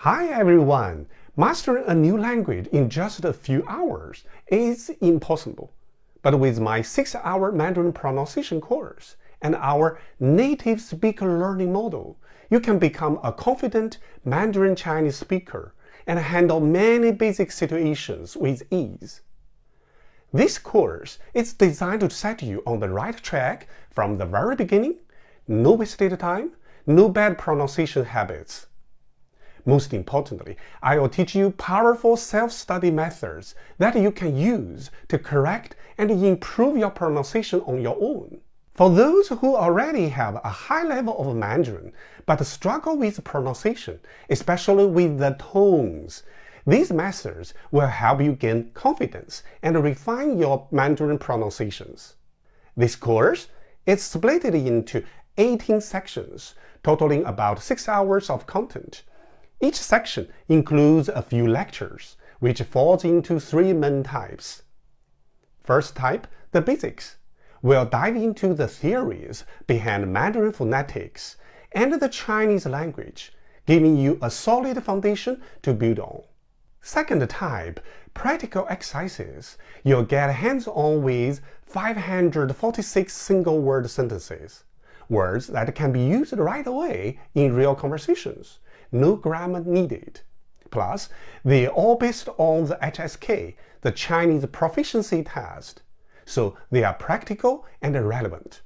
Hi everyone! Mastering a new language in just a few hours is impossible. But with my 6-hour Mandarin pronunciation course and our native speaker learning model, you can become a confident Mandarin Chinese speaker and handle many basic situations with ease. This course is designed to set you on the right track from the very beginning. No wasted time, no bad pronunciation habits. Most importantly, I will teach you powerful self-study methods that you can use to correct and improve your pronunciation on your own. For those who already have a high level of Mandarin but struggle with pronunciation, especially with the tones, these methods will help you gain confidence and refine your Mandarin pronunciations. This course is split into 18 sections, totaling about 6 hours of content. Each section includes a few lectures, which falls into 3 main types. First type, the basics. We'll dive into the theories behind Mandarin phonetics and the Chinese language, giving you a solid foundation to build on. Second type, practical exercises. You'll get hands-on with 546 single-word sentences, words that can be used right away in real conversations. No grammar needed. Plus, they're all based on the HSK, the Chinese proficiency test, so they are practical and relevant.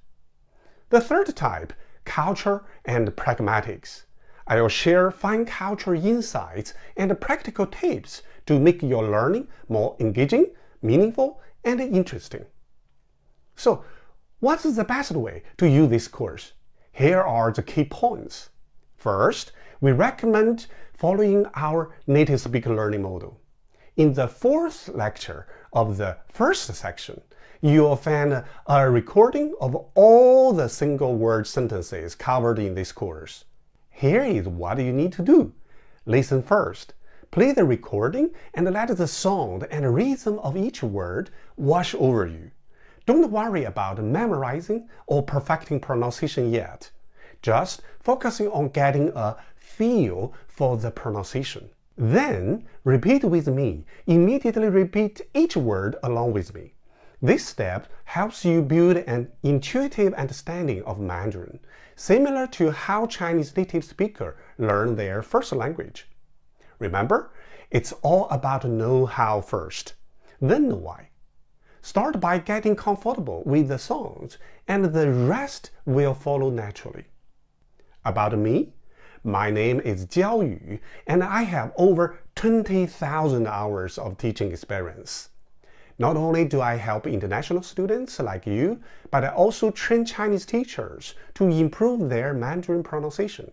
The third type, culture and pragmatics. I will share fine culture insights and practical tips to make your learning more engaging, meaningful, and interesting. So, what's the best way to use this course? Here are the key points. First, we recommend following our native speaker learning model. In the 4th lecture of the first section, you will find a recording of all the single-word sentences covered in this course. Here is what you need to do. Listen first. Play the recording and let the sound and rhythm of each word wash over you. Don't worry about memorizing or perfecting pronunciation yet. Just focusing on getting a feel for the pronunciation. Then, repeat with me. Immediately repeat each word along with me. This step helps you build an intuitive understanding of Mandarin, similar to how Chinese native speakers learn their first language. Remember, it's all about know-how first, then know why. Start by getting comfortable with the sounds, and the rest will follow naturally. About me, my name is Jiao Yu, and I have over 20,000 hours of teaching experience. Not only do I help international students like you, but I also train Chinese teachers to improve their Mandarin pronunciation.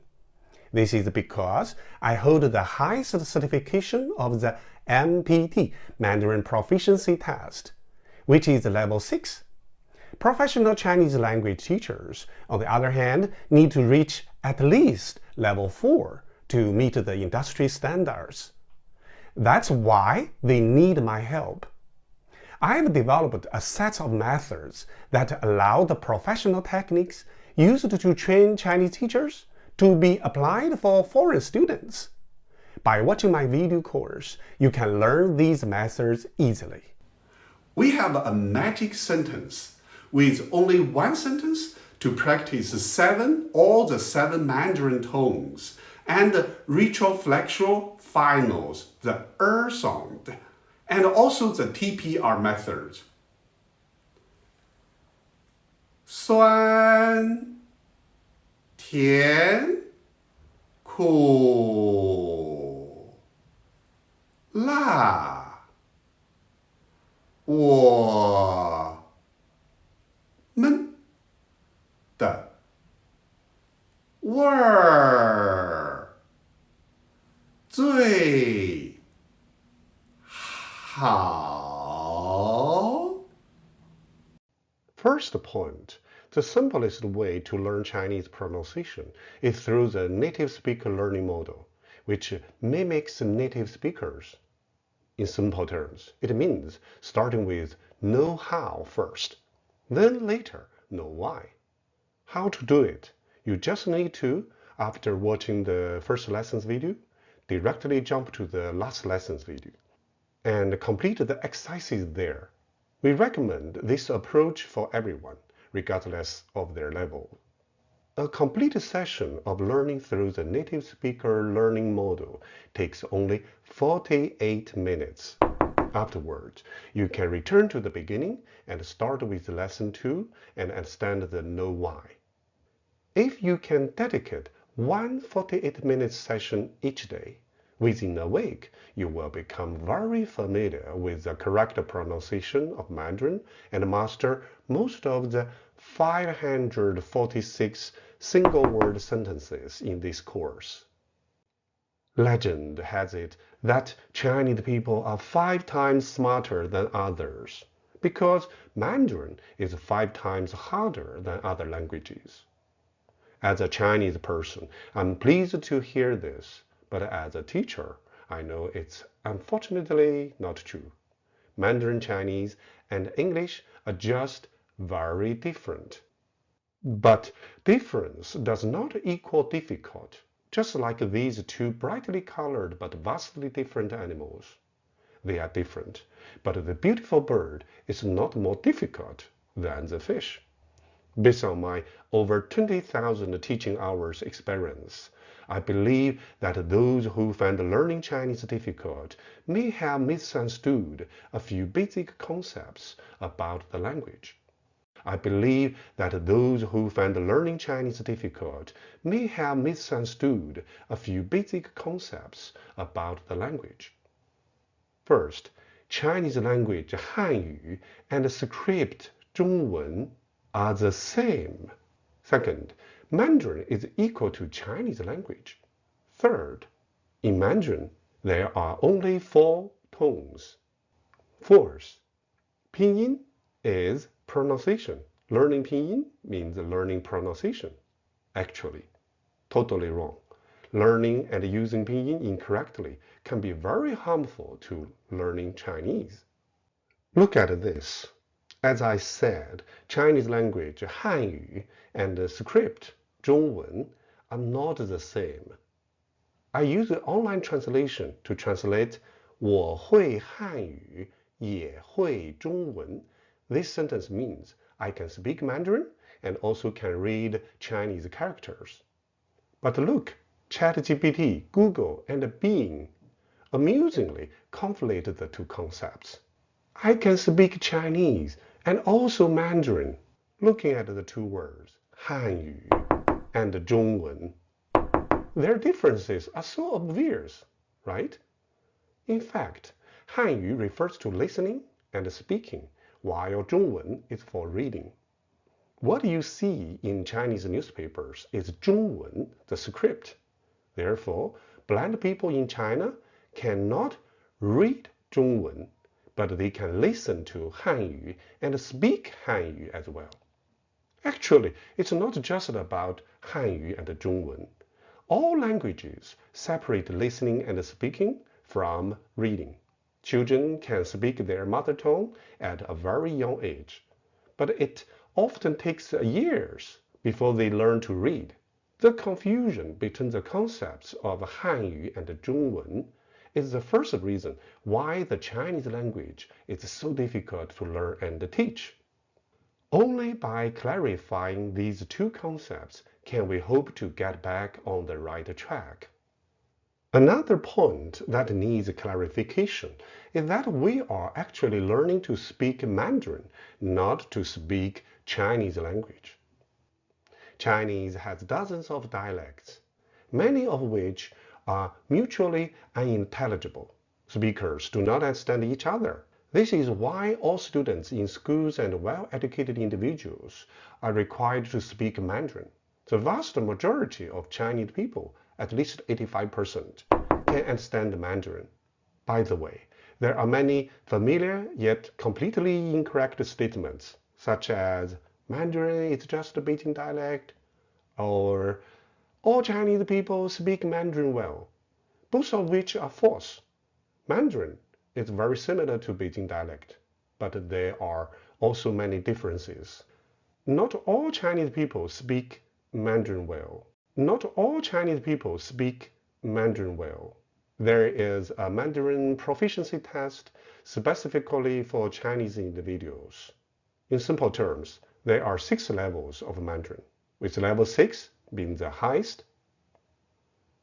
This is because I hold the highest certification of the MPT, Mandarin Proficiency Test, which is level 6. Professional Chinese language teachers, on the other hand, need to reach at least level 4 to meet the industry standards. That's why they need my help. I've developed a set of methods that allow the professional techniques used to train Chinese teachers to be applied for foreign students. By watching my video course, you can learn these methods easily. We have a magic sentence. With only one sentence to practice all the 7 Mandarin tones and retroflexural finals, the sound, and also the TPR method. 酸、甜、苦、辣、我们的味儿最好。First point, the simplest way to learn Chinese pronunciation is through the native speaker learning model, which mimics native speakers. In simple terms, it means starting with know how first, then later know why. How to do it? You just need to, after watching the first lessons video, directly jump to the last lesson's video and complete the exercises there. We recommend this approach for everyone, regardless of their level. A complete session of learning through the native speaker learning model takes only 48 minutes. Afterwards, you can return to the beginning and start with lesson 2 and understand the know why. If you can dedicate one 48-minute session each day, within a week, you will become very familiar with the correct pronunciation of Mandarin and master most of the 546 single-word sentences in this course. Legend has it that Chinese people are 5 times smarter than others because Mandarin is 5 times harder than other languages. As a Chinese person, I'm pleased to hear this, but as a teacher, I know it's unfortunately not true. Mandarin Chinese and English are just very different. But difference does not equal difficult, just like these two brightly colored but vastly different animals. They are different, but the beautiful bird is not more difficult than the fish. Based on my over 20,000 teaching hours experience, I believe that those who find learning Chinese difficult may have misunderstood a few basic concepts about the language. I believe that those who find learning Chinese difficult may have misunderstood a few basic concepts about the language. First, Chinese language Hanyu and script Zhongwen are the same. Second, Mandarin is equal to Chinese language. Third, in Mandarin, there are only 4 tones. Fourth, Pinyin is pronunciation. Learning Pinyin means learning pronunciation. Actually, totally wrong. Learning and using Pinyin incorrectly can be very harmful to learning Chinese. Look at this. As I said, Chinese language Hanyu and script Zhongwen are not the same. I use the online translation to translate 我会汉语也会中文. This sentence means I can speak Mandarin and also can read Chinese characters. But look, ChatGPT, Google, and Bing amusingly conflate the two concepts. I can speak Chinese and also Mandarin, looking at the two words, Hanyu and Zhongwen. Their differences are so obvious, right? In fact, Hanyu refers to listening and speaking, while Zhongwen is for reading. What you see in Chinese newspapers is Zhongwen, the script. Therefore, blind people in China cannot read Zhongwen, but they can listen to Hanyu and speak Hanyu as well. Actually, it's not just about Hanyu and Zhongwen. All languages separate listening and speaking from reading. Children can speak their mother tongue at a very young age, but it often takes years before they learn to read. The confusion between the concepts of Hanyu and Zhongwen is the first reason why the Chinese language is so difficult to learn and teach. Only by clarifying these two concepts can we hope to get back on the right track. Another point that needs clarification is that we are actually learning to speak Mandarin, not to speak Chinese language. Chinese has dozens of dialects, many of which are mutually unintelligible. Speakers do not understand each other. This is why all students in schools and well-educated individuals are required to speak Mandarin. The vast majority of Chinese people, at least 85%, can understand Mandarin. By the way, there are many familiar yet completely incorrect statements, such as Mandarin is just a Beijing dialect, or all Chinese people speak Mandarin well, both of which are false. Mandarin is very similar to Beijing dialect, but there are also many differences. Not all Chinese people speak Mandarin well. Not all Chinese people speak Mandarin well. there is a Mandarin proficiency test specifically for Chinese individuals. In simple terms, there are 6 levels of Mandarin, with level 6 being the highest.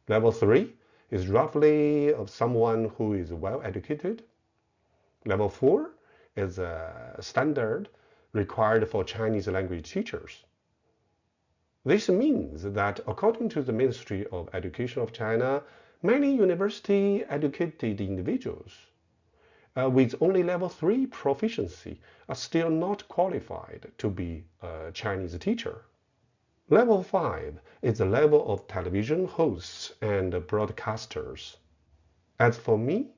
Level 3 is roughly of someone who is well educated. Level 4 is a standard required for Chinese language teachers. This means that according to the Ministry of Education of China, many university-educated individuals with only level 3 proficiency are still not qualified to be a Chinese teacher. Level 5 is the level of television hosts and broadcasters. As for me,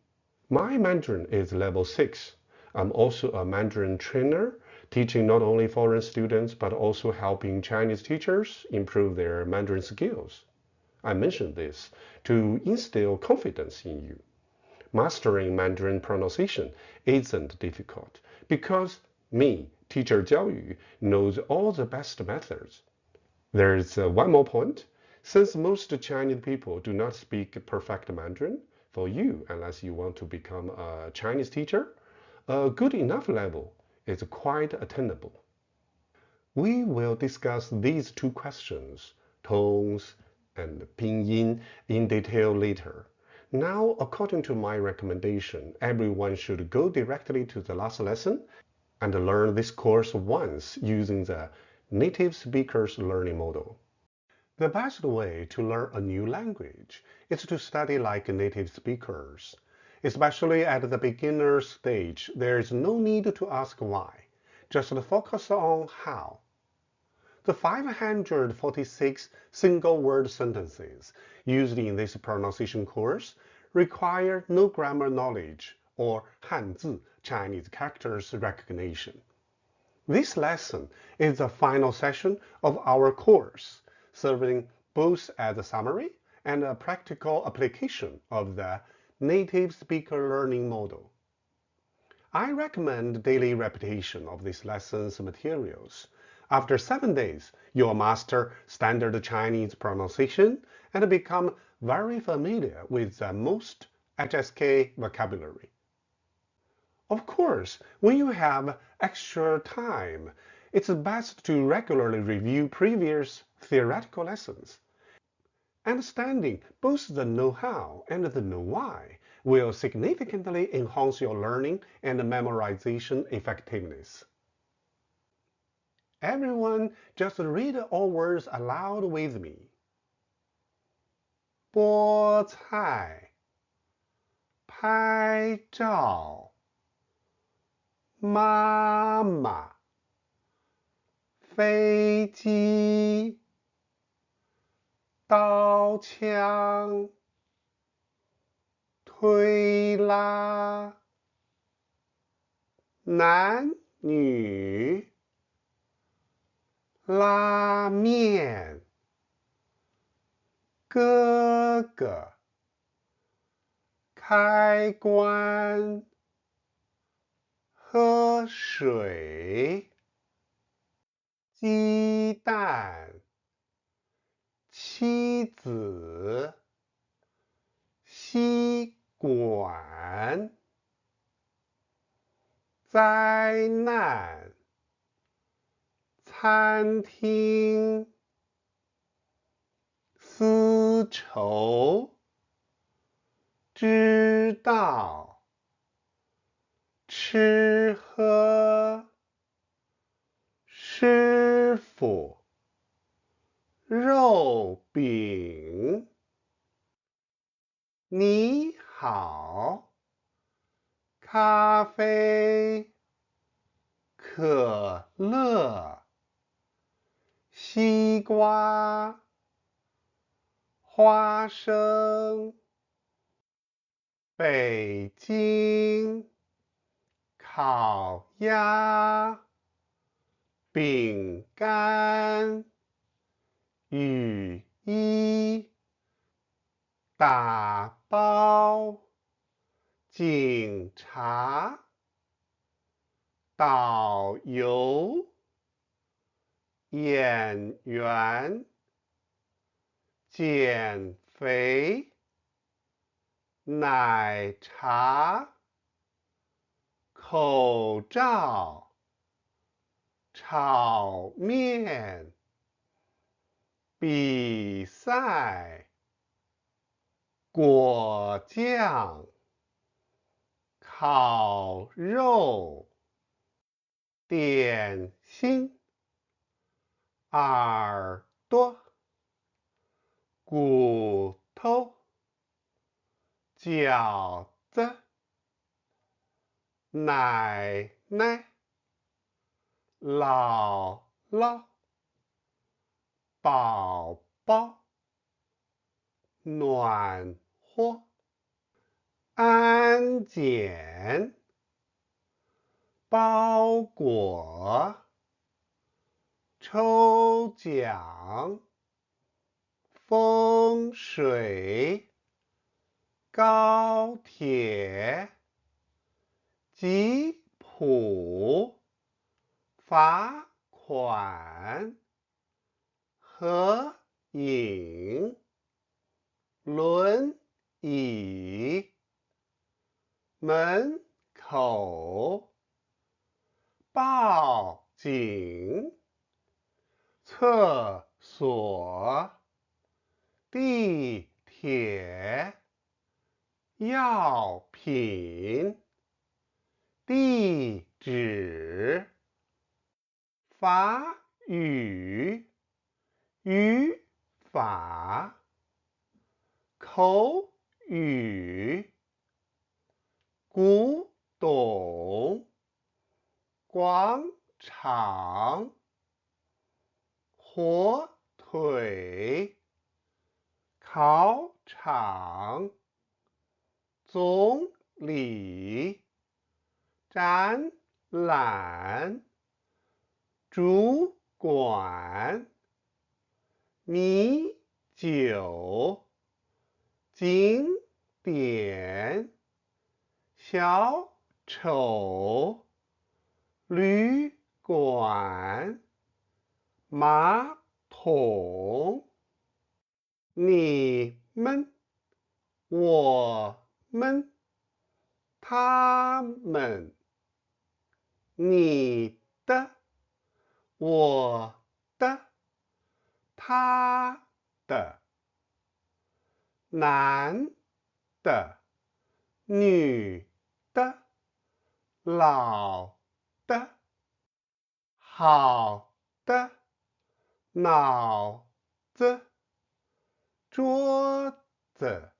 my Mandarin is level 6. I'm also a Mandarin trainer, teaching not only foreign students but also helping Chinese teachers improve their Mandarin skills. I mention this to instill confidence in you. Mastering Mandarin pronunciation isn't difficult because me, Teacher Jiaoyu, knows all the best methods. There's one more point. Since most Chinese people do not speak perfect Mandarin, for you, unless you want to become a Chinese teacher, a good enough level is quite attainable. We will discuss these 2 questions, tones and pinyin, in detail later. Now, according to my recommendation, everyone should go directly to the last lesson and learn this course once using the native speakers learning model. The best way to learn a new language is to study like native speakers. Especially at the beginner stage, there is no need to ask why. Just focus on how. The 546 single-word sentences used in this pronunciation course require no grammar knowledge or Hanzi Chinese characters recognition. This lesson is the final session of our course, serving both as a summary and a practical application of the native speaker learning model. I recommend daily repetition of these lessons materials. After 7 days, you'll master standard Chinese pronunciation and become very familiar with the most HSK vocabulary. Of course, when you have extra time, it's best to regularly review previous theoretical lessons. Understanding both the know-how and the know-why will significantly enhance your learning and memorization effectiveness. Everyone, just read all words aloud with me. 菠菜 拍照 妈妈 飞机 刀枪 推拉 男女 拉面 哥哥 开关 喝水 鸡蛋 妻子 吸管 灾难 餐厅 丝绸 知道 吃喝 师傅 肉饼 你好 咖啡 可乐 西瓜 花生 北京 烤鸭 饼干 雨衣 打包 警察 导游 演员 减肥奶茶、口罩、炒面、比赛、果酱、烤肉、点心、耳朵、骨头、饺子、奶奶、姥姥、宝宝、暖和、安检、包裹、抽奖、风水、高铁、吉普、罚款、合影、轮椅、门口、报警、厕所、地铁、药品、地址、法语、语法、口语、古董、广场、火腿、考场、总理、展览、主管、米酒、景点、小丑、旅馆、马桶、你们、我们、他们、你的、我的、他的、男的、女的、老的、好的、脑子、桌子、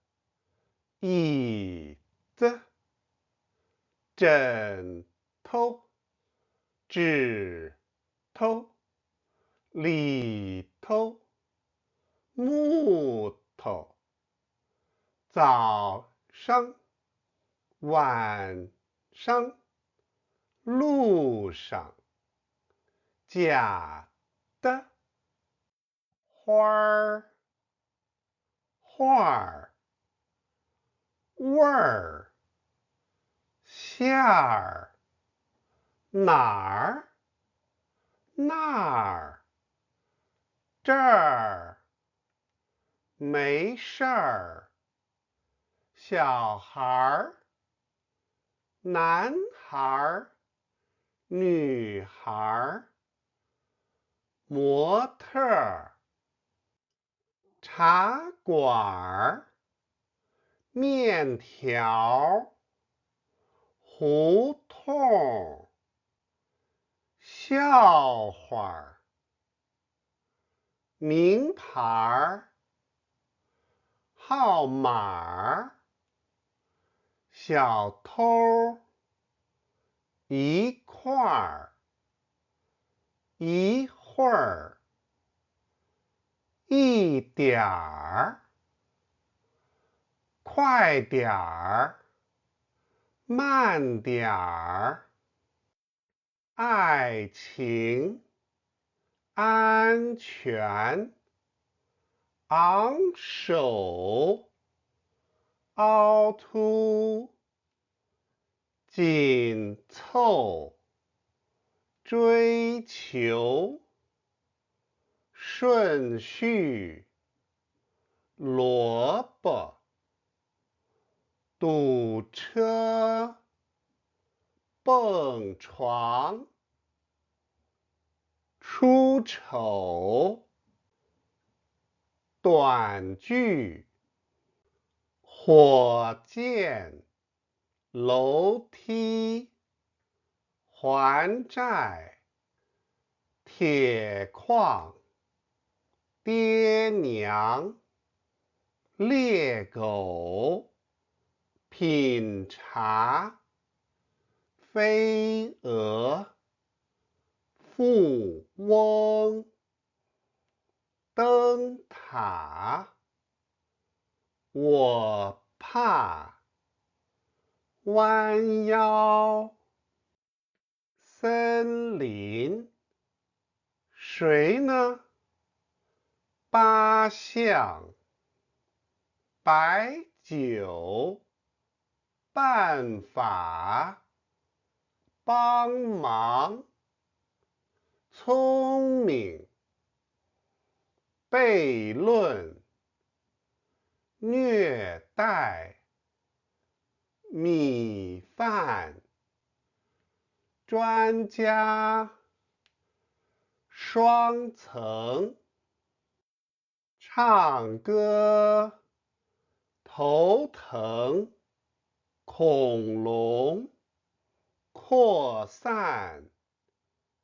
椅子、枕头、指头、里头、木头、早上、晚上、路上、假的、花儿、画儿、味儿、馅儿、哪儿、那儿、这儿、没事儿、小孩儿、男孩儿、女孩儿、模特儿、茶馆儿、面条、胡同、笑话、名牌、号码、小偷、一块儿、一会儿、一点儿、快点儿、慢点儿、爱情、安全、昂首、凹凸、紧凑、追求、顺序、萝卜、堵车，蹦床，出丑，短句，火箭，楼梯，还债，铁矿，爹娘，猎狗，品茶，飞蛾，富翁，灯塔，我怕，弯腰，森林，谁呢？八项，白酒，办法，帮忙，聪明，悖论，虐待，米饭，专家，双层，唱歌，头疼，恐龙，扩散，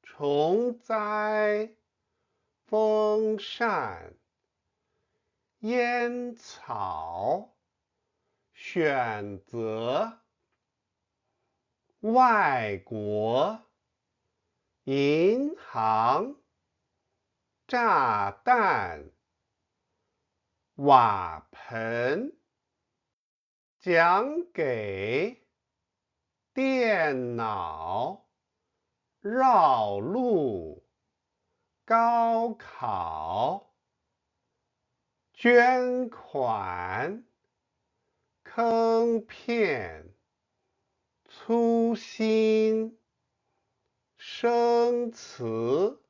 虫灾，风扇，烟草，选择，外国，银行，炸弹，瓦盆，讲给，电脑，绕路，高考，捐款，坑骗，粗心，生词，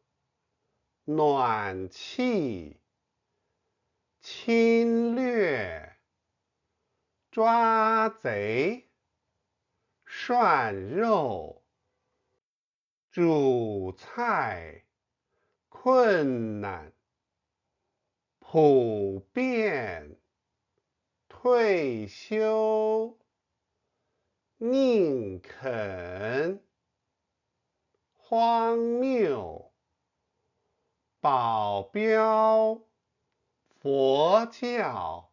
暖气，侵略，抓贼，涮肉，煮菜，困难，普遍，退休，宁肯，荒谬，保镖，佛教，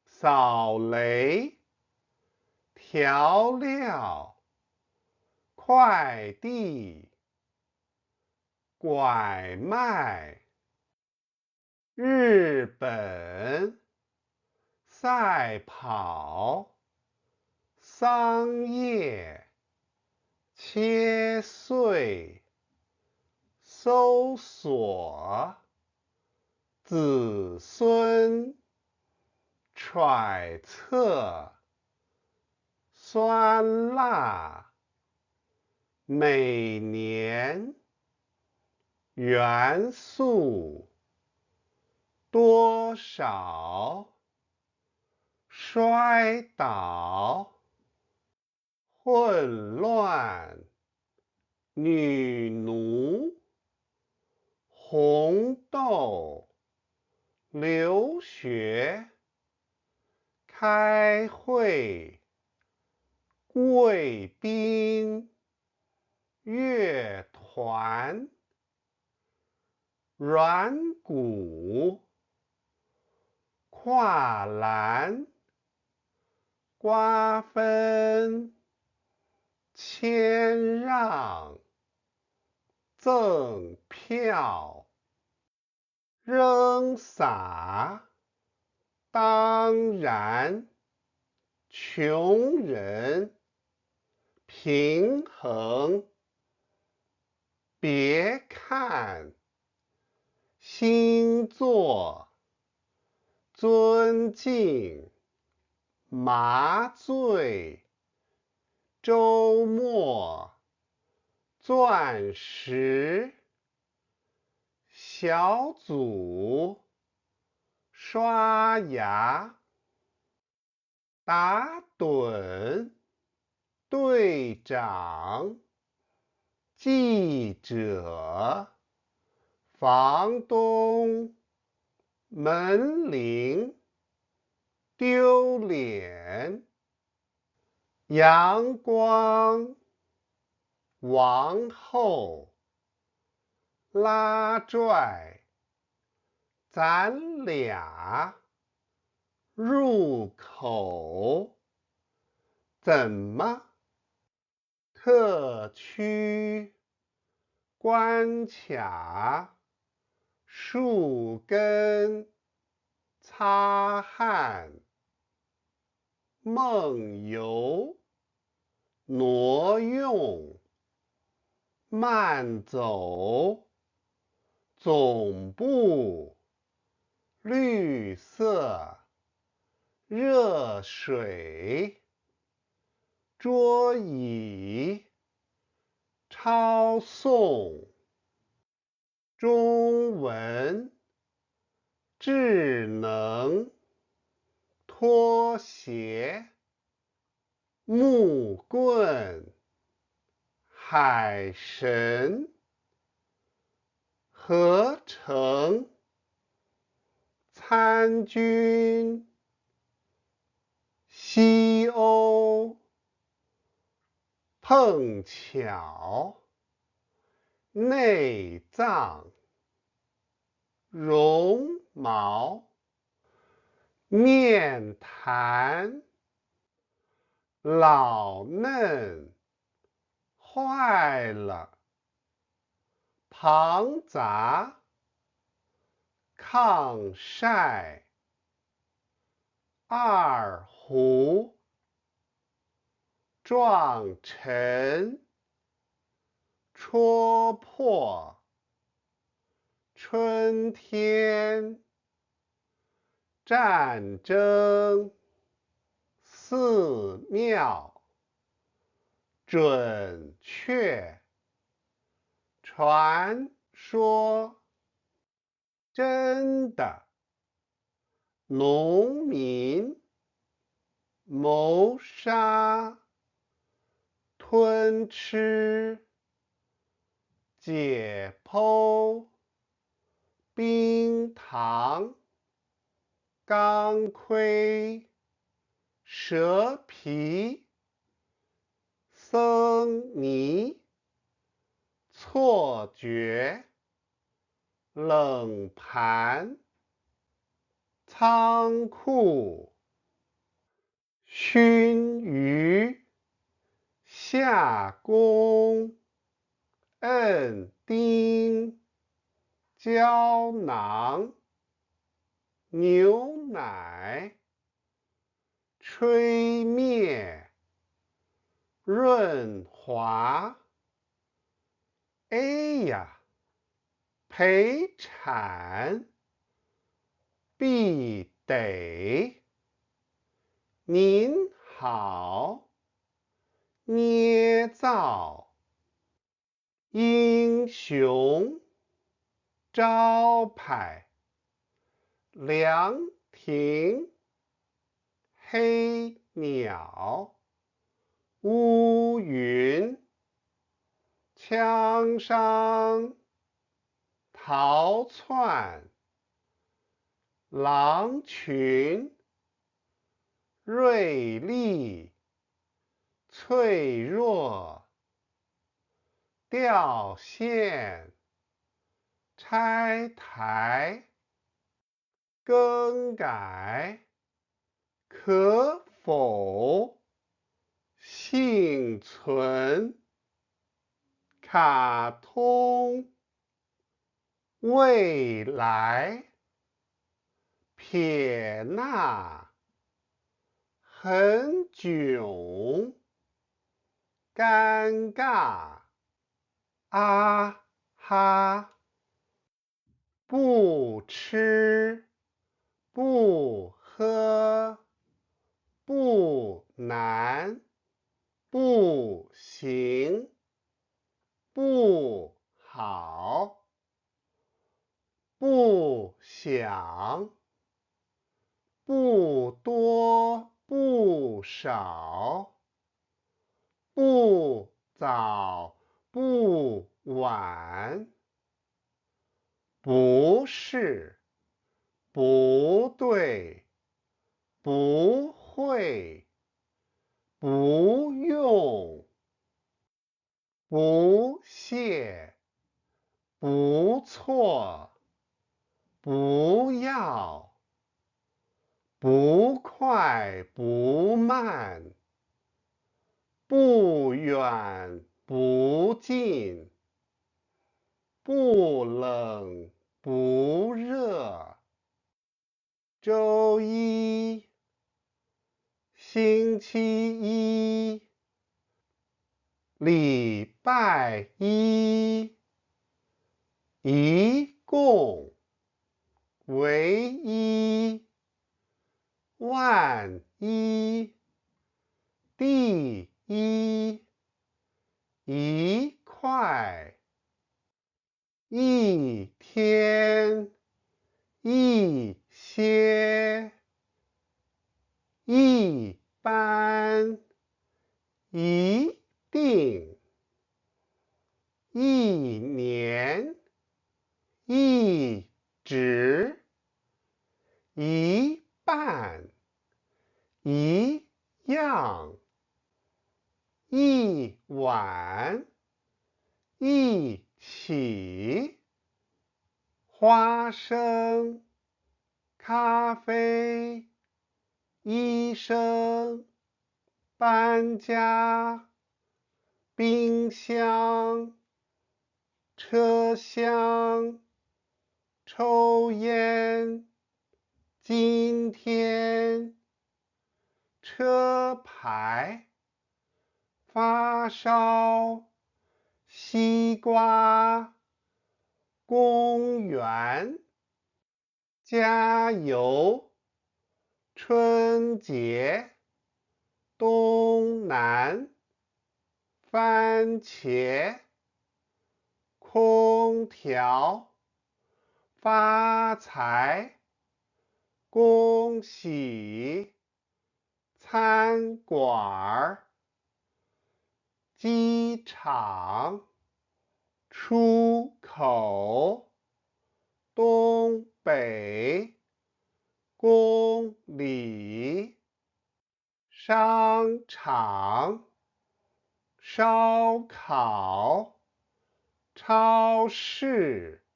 扫雷，调料，快递，拐卖，日本，赛跑，桑叶，切碎，搜索，子孙，揣测，酸辣，每年，元素，多少，摔倒，混乱，女奴，红豆，留学，开会，贵宾，乐团，软骨，跨栏，瓜分，谦让，赠票，扔撒，当然，穷人，平衡，别看，星座，尊敬，麻醉，周末，钻石，小组，刷牙。打盹，队长，记者，房东，门铃，丢脸，阳光，王后，拉拽，咱俩，入口，怎么？特区，关卡，树根，擦汗，梦游，挪用，慢走，总部，绿色，热水，桌椅，抄送，中文，智能，拖鞋，木棍，海神，合成，参军，西欧，碰巧，内脏，绒毛，面谈，老嫩，坏了，庞杂，抗晒，二胡，撞沉，戳破，春天，战争，寺庙，准确，传说，真的，农民，谋杀，吞吃，解剖，冰糖，钢盔，蛇皮，僧尼，错觉，冷盘，仓库，熏鱼，下工，摁钉，胶囊，牛奶，吹灭，润滑，哎呀，陪产，必得，您好，捏造，英雄，招牌，凉亭，黑鸟，乌云，枪伤，逃窜，狼群，锐利，脆弱，掉线，拆台，更改，可否，幸存，卡通，未来，撇捺，很囧，尴尬，啊哈，不吃，不喝，不难，不行，不好，不想，不多，不不少，不早不晚，不是，不对，不会，不用，不谢，不错，不要，不快不慢，不远不近，不冷不热。周一，星期一，礼拜一，一共，唯一，万一，第一，一块，一天，一些，一般，一定，一年，一直，一半，一样，一碗，一起，花生，咖啡，医生，搬家，冰箱，车厢，抽烟，今天，车牌，发烧，西瓜，公园，加油，春节，东南，番茄，空调，发财，恭喜，餐馆，机场，出口，东北，公里，商场，烧烤，超市，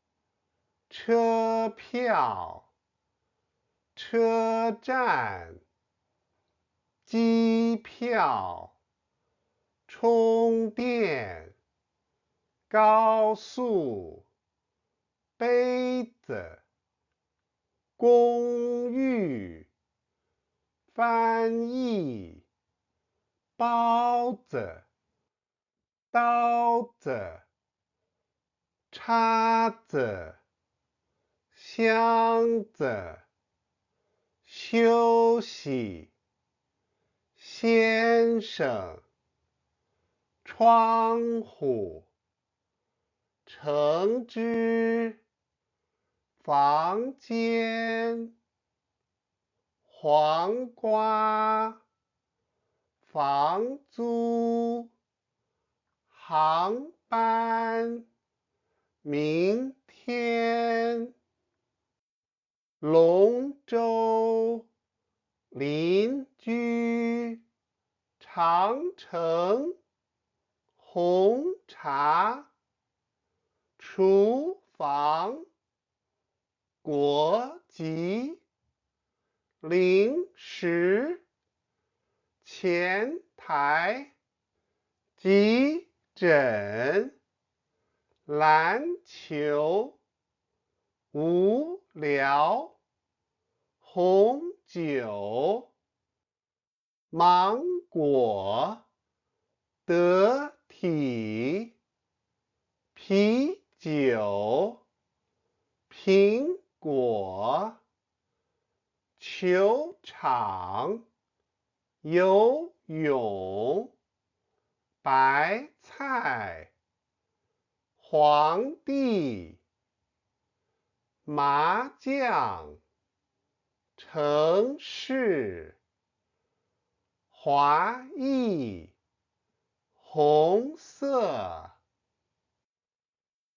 车票，车站，机票，充电，高速，杯子，公寓，翻译，包子，刀子，叉子，箱子，休息，先生，窗户，橙汁，房间，黄瓜，房租，航班，明天，龙舟，邻居，长城，红茶，厨房，国籍，零食，前台，急诊，篮球，无聊，红酒，芒果，得体，啤酒，苹果，球场，游泳，白菜，皇帝，麻将，城市，华裔，红色。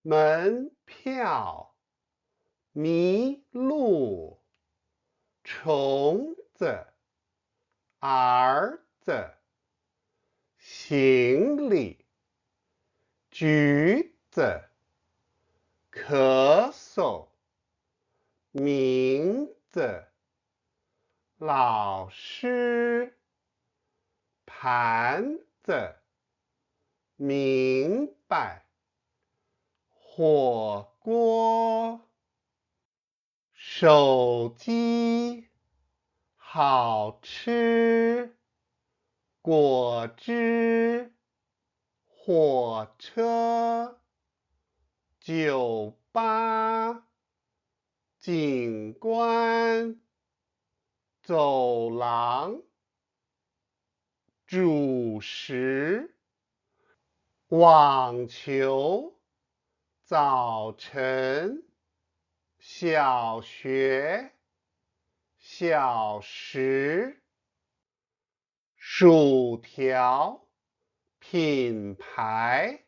门票，迷路。虫子，儿子。行李，橘子。咳嗽，名字。老师，盘子。明白，火锅。手机，好吃。果汁，火车。酒吧，景观。走廊，主食。网球，早晨。小学，小时。薯条，品牌。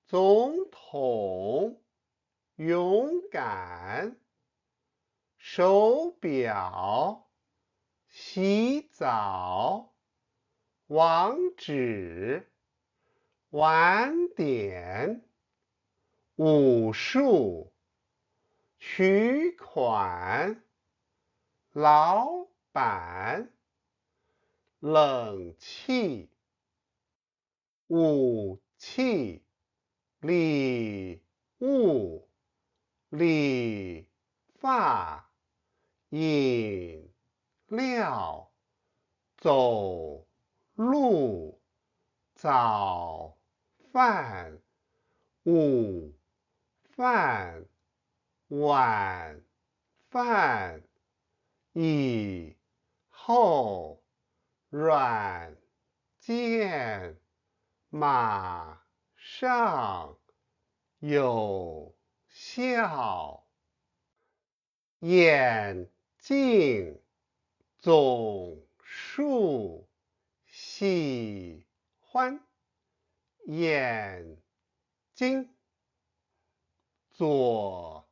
总统，勇敢。手表，洗澡。网址，晚点。武术，取款。老板，冷气。武器，礼物。理发，饮料。走路，早饭。午饭，晚饭。以后，软件。马上，有效。眼镜，总数。喜欢，眼睛。左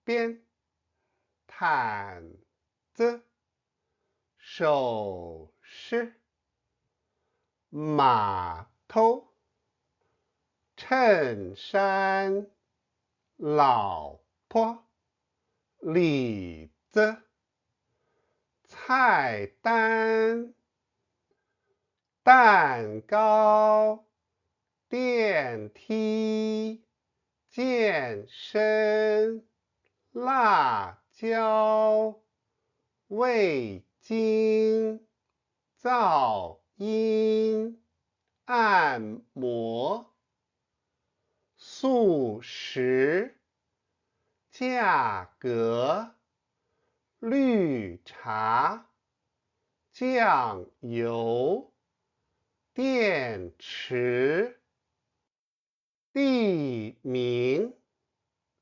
边，毯子。首饰。码头。衬衫。老婆。李子。菜单。蛋糕。电梯。健身。辣椒。味精。噪音。按摩。素食。价格。绿茶。酱油。电池。地名。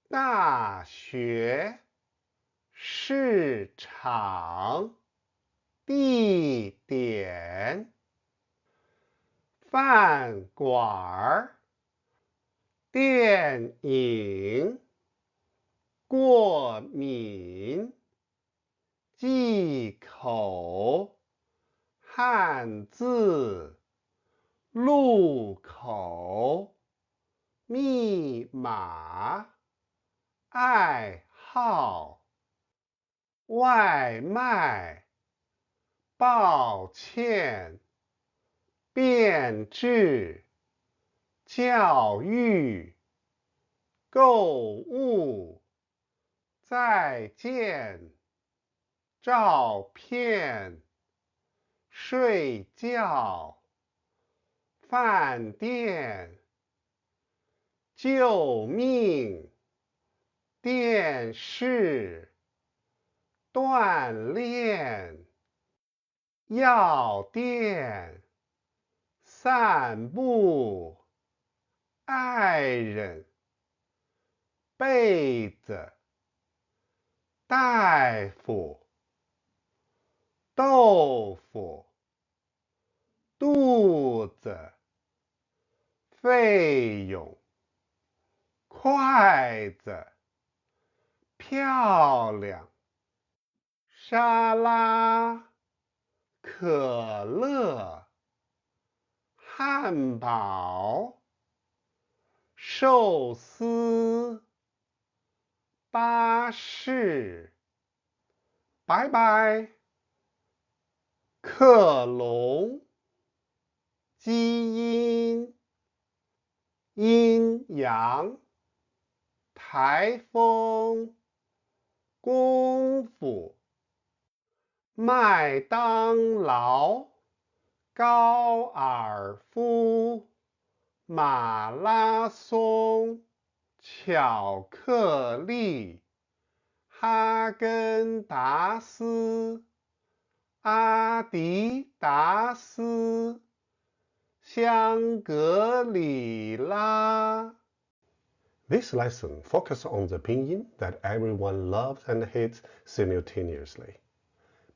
大学。市场。地点。饭馆。电影。过敏。忌口。汉字。路口。密码。爱好。外卖。抱歉。变质。教育。购物。再见。照片。睡觉。饭店。救命。电视。锻炼。药店。散步。爱人。被子。大夫。豆腐。肚子，费用，筷子，漂亮，沙拉，可乐，汉堡，寿司，巴士，拜拜，克隆，基因，阴阳，台风，功夫，麦当劳，高尔夫，马拉松，巧克力，哈根达斯，阿迪达斯，香格里拉。This lesson focuses on the pinyin that everyone loves and hates simultaneously.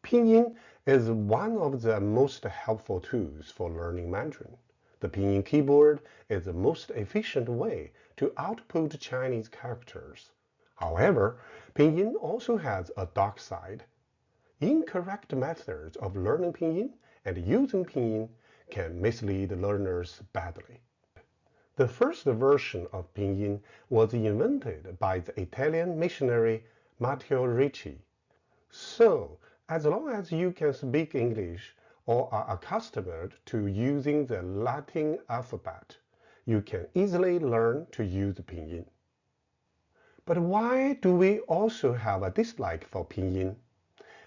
Pinyin is one of the most helpful tools for learning Mandarin. The pinyin keyboard is the most efficient way to output Chinese characters. However, pinyin also has a dark side. Incorrect methods of learning pinyin and using pinyin can mislead learners badly. The first version of pinyin was invented by the Italian missionary Matteo Ricci. So, as long as you can speak English or are accustomed to using the Latin alphabet, you can easily learn to use pinyin. But why do we also have a dislike for pinyin?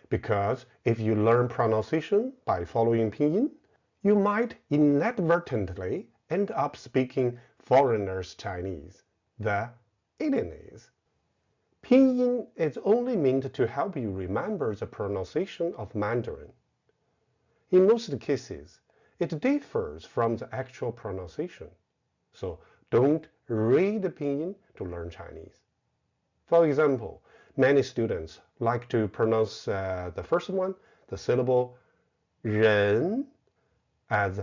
Because if you learn pronunciation by following pinyin, you might inadvertently end up speaking foreigners' Chinese, the alienese. Pinyin is only meant to help you remember the pronunciation of Mandarin. In most cases, it differs from the actual pronunciation. So don't read pinyin to learn Chinese. For example, many students like to pronounce the first one, the syllable 人, as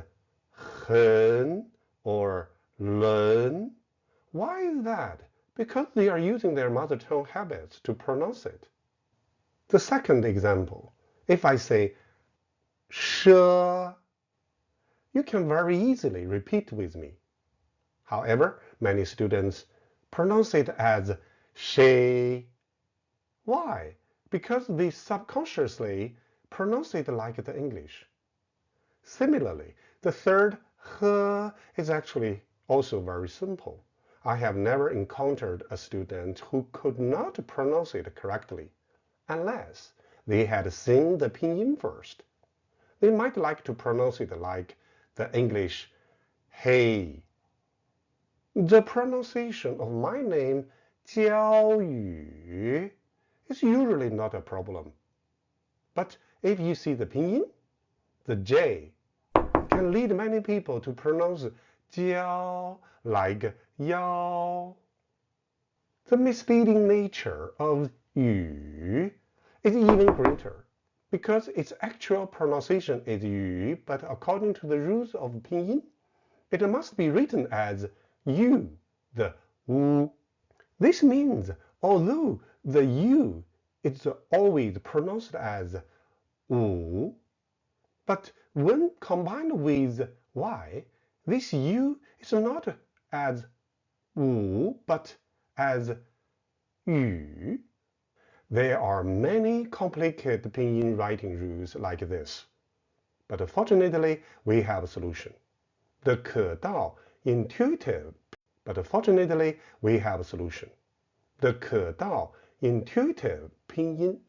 很 or 人. Why is that? Because they are using their mother tongue habits to pronounce it. The second example, if I say 奢, you can very easily repeat with me. However, many students pronounce it as 谁. Why? Because they subconsciously pronounce it like the English. Similarly, the third 呵 is actually also very simple. I have never encountered a student who could not pronounce it correctly, unless they had seen the pinyin first. They might like to pronounce it like the English hey. The pronunciation of my name, Jiaoyu, is usually not a problem. But if you see the pinyin, the J can lead many people to pronounce jiao like yao. The misleading nature of yu is even greater, because its actual pronunciation is yu, but according to the rules of pinyin, it must be written as yu, the wu. This means, although the yu is always pronounced as wu, but when combined with y, this u is not as wu, but as yu. There are many complicated pinyin writing rules like this. But fortunately, we have a solution. The 可道 intuitive. But fortunately, we have a solution. The 可道 intuitive pinyin.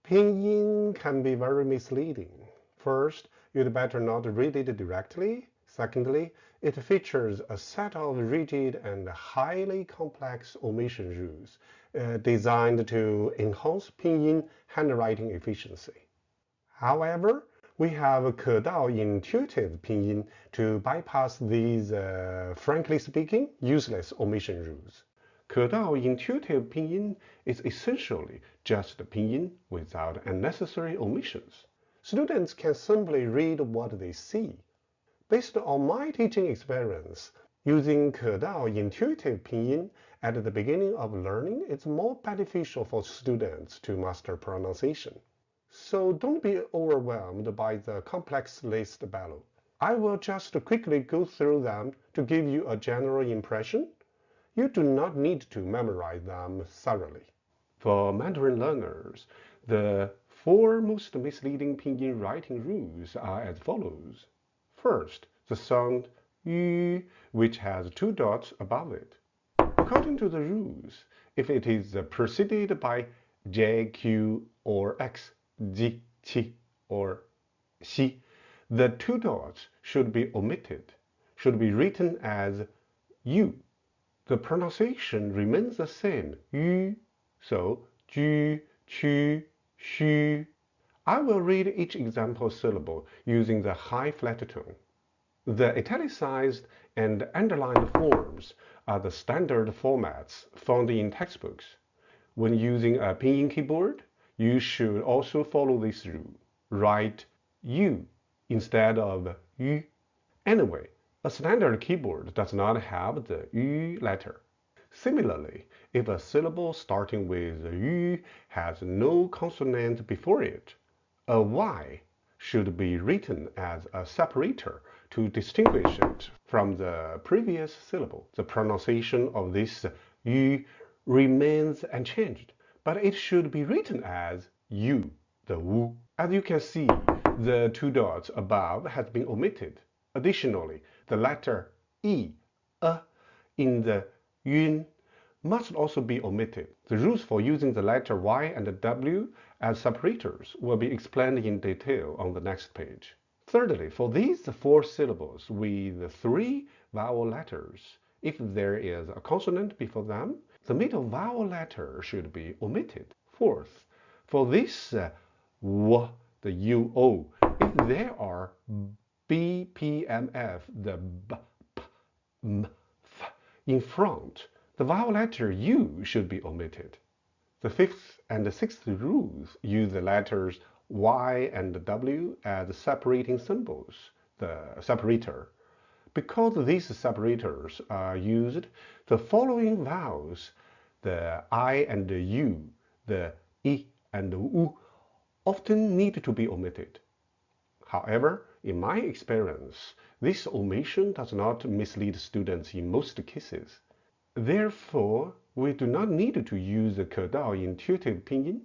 Pinyin can be very misleading. First, you'd better not read it directly. Secondly, it features a set of rigid and highly complex omission rules designed to enhance pinyin handwriting efficiency. However, we have 可道 intuitive pinyin to bypass these, frankly speaking, useless omission rules. 可道 intuitive pinyin is essentially just pinyin without unnecessary omissions. Students can simply read what they see. Based on my teaching experience, using 可道 intuitive pinyin at the beginning of learning is more beneficial for students to master pronunciation. So don't be overwhelmed by the complex list below. I will just quickly go through them to give you a general impression. You do not need to memorize them thoroughly. For Mandarin learners, the 4 most misleading pinyin writing rules are as follows. First, the sound yu, which has 2 dots above it. According to the rules, if it is preceded by j, q, or x, ji, qi, or xi, the 2 dots should be omitted, should be written as yu. The pronunciation remains the same, yu, so ju, chu, xu. I will read each example syllable using the high flat tone. The italicized and underlined forms are the standard formats found in textbooks. When using a pinyin keyboard, you should also follow this rule. Write yu instead of yu. Anyway, a standard keyboard does not have the yu letter. Similarly, if a syllable starting with yu has no consonant before it, a y should be written as a separator to distinguish it from the previous syllable. The pronunciation of this yu remains unchanged, but it should be written as yu, the wu. As you can see, the 2 dots above has been omitted. Additionally, the letter e, in the yun must also be omitted. The rules for using the letter y and w as separators will be explained in detail on the next page. Thirdly, for these 4 syllables with 3 vowel letters, if there is a consonant before them, the middle vowel letter should be omitted. Fourth, for this w, the uo, if there are b, p, m, f, the b, p, m, f in front, the vowel letter u should be omitted. The 5th and 6th rules use the letters y and w as separating symbols, the separator. Because these separators are used, the following vowels, the I and the U, the I and the U, often need to be omitted. However, in my experience, this omission does not mislead students in most cases. Therefore, we do not need to use the 可道 intuitive pinyin.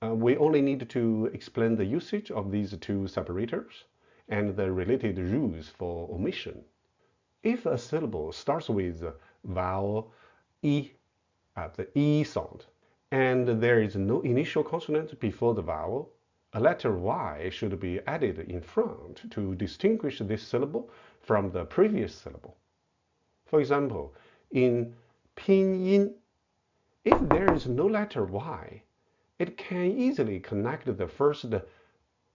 We only need to explain the usage of these 2 separators and the related rules for omission. If a syllable starts with vowel e, the e sound, and there is no initial consonant before the vowel, a letter y should be added in front to distinguish this syllable from the previous syllable. For example, in pinyin, if there is no letter y, it can easily connect the first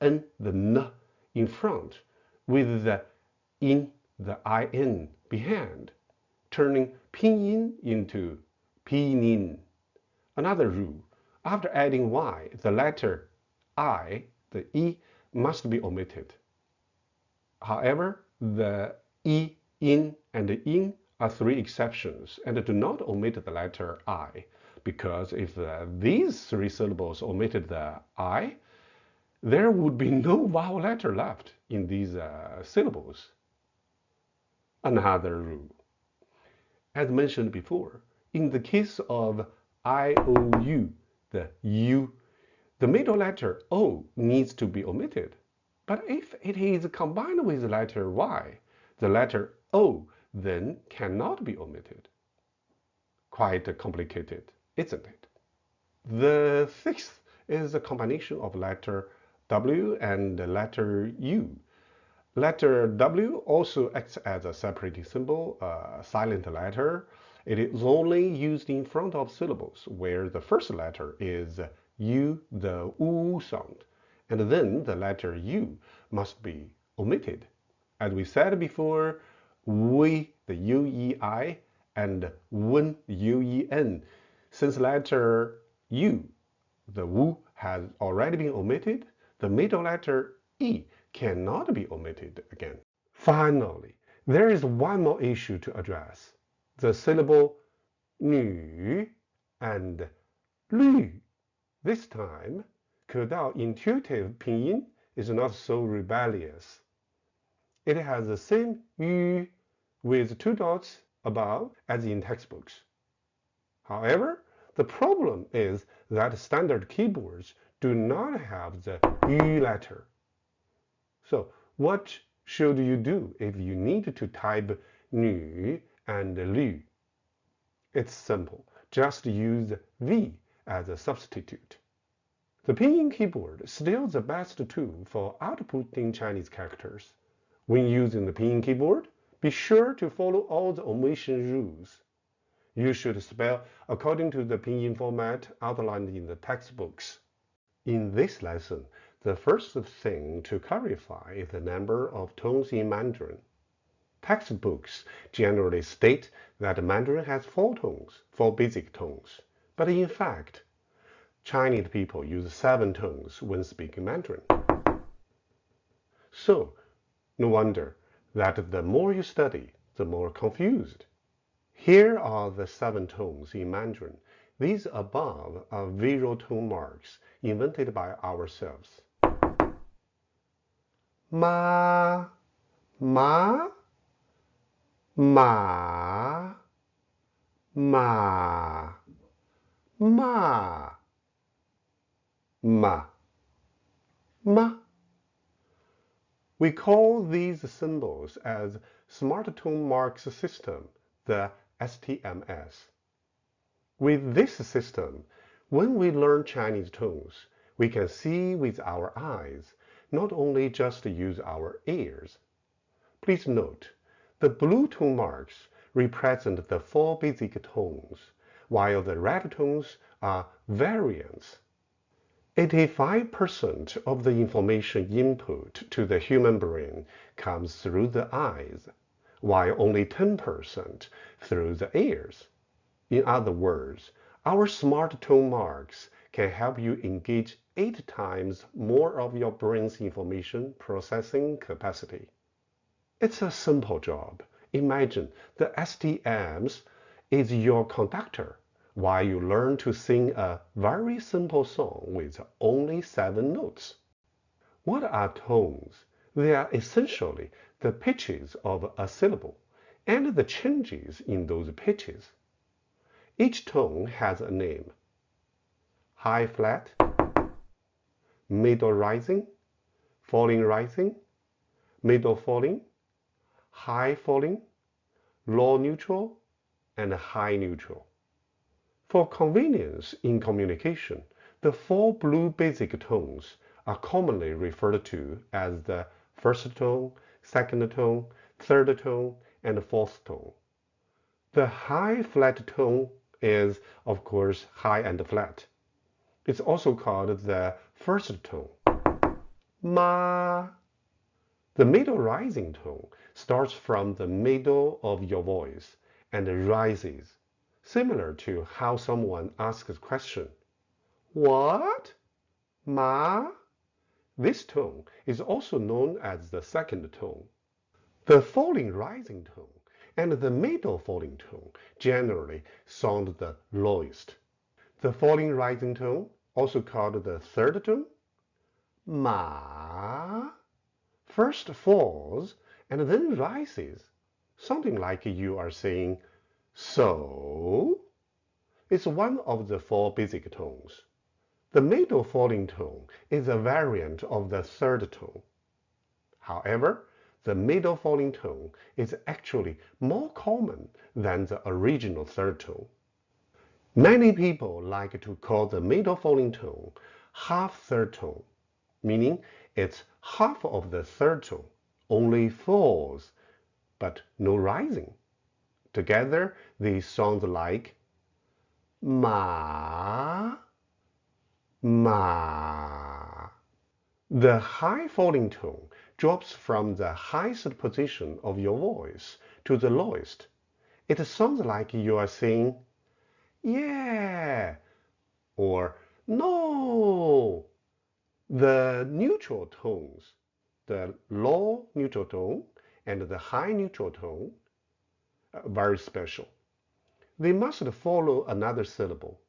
n, the n, in front with the in, the in, behind, turning pinyin into pinyin. Another rule, after adding y, the letter I, the e, must be omitted. However, the e, in, and in are 3 exceptions and do not omit the letter I, because if these 3 syllables omitted the I, there would be no vowel letter left in these syllables. Another rule. As mentioned before, in the case of IOU, the U, the middle letter O needs to be omitted. But if it is combined with the letter Y, the letter O then cannot be omitted. Quite complicated, isn't it? The 6th is a combination of letter W and letter U. Letter W also acts as a separating symbol, a silent letter. It is only used in front of syllables where the first letter is U, the U sound, and then the letter U must be omitted. As we said before, we, the UEI, and wen, UEN, since letter U, the wu, has already been omitted, the middle letter E cannot be omitted again. Finally, there is one more issue to address. The syllable 女 and 绿. This time, 可道 intuitive pinyin is not so rebellious. It has the same yu with two dots above as in textbooks. However, the problem is that standard keyboards do not have the yu letter. So, what should you do if you need to type 女 and 绿? It's simple. Just use V as a substitute. The pinyin keyboard is still the best tool for outputting Chinese characters. When using the pinyin keyboard, be sure to follow all the omission rules. You should spell according to the pinyin format outlined in the textbooks. In this lesson, the first thing to clarify is the number of tones in Mandarin. Textbooks generally state that Mandarin has 4 tones, 4 basic tones. But in fact, Chinese people use 7 tones when speaking Mandarin. So, no wonder that the more you study, the more confused. Here are the 7 tones in Mandarin. These above are visual tone marks invented by ourselves. Ma, ma, ma, ma, ma, ma, ma. We call these symbols as Smart Tone Marks System, the STMS. With this system, when we learn Chinese tones, we can see with our eyes, not only just use our ears. Please note, the blue tone marks represent the 4 basic tones, while the red tones are variants. 85% of the information input to the human brain comes through the eyes, while only 10% through the ears. In other words, our smart tone marks can help you engage 8 times more of your brain's information processing capacity. It's a simple job. Imagine the STMs is your conductor while you learn to sing a very simple song with only 7 notes. What are tones? They are essentially the pitches of a syllable and the changes in those pitches. Each tone has a name: high flat, middle rising, falling, middle falling, high falling, low neutral, and high neutral. For convenience in communication, the 4 blue basic tones are commonly referred to as the first tone, second tone, third tone, and fourth tone. The high flat tone is, of course, high and flat. It's also called the first tone. Ma. The middle rising tone starts from the middle of your voice and rises, similar to how someone asks a question. What? Ma? This tone is also known as the second tone. The falling rising tone and the middle falling tone generally sound the lowest. The falling rising tone, also called the third tone, ma, first falls and then rises, something like you are saying, so. It's one of the 4 basic tones. The middle falling tone is a variant of the third tone. However, the middle falling tone is actually more common than the original third tone. Many people like to call the middle falling tone half third tone, meaning it's half of the third tone, only falls, but no rising. Together, they sound like ma, ma. The high falling tone drops from the highest position of your voice to the lowest. It sounds like you are saying, yeah, or no. The neutral tones, the low neutral tone and the high neutral tone, very special. They must follow another syllable.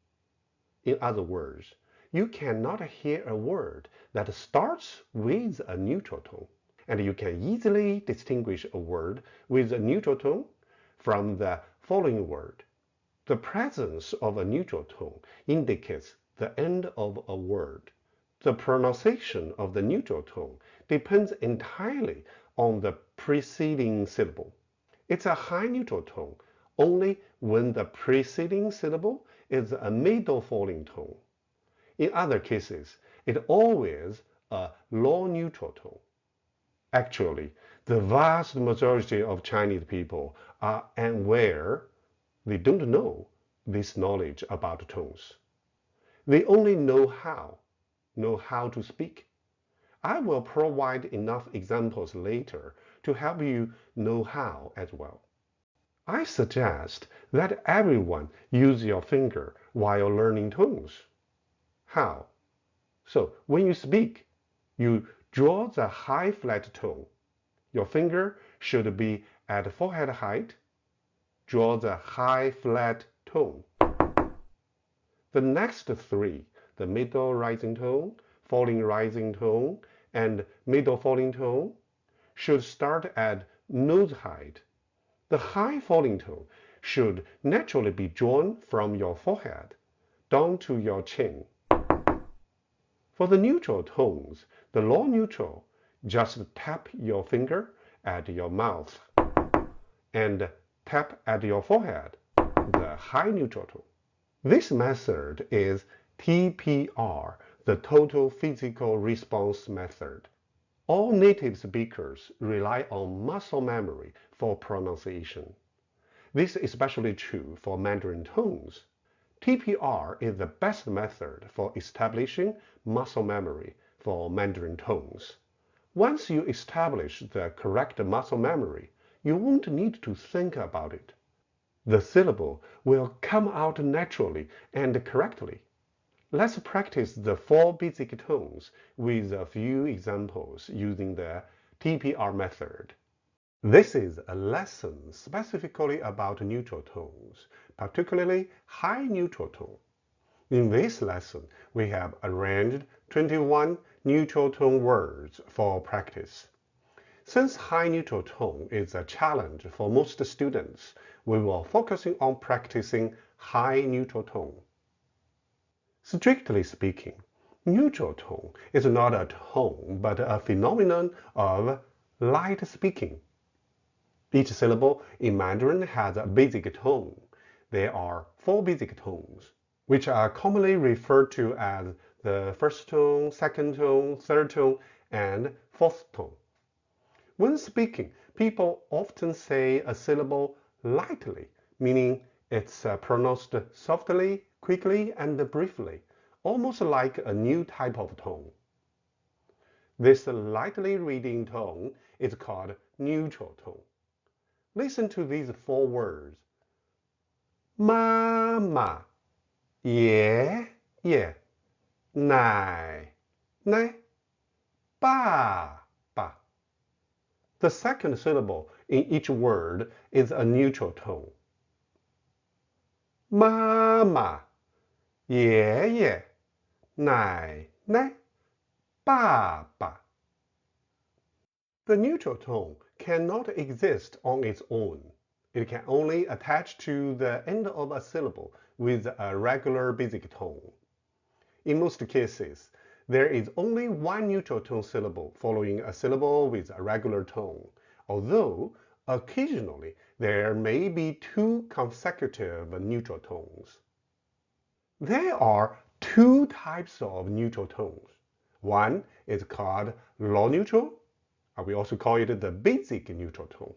In other words, you cannot hear a word that starts with a neutral tone, and you can easily distinguish a word with a neutral tone from the following word. The presence of a neutral tone indicates the end of a word. The pronunciation of the neutral tone depends entirely on the preceding syllable. It's a high neutral tone only when the preceding syllable is a middle falling tone. In other cases, it's always a low neutral tone. Actually, the vast majority of Chinese people are unaware. They don't know this knowledge about tones. They only know how to speak. I will provide enough examples later to help you know how as well. I suggest that everyone use your finger while learning tones. How? So when you speak, you draw the high flat tone. Your finger should be at forehead height. Draw the high flat tone. The next three, the middle rising tone, falling rising tone, and middle falling tone, should start at nose height. The high falling tone should naturally be drawn from your forehead down to your chin. For the neutral tones, the low neutral, just tap your finger at your mouth and tap at your forehead, the high neutral tone. This method is TPR, the Total Physical Response Method. All native speakers rely on muscle memory for pronunciation. This is especially true for Mandarin tones. TPR is the best method for establishing muscle memory for Mandarin tones. Once you establish the correct muscle memory, you won't need to think about it. The syllable will come out naturally and correctly. Let's practice the 4 basic tones with a few examples using the TPR method. This is a lesson specifically about neutral tones, particularly high neutral tone. In this lesson, we have arranged 21 neutral tone words for practice. Since high neutral tone is a challenge for most students, we will focus on practicing high neutral tone. Strictly speaking, neutral tone is not a tone but a phenomenon of light speaking. Each syllable in Mandarin has a basic tone. There are 4 basic tones, which are commonly referred to as the first tone, second tone, third tone, and fourth tone. When speaking, people often say a syllable lightly, meaning it's pronounced softly, quickly, and briefly, almost like a new type of tone. This lightly reading tone is called neutral tone. Listen to these 4 words. 妈妈, 爷爷, 奶奶, 爸爸. The second syllable in each word is a neutral tone. 妈妈, 爷爷, 奶奶, 爸爸. The neutral tone cannot exist on its own. It can only attach to the end of a syllable with a regular basic tone. In most cases, there is only one neutral tone syllable following a syllable with a regular tone, although occasionally there may be 2 consecutive neutral tones. There are 2 types of neutral tones. One is called low neutral. We also call it the basic neutral tone.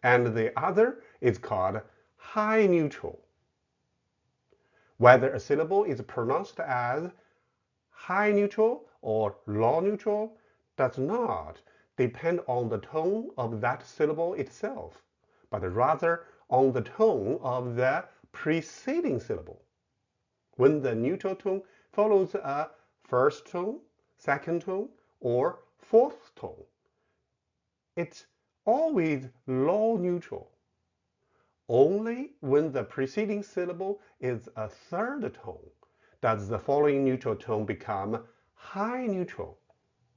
And the other is called high neutral. Whether a syllable is pronounced as high neutral or low neutral does not depend on the tone of that syllable itself, but rather on the tone of the preceding syllable. When the neutral tone follows a first tone, second tone, or fourth tone, it's always law neutral. Only when the preceding syllable is a third tone does the following neutral tone become high neutral.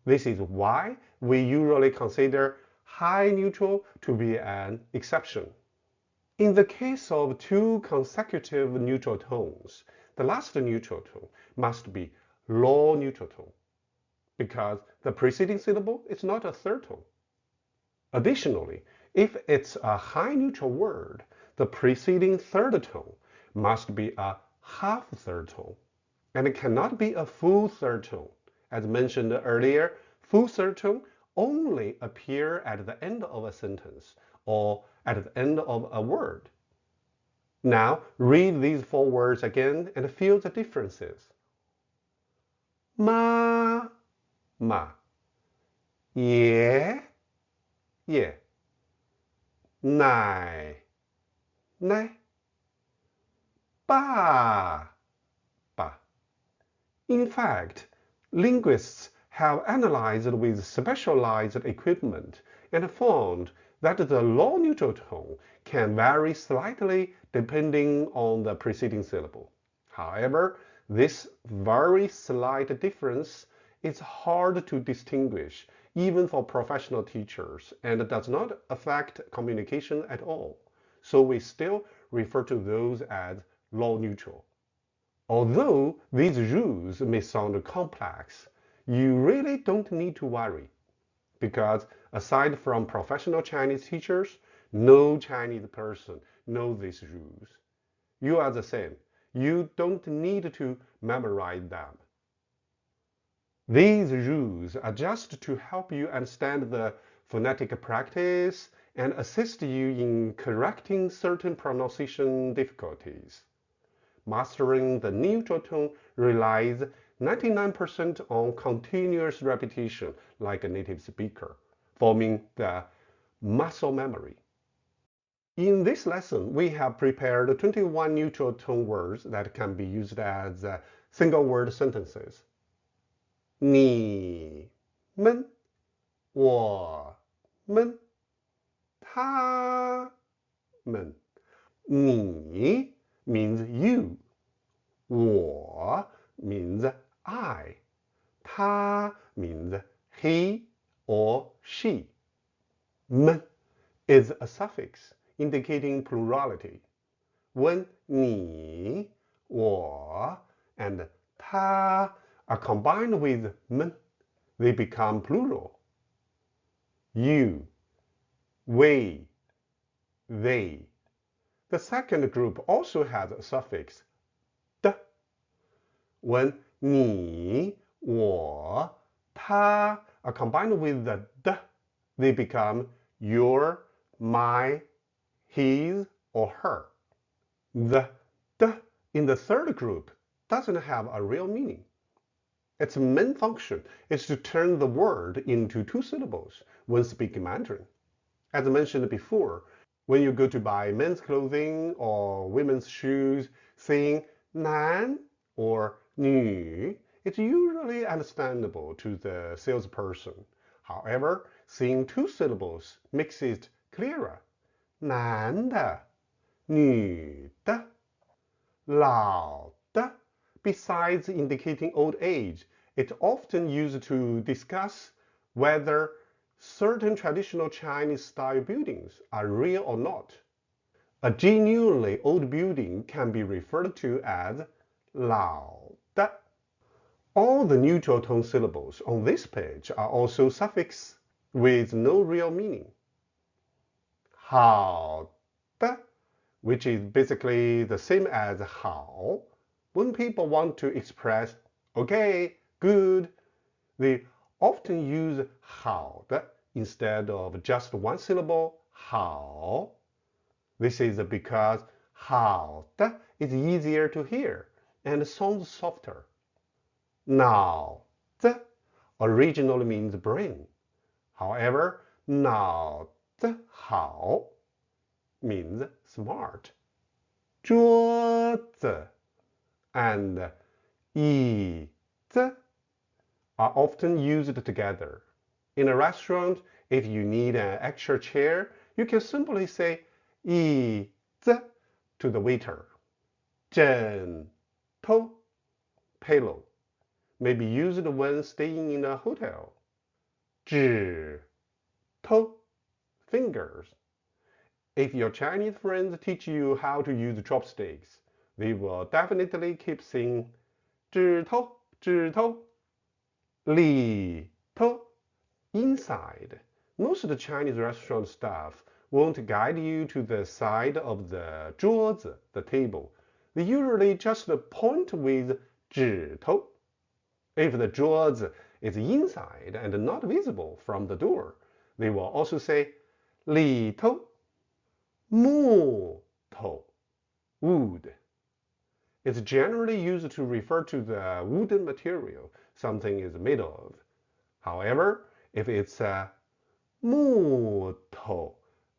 This is why we usually consider high neutral to be an exception. In the case of two consecutive neutral tones, the last neutral tone must be law neutral tone, because the preceding syllable is not a third tone. Additionally, if it's a high neutral word, the preceding third tone must be a half third tone, and it cannot be a full third tone. As mentioned earlier, full third tone only appear at the end of a sentence or at the end of a word. Now read these four words again and feel the differences. Ma, ma, ye, ye, nai, nai, ba, ba. In fact, linguists have analyzed with specialized equipment and found that the law neutral tone can vary slightly depending on the preceding syllable. However, this very slight difference is hard to distinguish even for professional teachers and does not affect communication at all. So we still refer to those as law neutral. Although these rules may sound complex, you really don't need to worry, because aside from professional Chinese teachers, no Chinese person knows these rules. You are the same. You don't need to memorize them. These rules are just to help you understand the phonetic practice and assist you in correcting certain pronunciation difficulties. Mastering the neutral tone relies 99% on continuous repetition like a native speaker, forming the muscle memory. In this lesson, we have prepared 21 neutral tone words that can be used as single word sentences. 你们我们他们你 means you. 我 means I. 他 means he or she. 们 is a suffix indicating plurality. When 你, 我, and 他 are combined with 们, they become plural. You, we, they. The second group also has a suffix 的. When 你, 我, 他 are combined with the 的, they become your, my, his, or her. The 的 in the third group doesn't have a real meaning. Its main function is to turn the word into two syllables when speaking Mandarin. As mentioned before, when you go to buy men's clothing or women's shoes, saying 男 or 女, it's usually understandable to the salesperson. However, saying two syllables makes it clearer. 男的, 女的, 老的. Besides indicating old age, it's often used to discuss whether certain traditional Chinese-style buildings are real or not. A genuinely old building can be referred to as 老的. All the neutral tone syllables on this page are also suffixes with no real meaning. 好的, which is basically the same as 好. When people want to express okay, good, they often use 好的 instead of just one syllable 好. This is because 好的 is easier to hear and sounds softer. 脑子 originally means brain. However, 脑子好 means smart. 桌子 and 椅子 are often used together. In a restaurant, If you need an extra chair, you can simply say 椅子 to the waiter. 枕头 pillow may be used when staying in a hotel. 指头 fingers. If your Chinese friends teach you how to use chopsticks, they will definitely keep saying 指头指头里头 inside. Most of the Chinese restaurant staff won't guide you to the side of the 桌子, the table. They usually just point with 指头. If the 桌子 is inside and not visible from the door, they will also say 里头木头 wood. It's generally used to refer to the wooden material something is made of. However, if it's 木头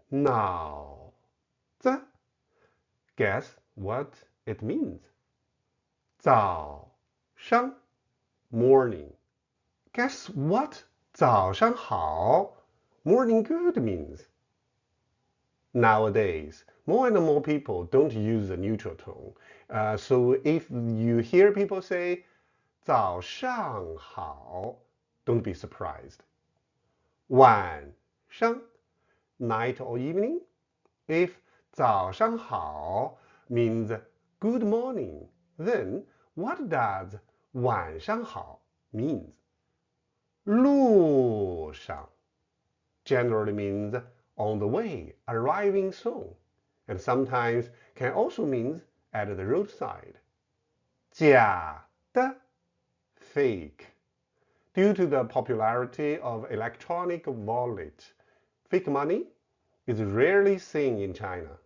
脑子, guess what it means? 早上 morning. Guess what 早上好 morning good means? Nowadays, more and more people don't use the neutral tone. So if you hear people say 早上好, don't be surprised. 晚上 night or evening. If 早上好 means good morning, then what does 晚上好 means? 路上 generally means on the way, arriving soon, and sometimes can also mean at the roadside. 假的 fake. Due to the popularity of electronic wallet, fake money is rarely seen in China.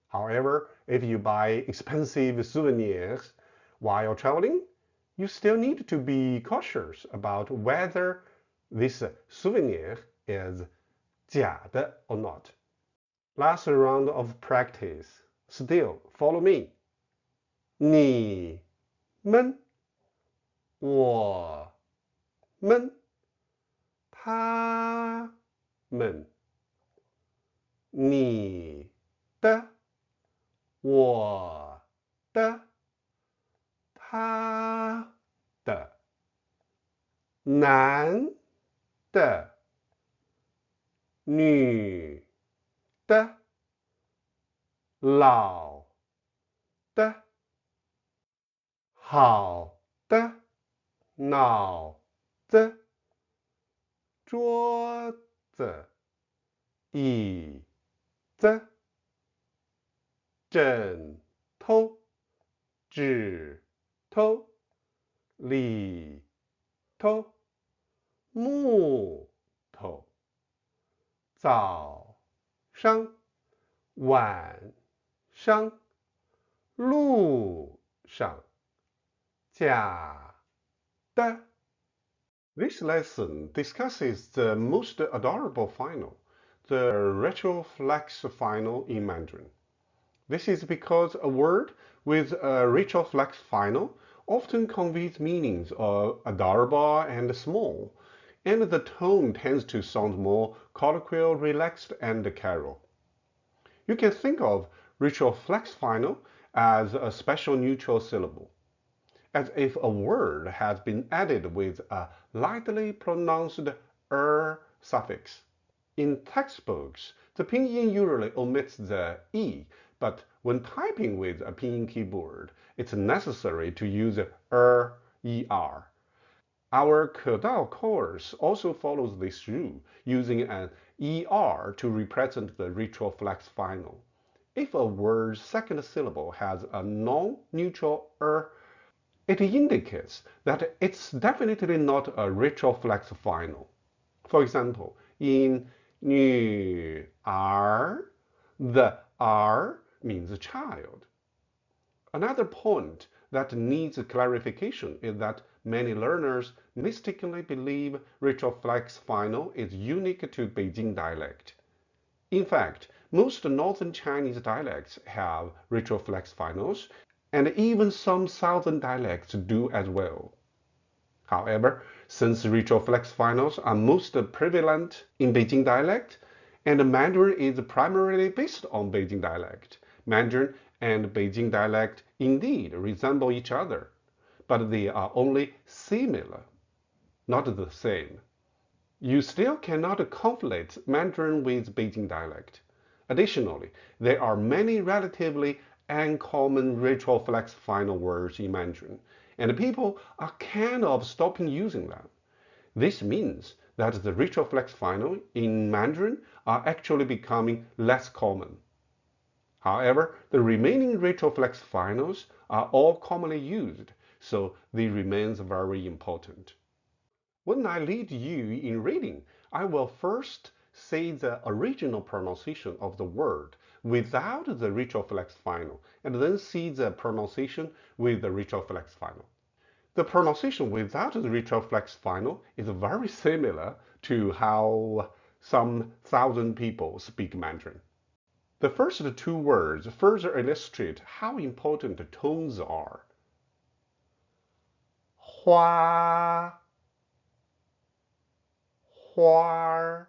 However, if you buy expensive souvenirs while traveling, you still need to be cautious about whether this souvenir is 假的 or not. Last round of practice. Still, follow me. 你们我们他们你的我的他的男的女的老的好的脑子桌子椅子枕头指头里头木头早上晚上路上假的 This lesson discusses the most adorable final, the retroflex final in Mandarin. This is because a word with a retroflex final often conveys meanings of adorable and small, and the tone tends to sound more colloquial, relaxed, and carol. You can think of retroflex final as a special neutral syllable, as if a word has been added with a lightly pronounced suffix. In textbooks, the pinyin usually omits the e, but when typing with a pinyin keyboard, it's necessary to use er. Our Kedao course also follows this rule, using an er to represent the retroflex final. If a word's second syllable has a non-neutral it indicates that it's definitely not a retroflex final. For example, in 女儿, the r means child. Another point that needs clarification is that many learners mistakenly believe retroflex final is unique to Beijing dialect. In fact, most northern Chinese dialects have retroflex finals, and even some southern dialects do as well. However, since retroflex finals are most prevalent in Beijing dialect, and Mandarin is primarily based on Beijing dialect, Mandarin and Beijing dialect indeed resemble each other, but they are only similar, not the same. You still cannot conflate Mandarin with Beijing dialect. Additionally, there are many relatively uncommon retroflex final words in Mandarin, and people are kind of stopping using them. This means that the retroflex final in Mandarin are actually becoming less common. However, the remaining retroflex finals are all commonly used, so they remain very important. When I lead you in reading, I will first say the original pronunciation of the word without the retroflex final, and then see the pronunciation with the retroflex final. The pronunciation without the retroflex final is very similar to how some thousand people speak Mandarin. The first two words further illustrate how important tones are. Hua, huar,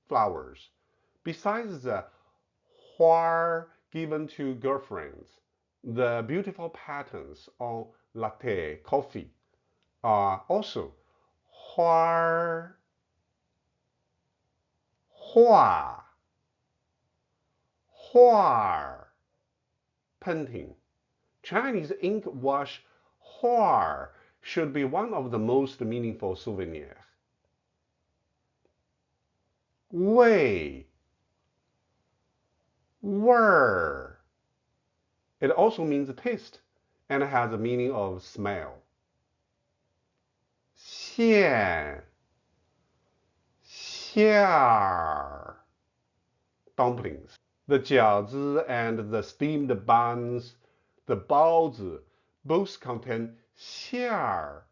flowers. Besides the huar given to girlfriends, the beautiful patterns on latte coffee are also huar, hua, huar, painting. Chinese ink wash huar should be one of the most meaningful souvenirs. Wei, wer. It also means taste and has a meaning of smell. Xian, xiar, dumplings. The jiaozi and the steamed buns, the baozi, both contain xiar,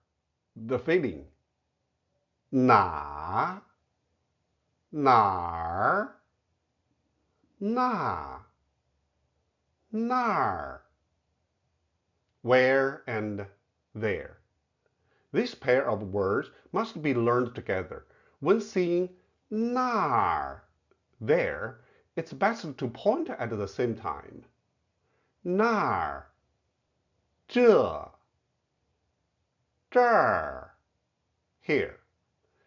the filling. Na, nar, na, nar. Where and there. This pair of words must be learned together. When seeing nar, there, it's best to point at the same time. Nar, 这, 这儿, here.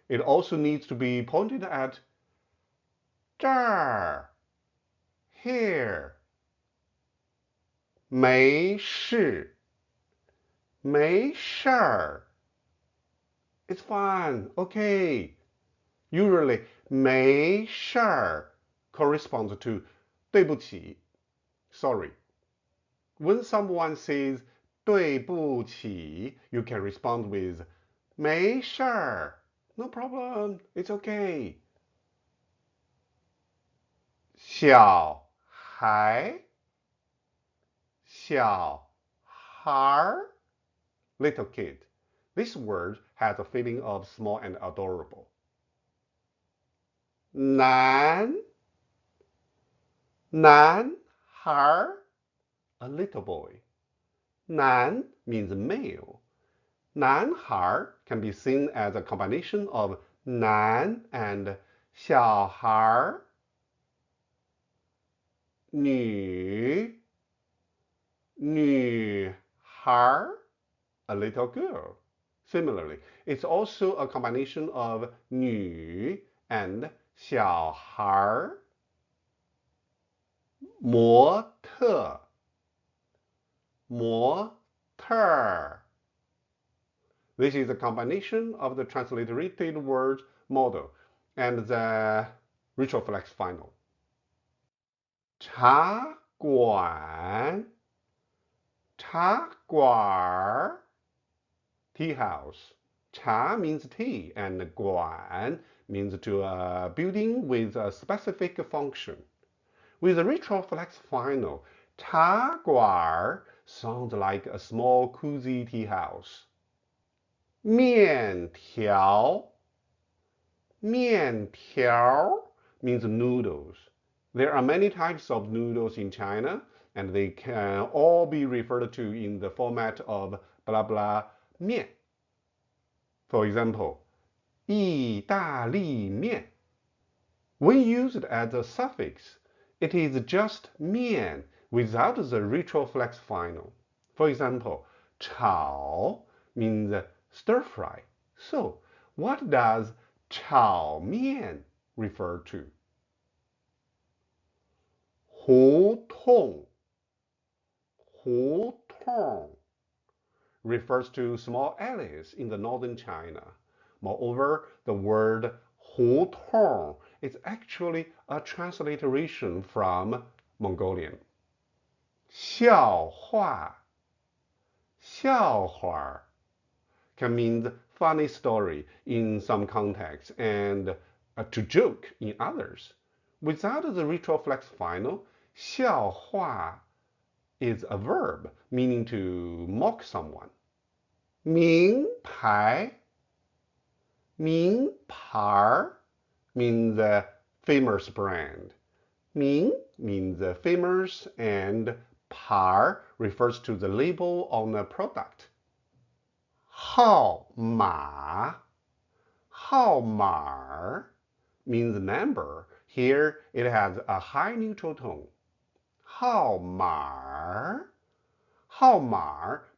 It also needs to be pointed at 这儿, here. 没事, 没事儿. It's fine, okay. Usually, 没事儿 corresponds to 对不起, sorry. When someone says 对不起, you can respond with 没事儿, no problem, it's okay. 小孩, 小孩, little kid. This word has a feeling of small and adorable. 男孩, a little boy. 男 means male. 男孩 can be seen as a combination of 男 and 小孩. 女孩, a little girl. Similarly, it's also a combination of 女 and 小孩. 模特 This is a combination of the transliterated word model and the retroflex final. 茶馆 tea house. 茶 means tea and 馆 means to a building with a specific function. With a retroflex final, 茶馆 sounds like a small cozy tea house. 面条 means noodles. There are many types of noodles in China, and they can all be referred to in the format of blah blah 面. For example, 意大利面. When used as a suffix, it is just 面 without the retroflex final. For example, 炒 means stir fry. So, what does 炒面 refer to? 胡同 refers to small alleys in the northern China. Moreover, the word 胡同 is actually a transliteration from Mongolian. 笑话 can mean funny story in some contexts and to joke in others. Without the retroflex final, 笑话 is a verb meaning to mock someone. 名牌 means a famous brand. 名 means famous and 牌 refers to the label on a product. 号码 means number. Here it has a high neutral tone. 号码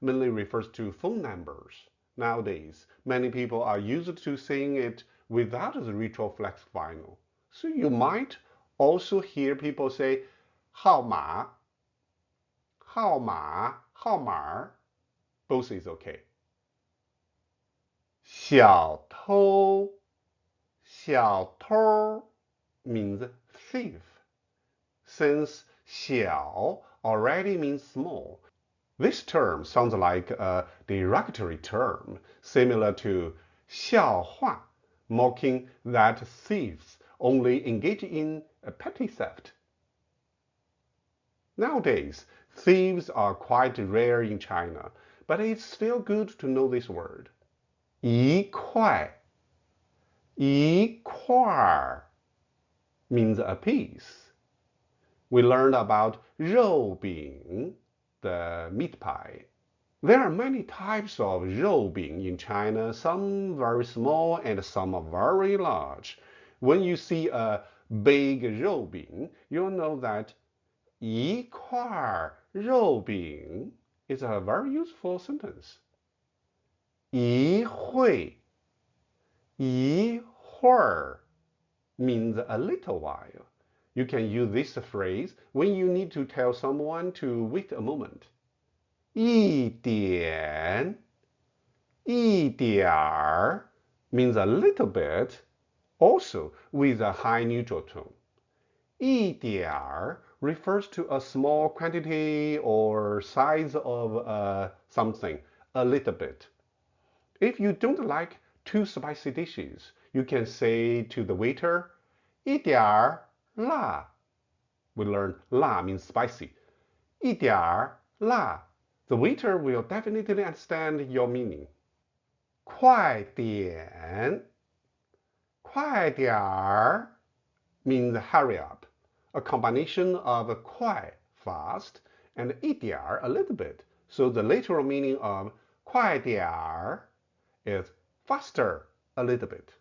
mainly refers to phone numbers. Nowadays, many people are used to saying it without the retroflex final. So you might also hear people say 号码 both is okay. 小偷 means thief. Since 小 already means small, this term sounds like a derogatory term, similar to 笑话, mocking that thieves only engage in petty theft. Nowadays, thieves are quite rare in China, but it's still good to know this word. 一块 means a piece. We learned about 肉饼, the meat pie. There are many types of 肉饼 in China, some very small and some are very large. When you see a big 肉饼, you'll know that 一块肉饼 is a very useful sentence. 一会 means a little while. You can use this phrase when you need to tell someone to wait a moment. 一点 means a little bit, also with a high neutral tone. 一点 refers to a small quantity or size of something, a little bit. If you don't like too spicy dishes, you can say to the waiter, 一点辣. We learned 辣 means spicy. 一点辣. The waiter will definitely understand your meaning. 快点 means hurry up, a combination of 快 fast and 一点 a little bit. So the literal meaning of 快点 is faster a little bit.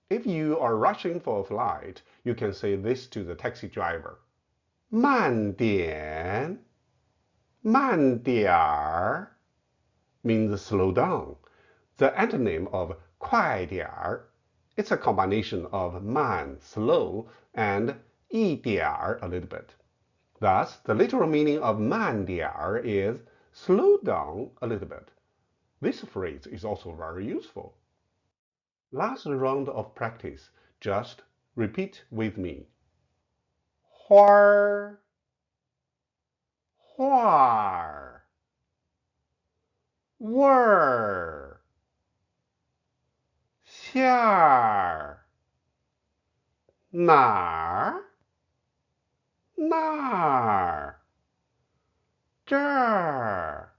If you are rushing for a flight, you can say this to the taxi driver. 慢点 means slow down. The antonym of 快点 it's a combination of 慢 slow and 一点 a little bit. Thus, the literal meaning of 慢点 is slow down a little bit. This phrase is also very useful. Last round of practice. Just repeat with me. 花儿 味儿 馅儿 哪儿 这儿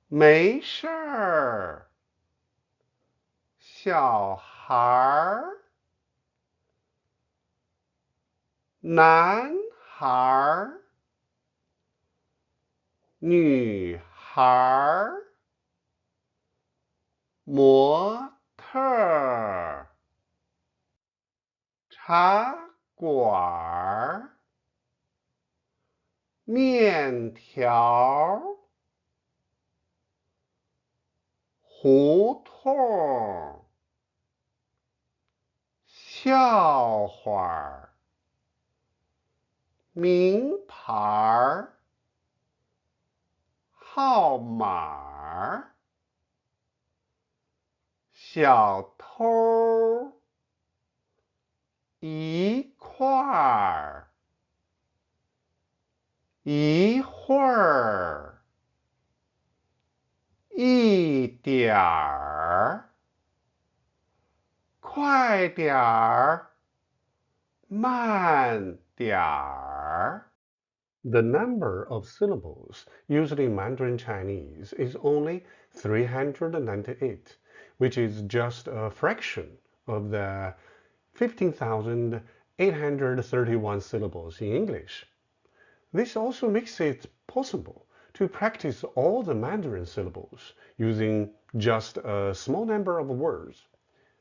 没事儿 小孩儿 男孩儿 女孩儿模特儿，茶馆儿，面条，胡同，笑话，名牌，号码，小偷，一块儿，一会儿，一点儿，快点儿，慢点儿。The number of syllables used in Mandarin Chinese is only 398, which is just a fraction of the 15,831 syllables in English. This also makes it possible to practice all the Mandarin syllables using just a small number of words,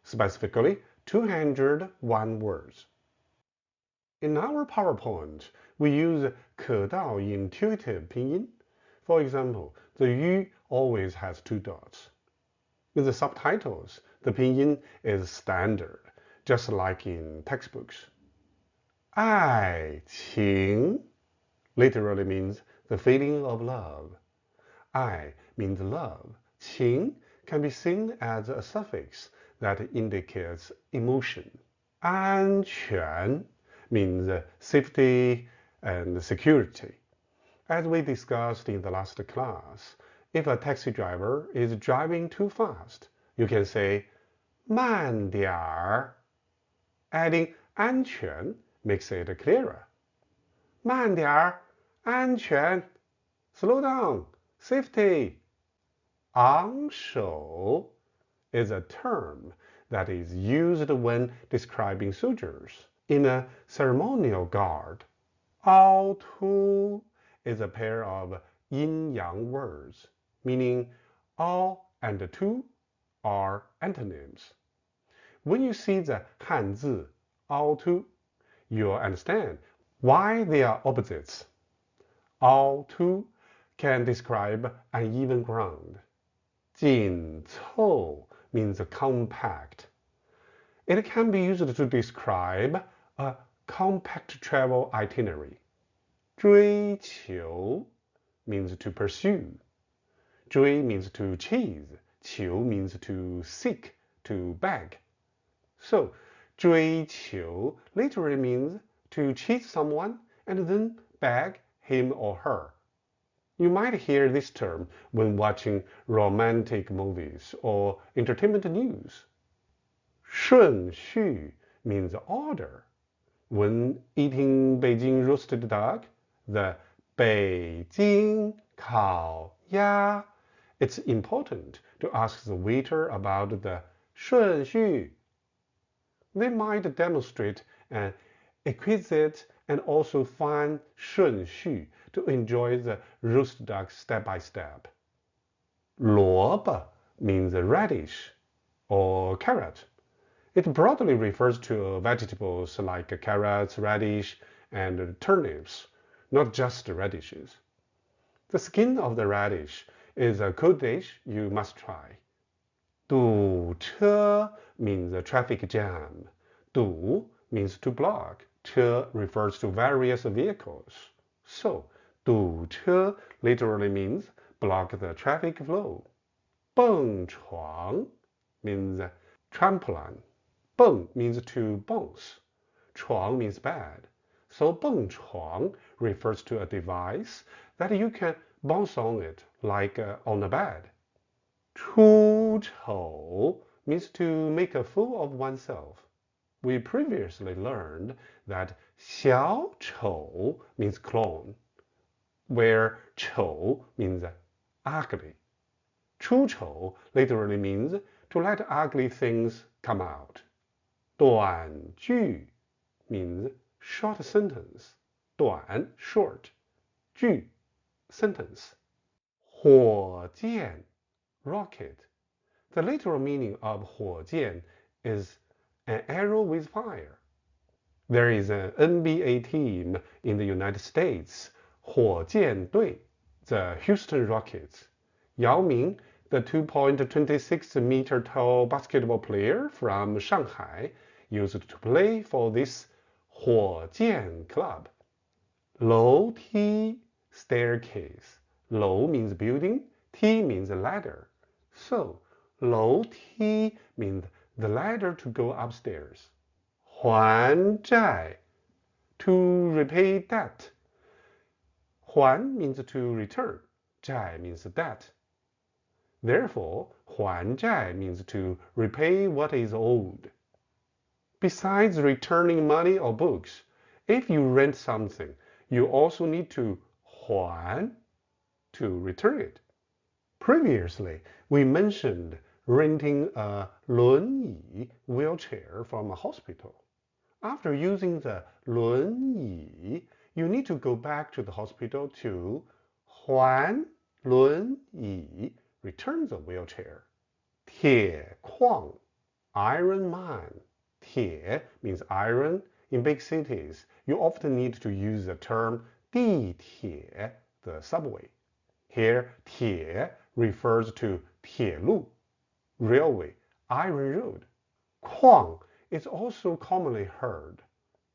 specifically 201 words. In our PowerPoint, we use 可道 intuitive pinyin. For example, the yu always has two dots. In the subtitles, the pinyin is standard, just like in textbooks. 爱情 literally means the feeling of love. 爱 means love. 情 can be seen as a suffix that indicates emotion. 安全 means safety and security. As we discussed in the last class, if a taxi driver is driving too fast, you can say 慢点儿. Adding 安全 makes it clearer. 慢点儿，安全. Slow down, safety. 昂首 is a term that is used when describing soldiers in a ceremonial guard. 凹凸 is a pair of yin-yang words, meaning 凹 and 凸 are antonyms. When you see the 汉字 凹凸, you'll understand why they are opposites. 凹凸 can describe uneven ground. 紧凑 means compact. It can be used to describe a compact travel itinerary. 追求 means to pursue. 追 means to chase. 求 means to seek, to beg. So, 追求 literally means to chase someone and then beg him or her. You might hear this term when watching romantic movies or entertainment news. 顺序 means order. When eating Beijing roasted duck, the 北京烤鸭, it's important to ask the waiter about the 顺序. They might demonstrate an exquisite and also fine 顺序 to enjoy the roast duck step by step. 萝卜 means radish or carrot. It broadly refers to vegetables like carrots, radish, and turnips, not just radishes. The skin of the radish is a cold dish you must try. 堵车 means a traffic jam. 堵 means to block. 车 refers to various vehicles. So, 堵车 literally means block the traffic flow. 蹦床 means trampoline. 蹦 means to bounce. 床 means bed. So 蹦床 refers to a device that you can bounce on it like on a bed. 出丑 means to make a fool of oneself. We previously learned that 小丑 means clown, where 丑 means ugly. 出丑 literally means to let ugly things come out. 短句 means short sentence. 短 short. 句 sentence. 火箭 rocket. The literal meaning of 火箭 is an arrow with fire. There is an NBA team in the United States, 火箭队, the Houston Rockets. Yao Ming, the 2.26-meter tall basketball player from Shanghai, used to play for this 火箭 club. 楼梯 staircase. 楼 means building, 梯 means ladder. So, 楼梯 means the ladder to go upstairs. 还债 to repay debt. 还 means to return. 债 means debt. Therefore, 还债 means to repay what is owed. Besides returning money or books, if you rent something, you also need to 还 to return it. Previously, we mentioned renting a 轮椅 wheelchair from a hospital. After using the 轮椅, you need to go back to the hospital to 还轮椅, return the wheelchair. 铁矿 iron mine. 铁 means iron. In big cities, you often need to use the term 地铁, the subway. Here, 铁 refers to 铁路, railway, iron road. 矿 is also commonly heard.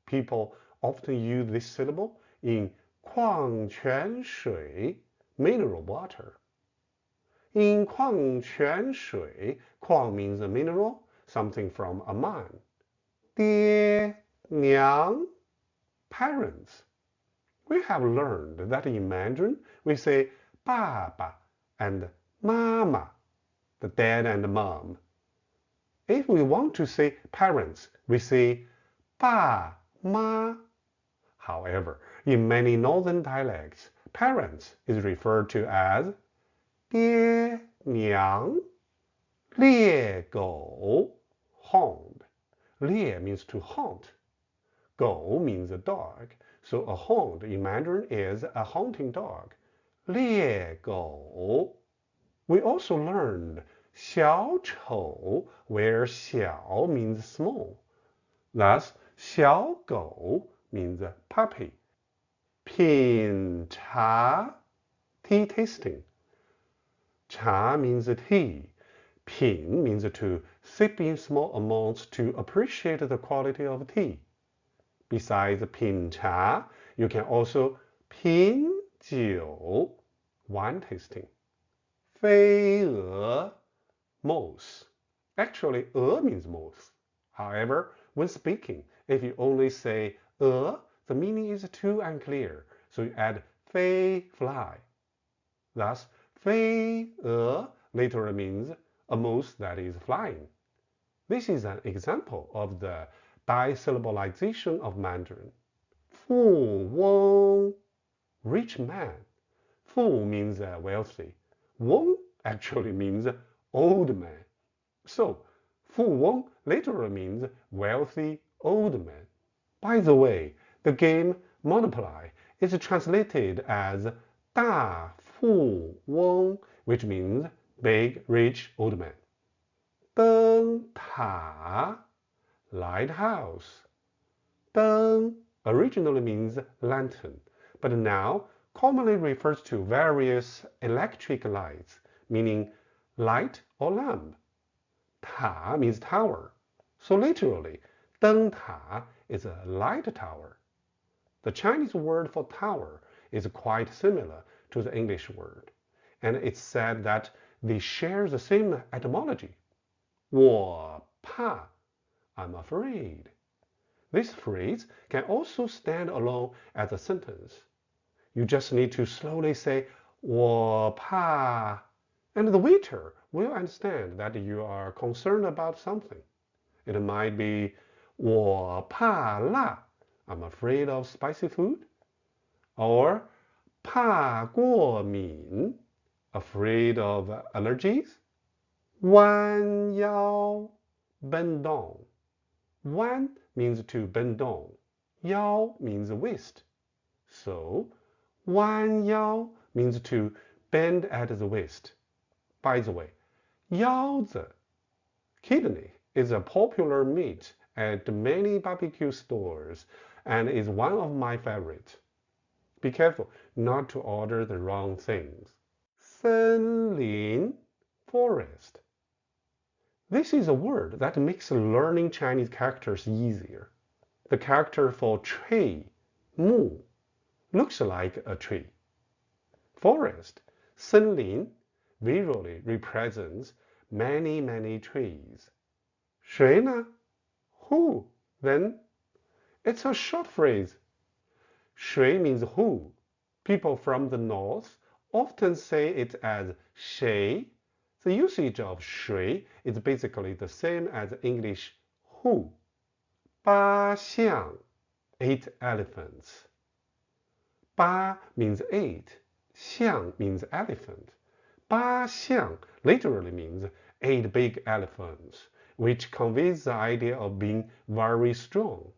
People often use this syllable in 矿泉水, mineral water. In 矿泉水, 矿 means a mineral, something from a mine. 爹娘 parents. We have learned that in Mandarin we say 爸爸 and 妈妈, the dad and the mom. If we want to say parents, we say 爸妈. However, in many northern dialects, parents is referred to as 爹娘. 猎狗 hound. 猎 means to hunt. 狗 means a dog. So a hound in Mandarin is a hunting dog. 猎狗. We also learned 小丑, where 小 means small. Thus, 小狗 means puppy. 品茶 tea tasting. 茶 means tea. 品 means to sip in small amounts to appreciate the quality of tea. Besides 品茶, you can also 品酒 wine tasting. 飞蛾 mouse. Actually, 蛾 means mouse. However, when speaking, if you only say 蛾, the meaning is too unclear, so you add 飞 fly. Thus, 飞蛾 literally means a mouse that is flying. This is an example of the bisyllabalization of Mandarin. 富翁 rich man. 富 means wealthy. 翁 actually means old man. So, 富翁literally means wealthy old man. By the way, the game Monopoly is translated as 大富翁, which means big, rich old man. 灯塔 lighthouse. 灯 originally means lantern, but now commonly refers to various electric lights, meaning light or lamp. 塔 means tower, so literally, 灯塔 is a light tower. The Chinese word for tower is quite similar to the English word, and it's said that they share the same etymology. 我怕 I'm afraid. This phrase can also stand alone as a sentence. You just need to slowly say 我怕, and the waiter will understand that you are concerned about something. It might be 我怕辣, I'm afraid of spicy food, or 怕过敏, afraid of allergies. 弯腰 bend down. 弯 means to bend down. 腰 means waist. So, 弯腰 means to bend at the waist. By the way, 腰子, kidney, is a popular meat at many barbecue stores and is one of my favorites. Be careful not to order the wrong things. 森林, forest. This is a word that makes learning Chinese characters easier. The character for tree, 木, looks like a tree. Forest, 森林, visually represents many trees. 谁呢? Who? Then it's a short phrase. 谁 means who. People from the north often say it as 谁. The usage of 谁 is basically the same as English who. 八象, 8 elephants. 八 means 8. 象 means elephant. 八象 literally means 8 big elephants, which conveys the idea of being very strong.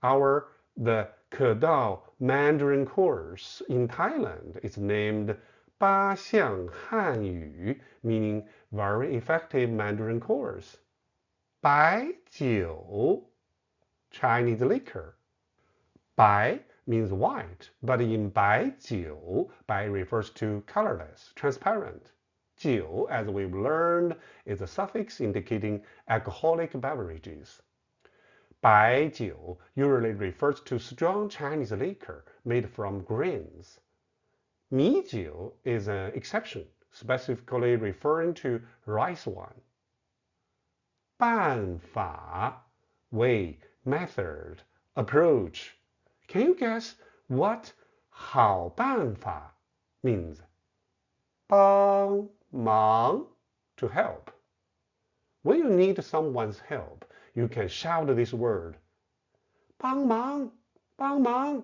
The Kedao Mandarin course in Thailand is named 八象汉语, meaning very effective Mandarin course. 白酒, Chinese liquor. 白 means white, but in 白酒, 白 refers to colorless, transparent. 酒, as we've learned, is a suffix indicating alcoholic beverages. 白酒 usually refers to strong Chinese liquor made from grains. 米酒 is an exception, specifically referring to rice wine. 办法, way, method, approach. Can you guess what 好办法 means? 帮忙, to help. When you need someone's help, you can shout this word. 帮忙,帮忙.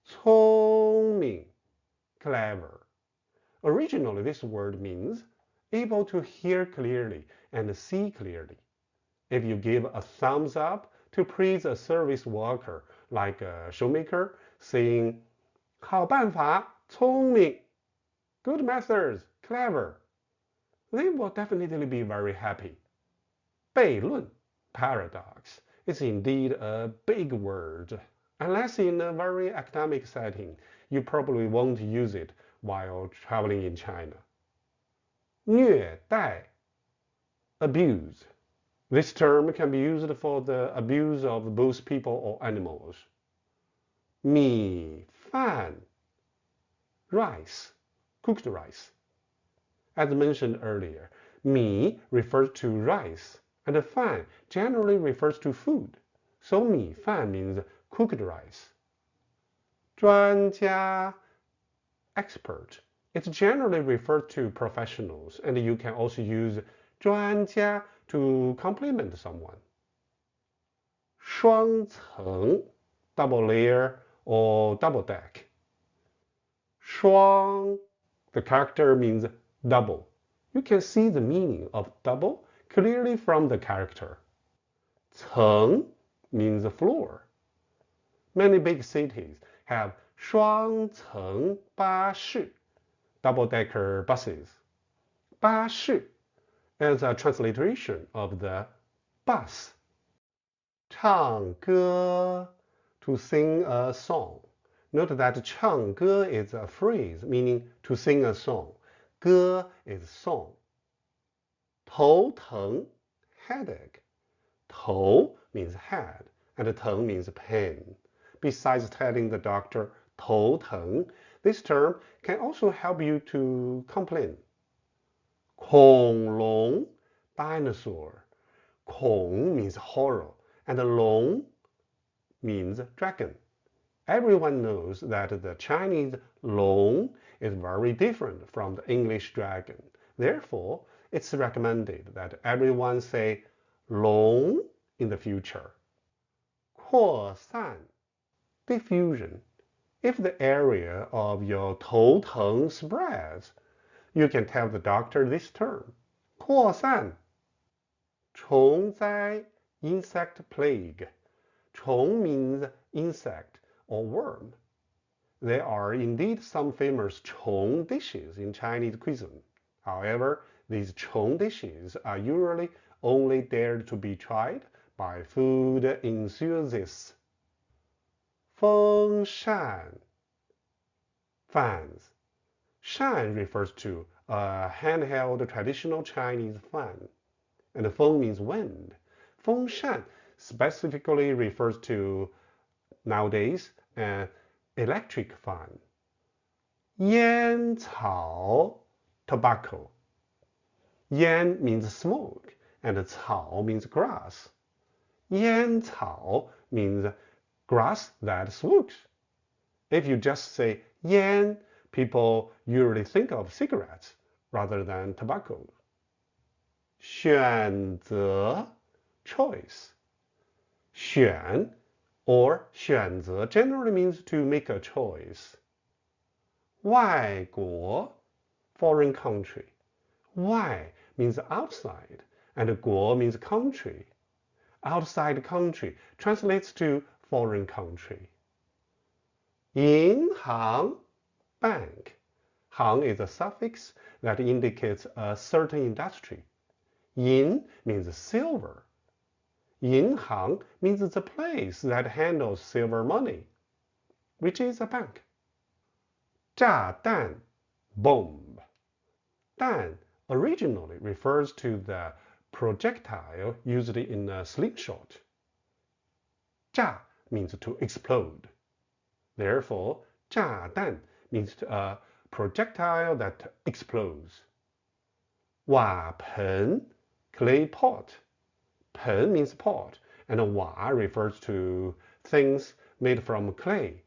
聪明, clever. Originally, this word means able to hear clearly and see clearly. If you give a thumbs up to praise a service worker, like a shoemaker, saying 好办法,聪明, good methods, clever, they will definitely be very happy. 悖论, paradox, is indeed a big word. Unless in a very academic setting, you probably won't use it while traveling in China. 虐待, abuse. This term can be used for the abuse of both people or animals. 米饭, rice, cooked rice. As mentioned earlier, 米 refers to rice, and 饭 generally refers to food. So 米饭 means cooked rice. 专家, expert. It's generally referred to professionals, and you can also use 专家 to compliment someone. 双层, double layer or double deck. 双, the character means double. You can see the meaning of double clearly from the character. 层 means floor. Many big cities have 双层巴士, double-decker buses. 巴士 is a transliteration of the bus. 唱歌, to sing a song. Note that 唱歌 is a phrase meaning to sing a song. 歌 is song. 头疼, headache. 头 means head, and 疼 means pain. Besides telling the doctor 头疼, this term can also help you to complain. 恐龙, dinosaur. 恐 means horror, and 龙 means dragon. Everyone knows that the Chinese 龙 is very different from the English dragon. Therefore, it's recommended that everyone say 龙 in the future. 扩散, diffusion. If the area of your 头疼 spreads, you can tell the doctor this term. 扩散. 虫灾, insect plague. 虫 means insect or worm. There are indeed some famous 虫 dishes in Chinese cuisine. However, these chong dishes are usually only dared to be tried by food enthusiasts. 风扇 fans. Shan refers to a handheld traditional Chinese fan, and feng means wind. Feng shan specifically refers to nowadays an electric fan. Yan cao, tobacco. Yan means smoke, and cao means grass. Yan cao means grass that smokes. If you just say yan, people usually think of cigarettes rather than tobacco. 选择 choice. 选 or 选择 generally means to make a choice. 外国 foreign country. 外 means outside, and 国 means country. Outside country translates to foreign country. 银行 bank. 行 is a suffix that indicates a certain industry. 银 means silver. 银行 means the place that handles silver money, which is a bank. 炸弹 bomb. 弹 originally refers to the projectile used in a slingshot. 炸 means to explode. Therefore, 炸弹 means a projectile that explodes. 瓦盆 clay pot. 盆 means pot, and 瓦 refers to things made from clay.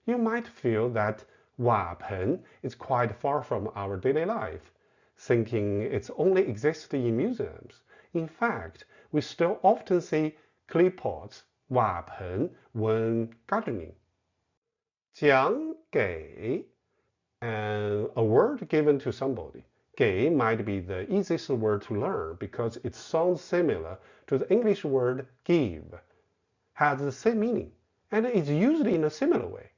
You might feel that 瓦盆 is quite far from our daily life, thinking it only exists in museums. In fact, we still often see clay pots, 瓦盆, when gardening. 奖给 and a word given to somebody. 给 might be the easiest word to learn because it sounds similar to the English word give, has the same meaning, and is used in a similar way.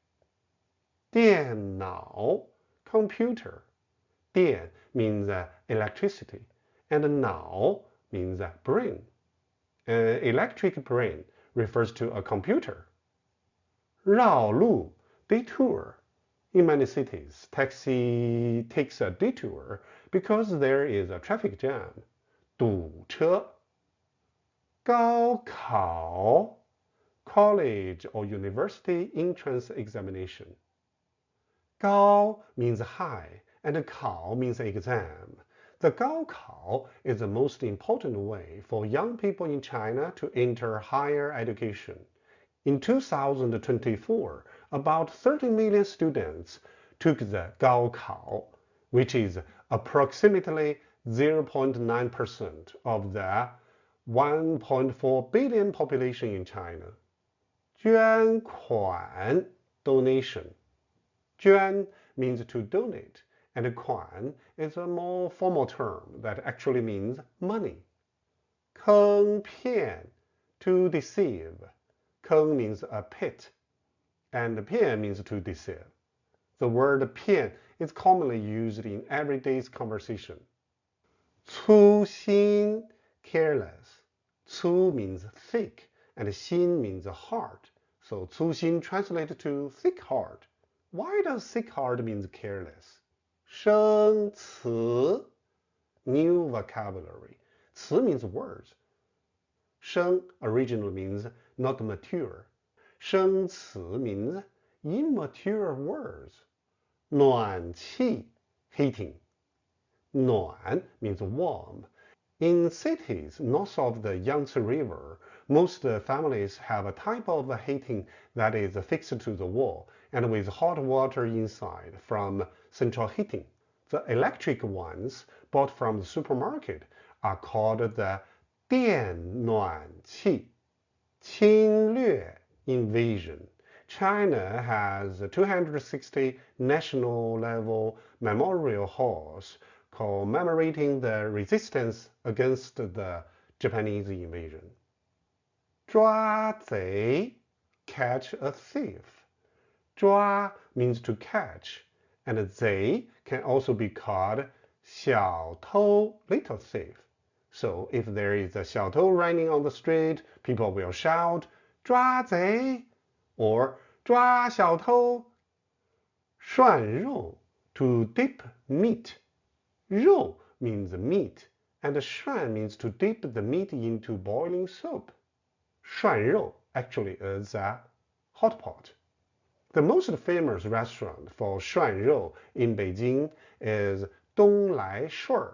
电脑 computer. 电 means electricity, and 脑 means brain. An electric brain refers to a computer. 绕路 detour. In many cities, taxi takes a detour because there is a traffic jam. 堵车 高考 college or university entrance examination. 高 means high, and 考 means exam. The 高考 is the most important way for young people in China to enter higher education. In 2024, about 30 million students took the 高考, which is approximately 0.9% of the 1.4 billion population in China. 捐款 donation. 捐 means to donate, and 款 is a more formal term that actually means money. 坑骗 to deceive. 坑 means a pit, and 骗 means to deceive. The word 骗 is commonly used in everyday conversation. 粗心 careless. 粗 means thick, and 心 means heart. So 粗心translates to thick heart. Why does thick heart mean careless? 生词 new vocabulary. 词 means words. 生 originally means not mature. 生词 means immature words. 暖气 heating. 暖 means warm. In cities north of the Yangtze River, most families have a type of heating that is fixed to the wall and with hot water inside from central heating. The electric ones bought from the supermarket are called the 电暖气. 侵略 invasion. China has 260 national-level memorial halls commemorating the resistance against the Japanese invasion. 抓贼 catch a thief. 抓 means to catch, and 贼 can also be called 小偷, little thief. So if there is a 小偷 running on the street, people will shout, 抓贼 or 抓小偷。涮肉, to dip meat. 肉 means meat, and 涮 means to dip the meat into boiling soup. 涮肉 actually is a hot pot. The most famous restaurant for 涮肉 in Beijing is 东来顺.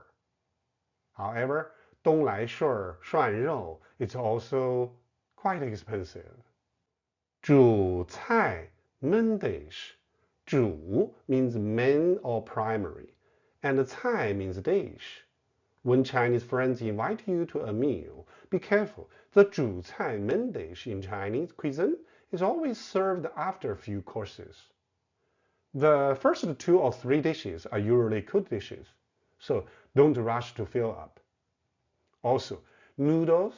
However, 东来顺涮肉 is also quite expensive. 主菜 main dish. 主 means main or primary, and 菜 means dish. When Chinese friends invite you to a meal, be careful. The 主菜 main dish in Chinese cuisine is always served after a few courses. The first 2 or 3 dishes are usually cooked dishes, so don't rush to fill up. Also, noodles,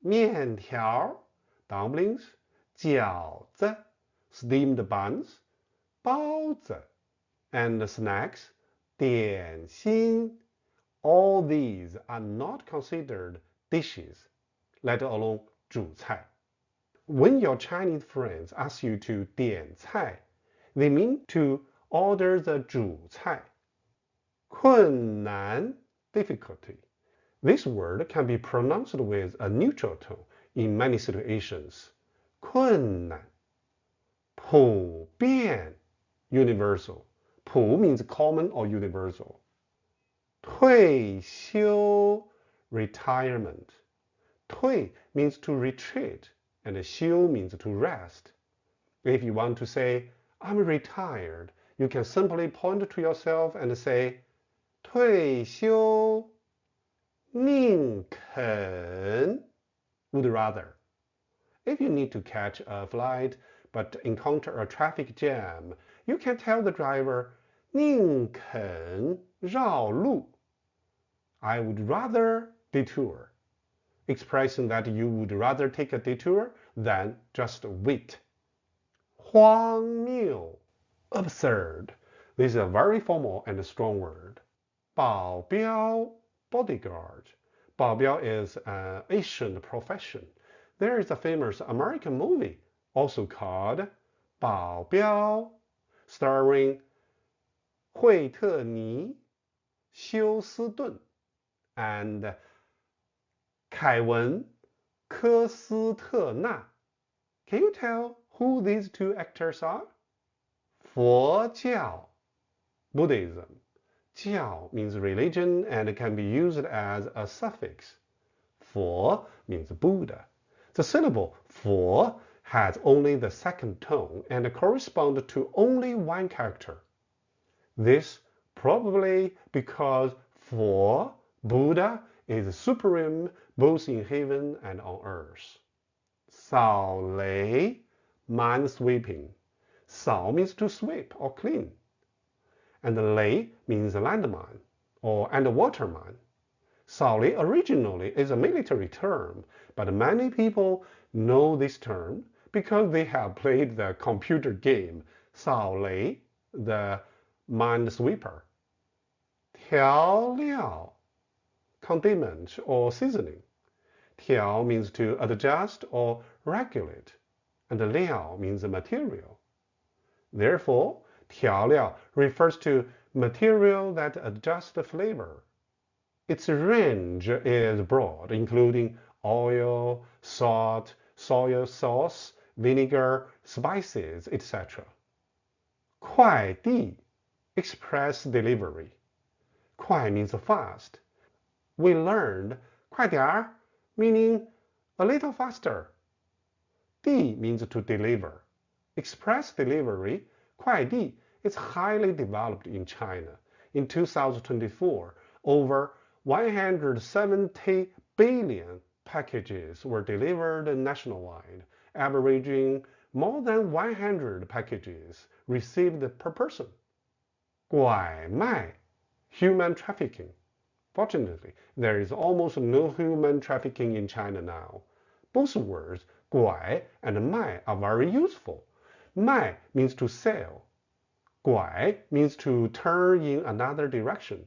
面条, dumplings, 饺子, steamed buns, 包子, and snacks, 点心. All these are not considered dishes, let alone 主菜. When your Chinese friends ask you to 点菜, they mean to order the 主菜. 困难, difficulty. This word can be pronounced with a neutral tone in many situations. 困难. 普遍, universal. 普 means common or universal. 退休, retirement. 退 means to retreat, and 休 means to rest. If you want to say, I'm retired, you can simply point to yourself and say, 退休, 宁肯, would rather. If you need to catch a flight but encounter a traffic jam, you can tell the driver, 宁肯绕路. I would rather detour, expressing that you would rather take a detour than just wait. 荒谬, absurd. This is a very formal and strong word. 保镖, bodyguard. 保镖 is an ancient profession. There is a famous American movie also called 保镖, starring 惠特尼休斯顿 and 凯文科斯特纳. Can you tell who these 2 actors are? 佛教, Buddhism. 教 means religion and can be used as a suffix. 佛 means Buddha. The syllable 佛 has only the second tone and corresponds to only one character. This probably because 佛, Buddha, is supreme both in heaven and on earth. 扫雷, mine sweeping. 扫 means to sweep or clean. And 雷 means landmine or underwater mine. 扫雷 originally is a military term, but many people know this term because they have played the computer game 扫雷, the minesweeper. 调料, condiment or seasoning. 调 means to adjust or regulate, and 料 means material. Therefore, 调料 refers to material that adjusts the flavor. Its range is broad, including oil, salt, soy sauce, vinegar, spices, etc. 快递, express delivery. 快 means fast. We learned 快点儿, meaning a little faster. 递 means to deliver. Express delivery, 快递, is highly developed in China. In 2024, over 170 billion packages were delivered nationwide, averaging more than 100 packages received per person. 拐卖, human trafficking. Fortunately, there is almost no human trafficking in China now. Both words, 拐 and 卖, are very useful. 卖 means to sell. 拐 means to turn in another direction.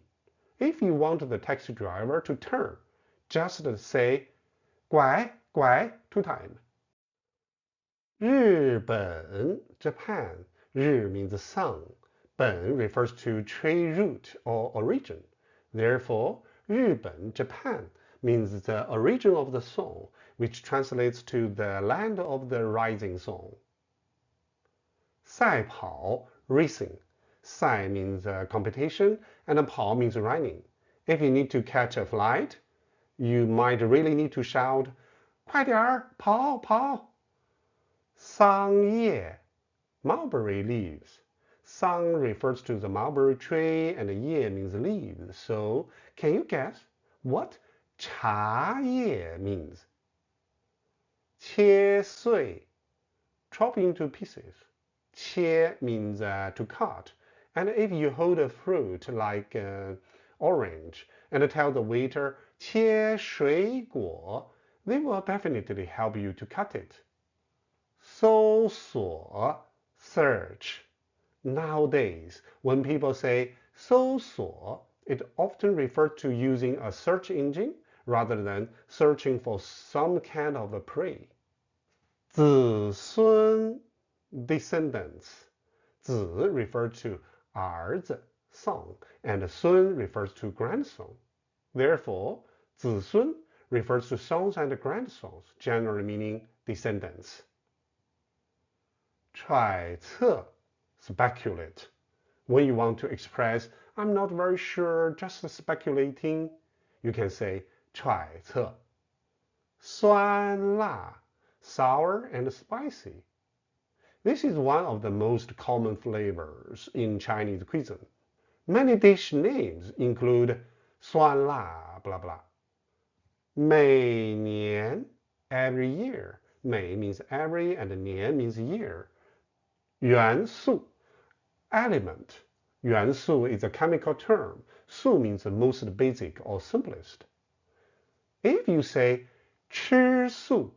If you want the taxi driver to turn, just say 拐拐 2 times. 日本 Japan. 日 means sun. 本 refers to trade route or origin. Therefore, 日本 Japan means the origin of the song, which translates to the land of the rising sun. 赛跑 racing. 赛 means competition and 跑 means running. If you need to catch a flight, you might really need to shout 快点儿跑跑。桑叶 mulberry leaves. Sang refers to the mulberry tree and ye means leaves. So, can you guess what 茶叶 means? 切碎 chop into pieces. 切 means to cut. And if you hold a fruit like orange and tell the waiter 切水果, they will definitely help you to cut it. 搜索 search. Nowadays, when people say 搜索, it often refers to using a search engine rather than searching for some kind of a prey. 子孙 descendants. 子 refers to 儿子 son, and 孙 refers to grandson. Therefore, 子孙 refers to sons and grandsons, generally meaning descendants. 揣测 speculate. When you want to express, I'm not very sure, just speculating, you can say 揣测. 酸辣 sour and spicy. This is one of the most common flavors in Chinese cuisine. Many dish names include 酸辣 blah blah. 每年 every year. 每 means every and 年 means year. 元素 element. 元素 is a chemical term. 素 means the most basic or simplest. If you say 吃素,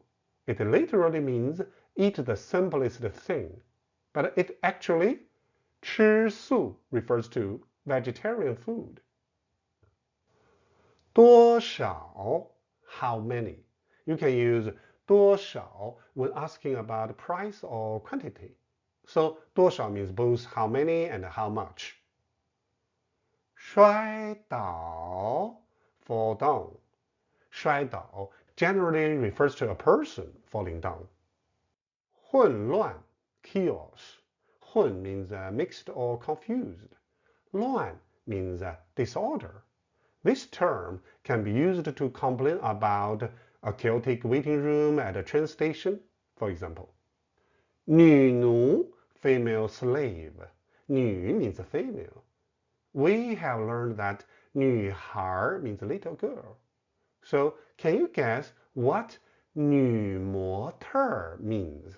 it literally means eat the simplest thing. But it actually, 吃素 refers to vegetarian food. 多少 how many. You can use 多少 when asking about price or quantity. So 多少 means both how many and how much. 摔倒 fall down. 摔倒 generally refers to a person falling down. 混乱 chaos. 混 means mixed or confused. 乱 means disorder. This term can be used to complain about a chaotic waiting room at a train station, for example. 女奴 female slave. 女 means female. We have learned that 女孩 means little girl. So, can you guess what 女模特 means?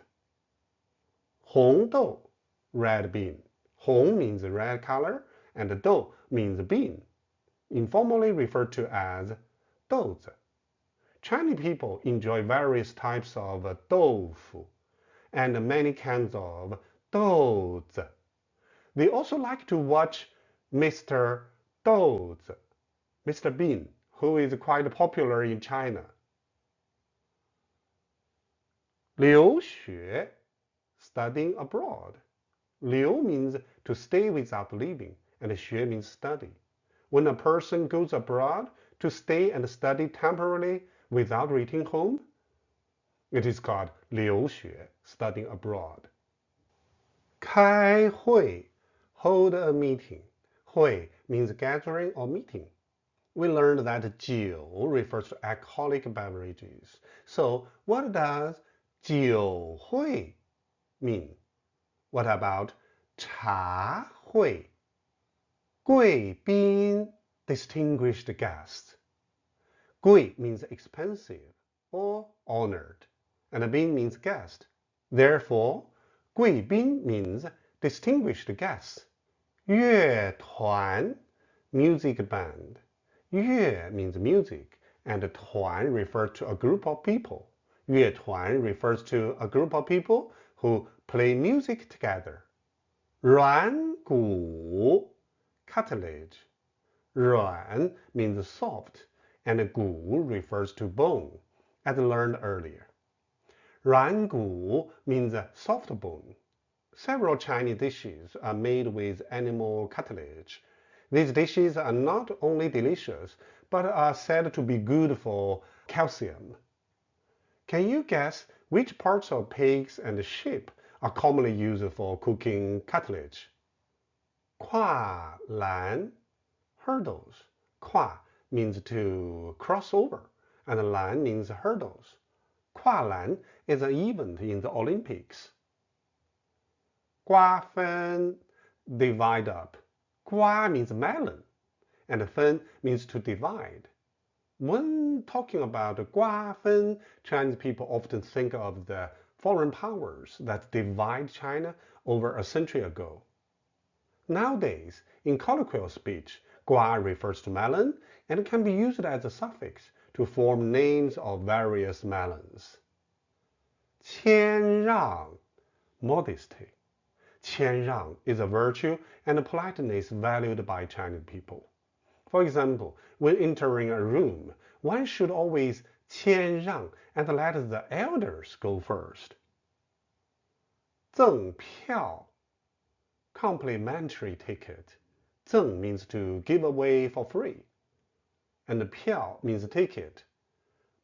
红豆 red bean. 红 means red color and 豆 means bean, informally referred to as 豆子. Chinese people enjoy various types of 豆腐 and many kinds of 豆子. They also like to watch Mr. 豆子, Mr. Bean, who is quite popular in China. 留学 studying abroad. 留 means to stay without leaving, and 学 means study. When a person goes abroad to stay and study temporarily without returning home, it is called 留学, studying abroad. 开会 hold a meeting. 会 means gathering or meeting. We learned that 酒 refers to alcoholic beverages. So what does 酒会 mean? What about 茶会? 贵宾 distinguished guest. 贵 means expensive or honored, and 宾 means guest. Therefore, 贵宾 means distinguished guest. 乐团 music band. 乐 means music, and 团 refers to a group of people. 乐团 refers to a group of people who play music together. 软骨 cartilage. Ruan means soft, and gu refers to bone, as learned earlier. Rangu means soft bone. Several Chinese dishes are made with animal cartilage. These dishes are not only delicious, but are said to be good for calcium. Can you guess which parts of pigs and sheep are commonly used for cooking cartilage? Kwa lan, hurdles. Kwa means to cross over, and lan means hurdles. Kwa lan is an event in the Olympics. Gua fen, divide up. Gua means melon, and fen means to divide. When talking about Gua fen, Chinese people often think of the foreign powers that divide China over a century ago. Nowadays, in colloquial speech, Gua refers to melon and can be used as a suffix to form names of various melons. Qianrang, modesty. Qianrang is a virtue and politeness valued by Chinese people. For example, when entering a room, one should always 谦让 and let the elders go first. 赠票, complimentary ticket. 赠 means to give away for free, and 票 means ticket.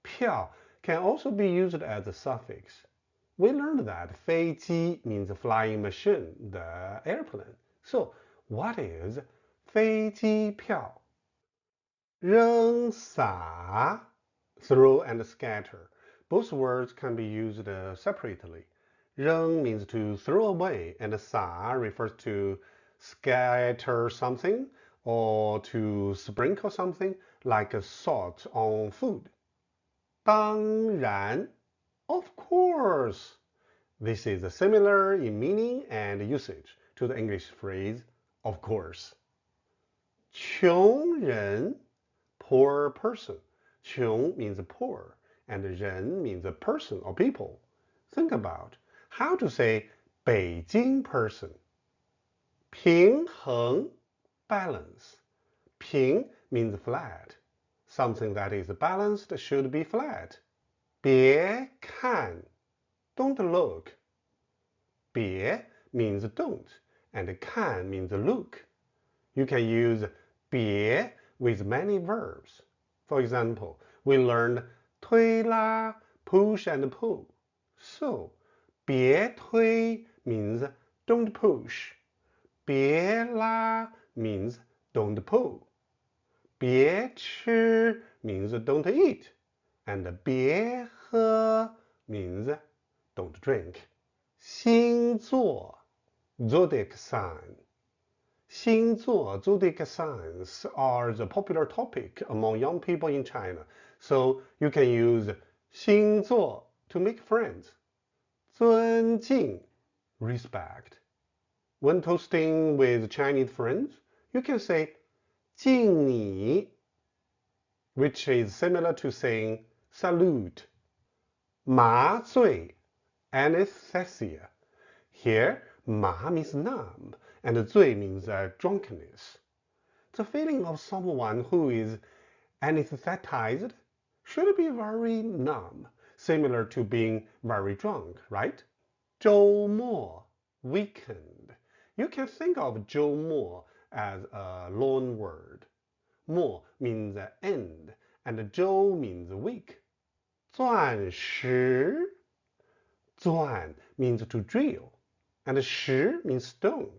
票 can also be used as a suffix. We learned that 飞机 means flying machine, the airplane. So, what is 飞机票? 扔撒, throw and scatter. Both words can be used separately. 扔 means to throw away, and 撒 refers to scatter something or to sprinkle something like salt on food. 当然, of course. This is similar in meaning and usage to the English phrase, of course. 穷人, poor person. 穷 means poor, and 人 means a person or people. Think about how to say 北京 person. 平衡, balance. 平 means flat. Something that is balanced should be flat. 别看, don't look. 别 means don't, and 看 means look. You can use 别 with many verbs. For example, we learned 推拉, push and pull. So, 别推 means don't push. 别拉 means don't pull. 别吃 means don't eat. And 别喝 means don't drink. 星座, zodiac sign. 星座, zodiac signs are the popular topic among young people in China. So you can use 星座 to make friends. 尊敬, respect. When toasting with Chinese friends, you can say 敬你, which is similar to saying salute. 麻醉, anesthesia. Here, 麻 means numb, and 醉 means drunkenness. The feeling of someone who is anesthetized should be very numb, similar to being very drunk, right? 周末, weekend. You can think of 周末 as a loan word. 末 means end, and 周 means week. 钻石, 钻 means to drill, and 石 means stone.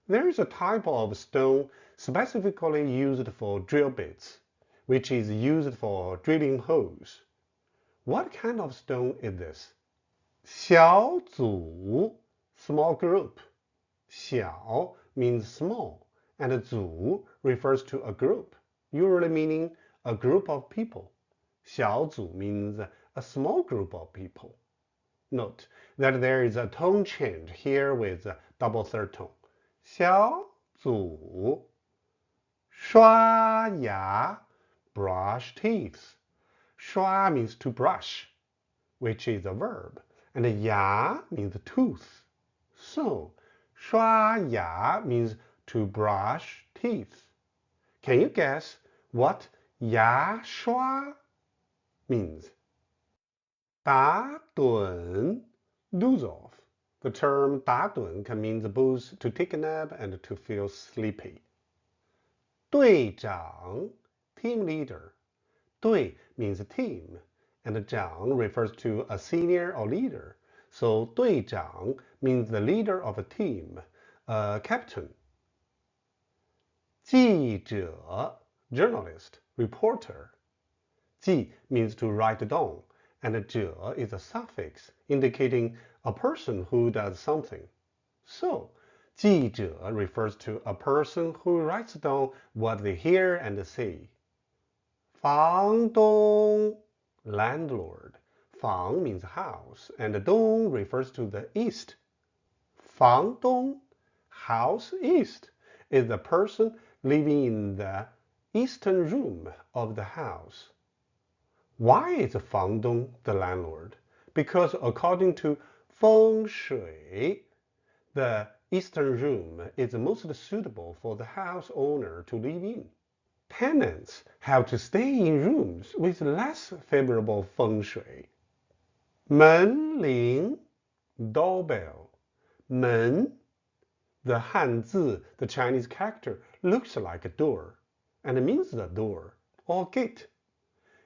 There is a type of stone specifically used for drill bits, which is used for drilling holes. What kind of stone is this? 小组, small group. 小 means small, and 组 refers to a group, usually meaning a group of people. 小组 means a small group of people. Note that there is a tone change here with a double third tone. 小组刷牙, brush teeth. 刷 means to brush, which is a verb, and 牙 means tooth. So, 刷牙 means to brush teeth. Can you guess what 牙刷 means? 打盹 doze off. The term 打盹 can mean both to take a nap and to feel sleepy. 队长 team leader. 队 means team, and 长 refers to a senior or leader. So 队长 means the leader of a team, a captain. 记者 journalist, reporter. 记 means to write down, and 者 is a suffix indicating a person who does something. So, 记者 refers to a person who writes down what they hear and see. 房东 landlord. 房 means house, and 东 refers to the east. 房东 house east is the person living in the eastern room of the house. Why is 房东 the landlord? Because according to feng shui, the eastern room is most suitable for the house owner to live in. Tenants have to stay in rooms with less favorable feng shui. 门铃 doorbell. 门 the Hanzi, the Chinese character, looks like a door and means the door or gate.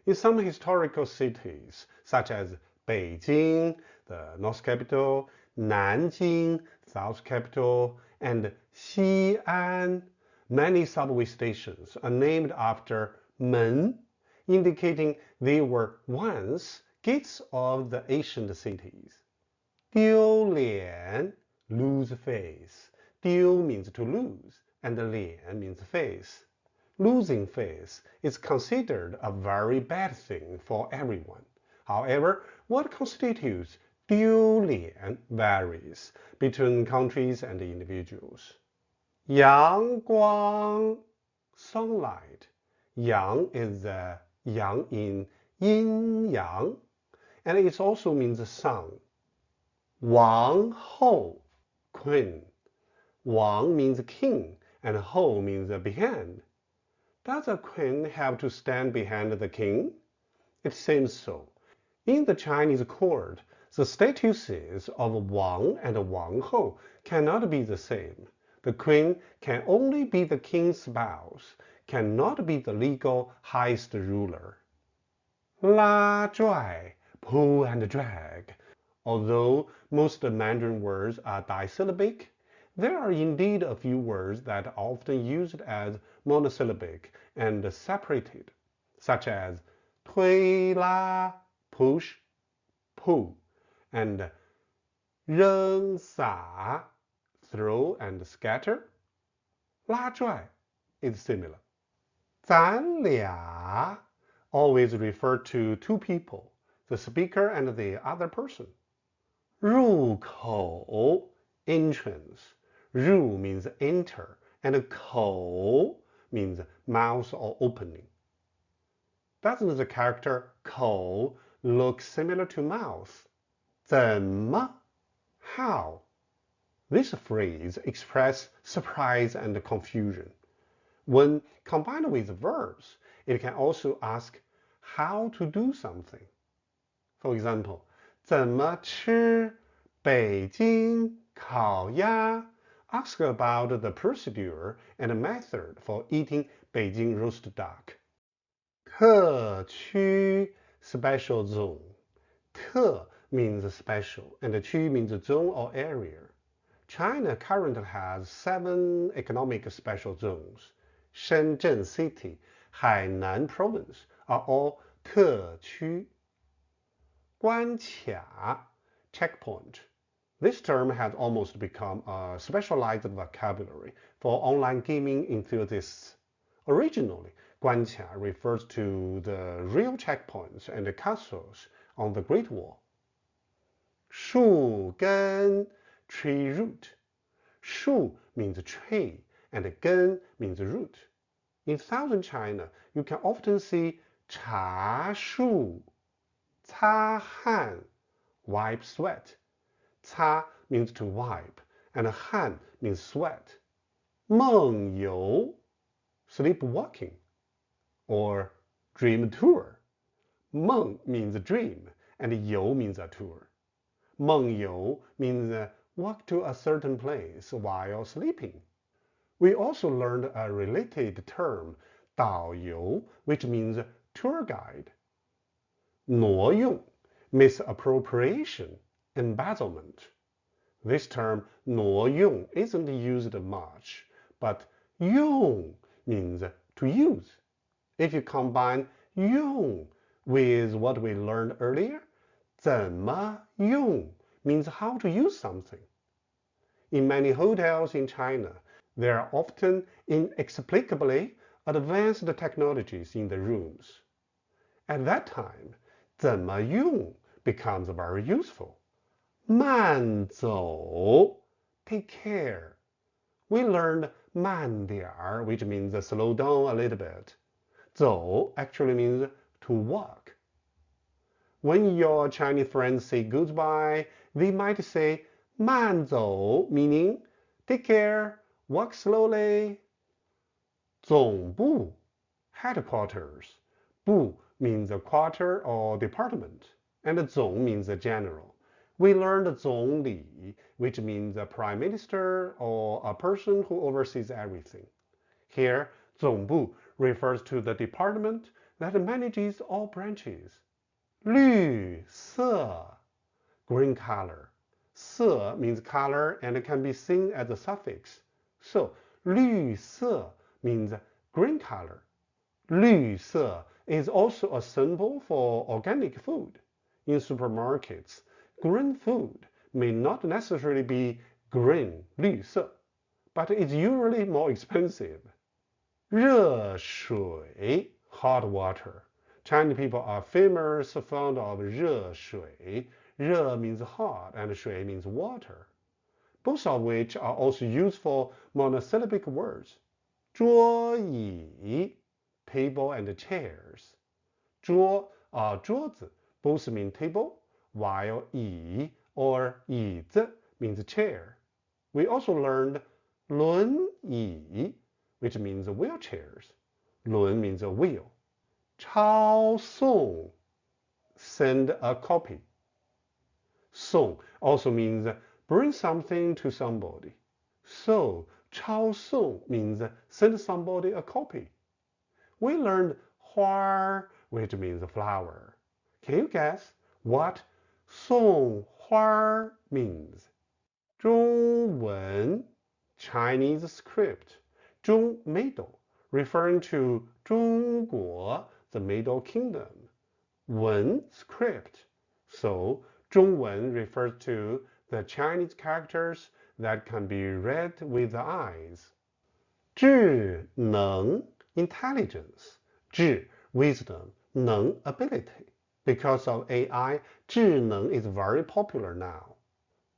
In some historical cities, such as Beijing, the north capital, Nanjing, south capital, and Xi'an, many subway stations are named after men, indicating they were once gates of the ancient cities. 丢脸 lose face. 丢 means to lose, and 脸 means face. Losing face is considered a very bad thing for everyone. However, what constitutes 丢脸 varies between countries and individuals. 阳光 sunlight. Yang is the yang in yin yang, and it also means sun. 王后 queen. Wang means king, and hou means behind. Does a queen have to stand behind the king? It seems so. In the Chinese court, the statuses of Wang and Wang Hou cannot be the same. The queen can only be the king's spouse, cannot be the legal highest ruler. 拉拽 pull and drag. Although most Mandarin words are disyllabic, there are indeed a few words that are often used as monosyllabic and separated, such as 推拉 push, pull, and 扔撒 throw and scatter. 拉拽 is similar. 咱俩 always refer to two people, the speaker and the other person. 入口 entrance. 入 means enter, and 口 means mouth or opening. Doesn't the character 口 look similar to mouth? 怎么 how? This phrase expresses surprise and confusion. When combined with verbs, it can also ask how to do something. For example, 怎么吃北京烤鸭? Ask about the procedure and method for eating Beijing roast duck. 特区 special zone. 特 means special, and 区 means zone or area. China currently has 7 economic special zones. Shenzhen City, Hainan Province are all 特区. 关卡 checkpoint. This term has almost become a specialized vocabulary for online gaming enthusiasts. Originally, 关卡 refers to the real checkpoints and castles on the Great Wall. 树根 tree root. 树 means tree, and 根 means root. In southern China, you can often see 茶树, 擦汗, wipe sweat. 擦 means to wipe, and 汗 means sweat. 梦游 sleepwalking, or dream tour. 梦 means dream, and 游 means a tour. 梦游 means walk to a certain place while sleeping. We also learned a related term, 导游, which means tour guide. 挪用 misappropriation, embezzlement. This term 挪用 isn't used much, but 用 means to use. If you combine 用 with what we learned earlier, 怎么用 means how to use something. In many hotels in China, there are often inexplicably advanced technologies in the rooms. At that time, 怎么用 becomes very useful. 慢走 take care. We learned 慢点儿, which means slow down a little bit. 走 actually means to walk. When your Chinese friends say goodbye, they might say 慢走, meaning take care, walk slowly. 总部 headquarters. 部 means a quarter or department, and 总 means a general. We learned 总理, which means a prime minister or a person who oversees everything. Here, 总部 refers to the department that manages all branches. 绿色 green color. 色 means color and it can be seen as a suffix. So, 绿色 means green color. 绿色 is also a symbol for organic food. In supermarkets, green food may not necessarily be green, 绿色, but it's usually more expensive. 热水 hot water. Chinese people are famous fond of 热水. 热 means hot and 水 means water. Both of which are also used for monosyllabic words. 桌椅 table and chairs. 桌 桌子 both mean table, while 椅 or 椅子 means chair. We also learned 轮椅, which means wheelchairs. 轮 means a wheel. 抄送 send a copy. 送 also means bring something to somebody. So 抄送 means send somebody a copy. We learned 花 which means flower. Can you guess what 送花 means? 中文 Chinese script. 中 middle, referring to 中国, the Middle Kingdom. 文 script. So 中文 refers to the Chinese characters that can be read with the eyes. 智能 intelligence. 智 wisdom, 能 ability. Because of AI, 智能 is very popular now.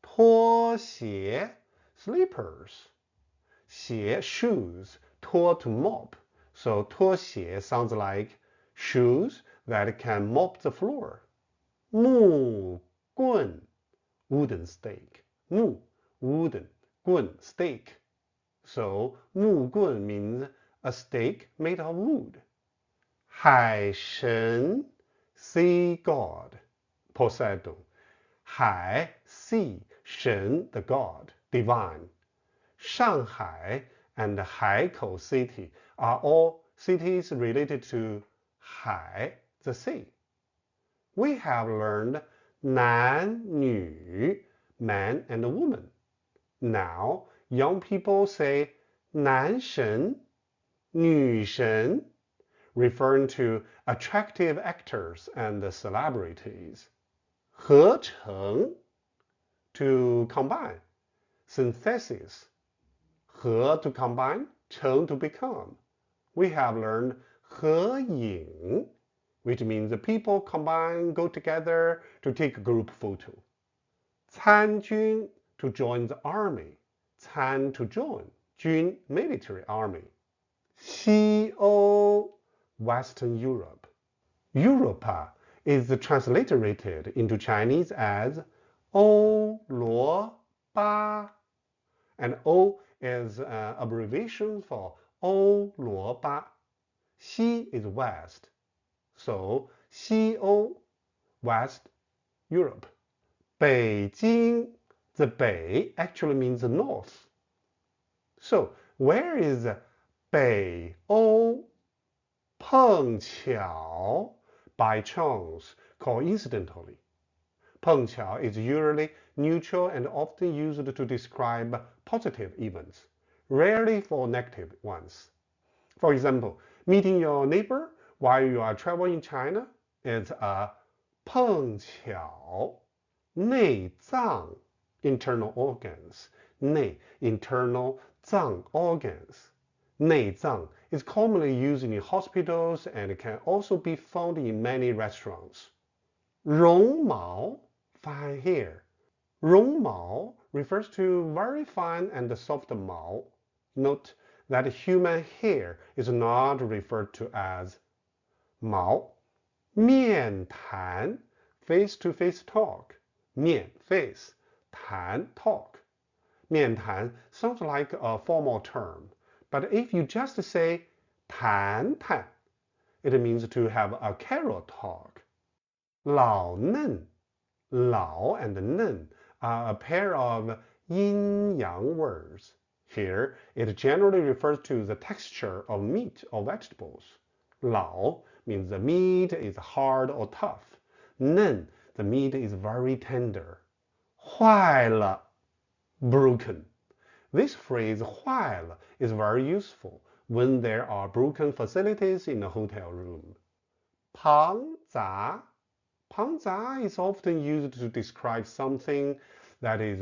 拖鞋 slippers. 鞋 shoes, 拖 to mop. So 拖鞋 sounds like shoes that can mop the floor. 木棍 wooden stake. 木 wooden, 棍 stake. So 木棍 means a stake made of wood. 海神 sea god. Poseidon. 海 sea, 神 the god, divine. Shanghai and Haikou City are all cities related to 海, the sea. We have learned 男女, man and woman. Now, young people say 男神, 女神, referring to attractive actors and celebrities. 合成 to combine, synthesis. 合 to combine, 成 to become. We have learned 合影, which means the people combine, go together to take a group photo. 参军 to join the army. 参 to join, 军 military army. 西欧 Western Europe. Europa is transliterated into Chinese as 欧罗巴, and O is an abbreviation for 欧罗巴. 西 is west, so 西欧 West Europe. 北京, the 北 actually means north. So where is 北欧? 碰巧 by chance, coincidentally. 碰巧 is usually neutral and often used to describe positive events, rarely for negative ones. For example, meeting your neighbor while you are traveling in China is a 碰巧. 内脏 internal organs. 内 internal 脏 organs. 内脏 is commonly used in hospitals and can also be found in many restaurants. 绒毛 fine hair. 绒毛 refers to very fine and soft 毛. Note that human hair is not referred to as 毛. 面谈 face-to-face talk. 面 face, 谈 talk. 面谈 sounds like a formal term, but if you just say 谈谈, it means to have a casual talk. 老嫩 Lao and Nen are a pair of yin-yang words. Here, it generally refers to the texture of meat or vegetables. Lao means the meat is hard or tough. Nen, the meat is very tender. 坏了 broken. This phrase 坏了 is very useful when there are broken facilities in a hotel room. 庞杂 Pangza is often used to describe something that is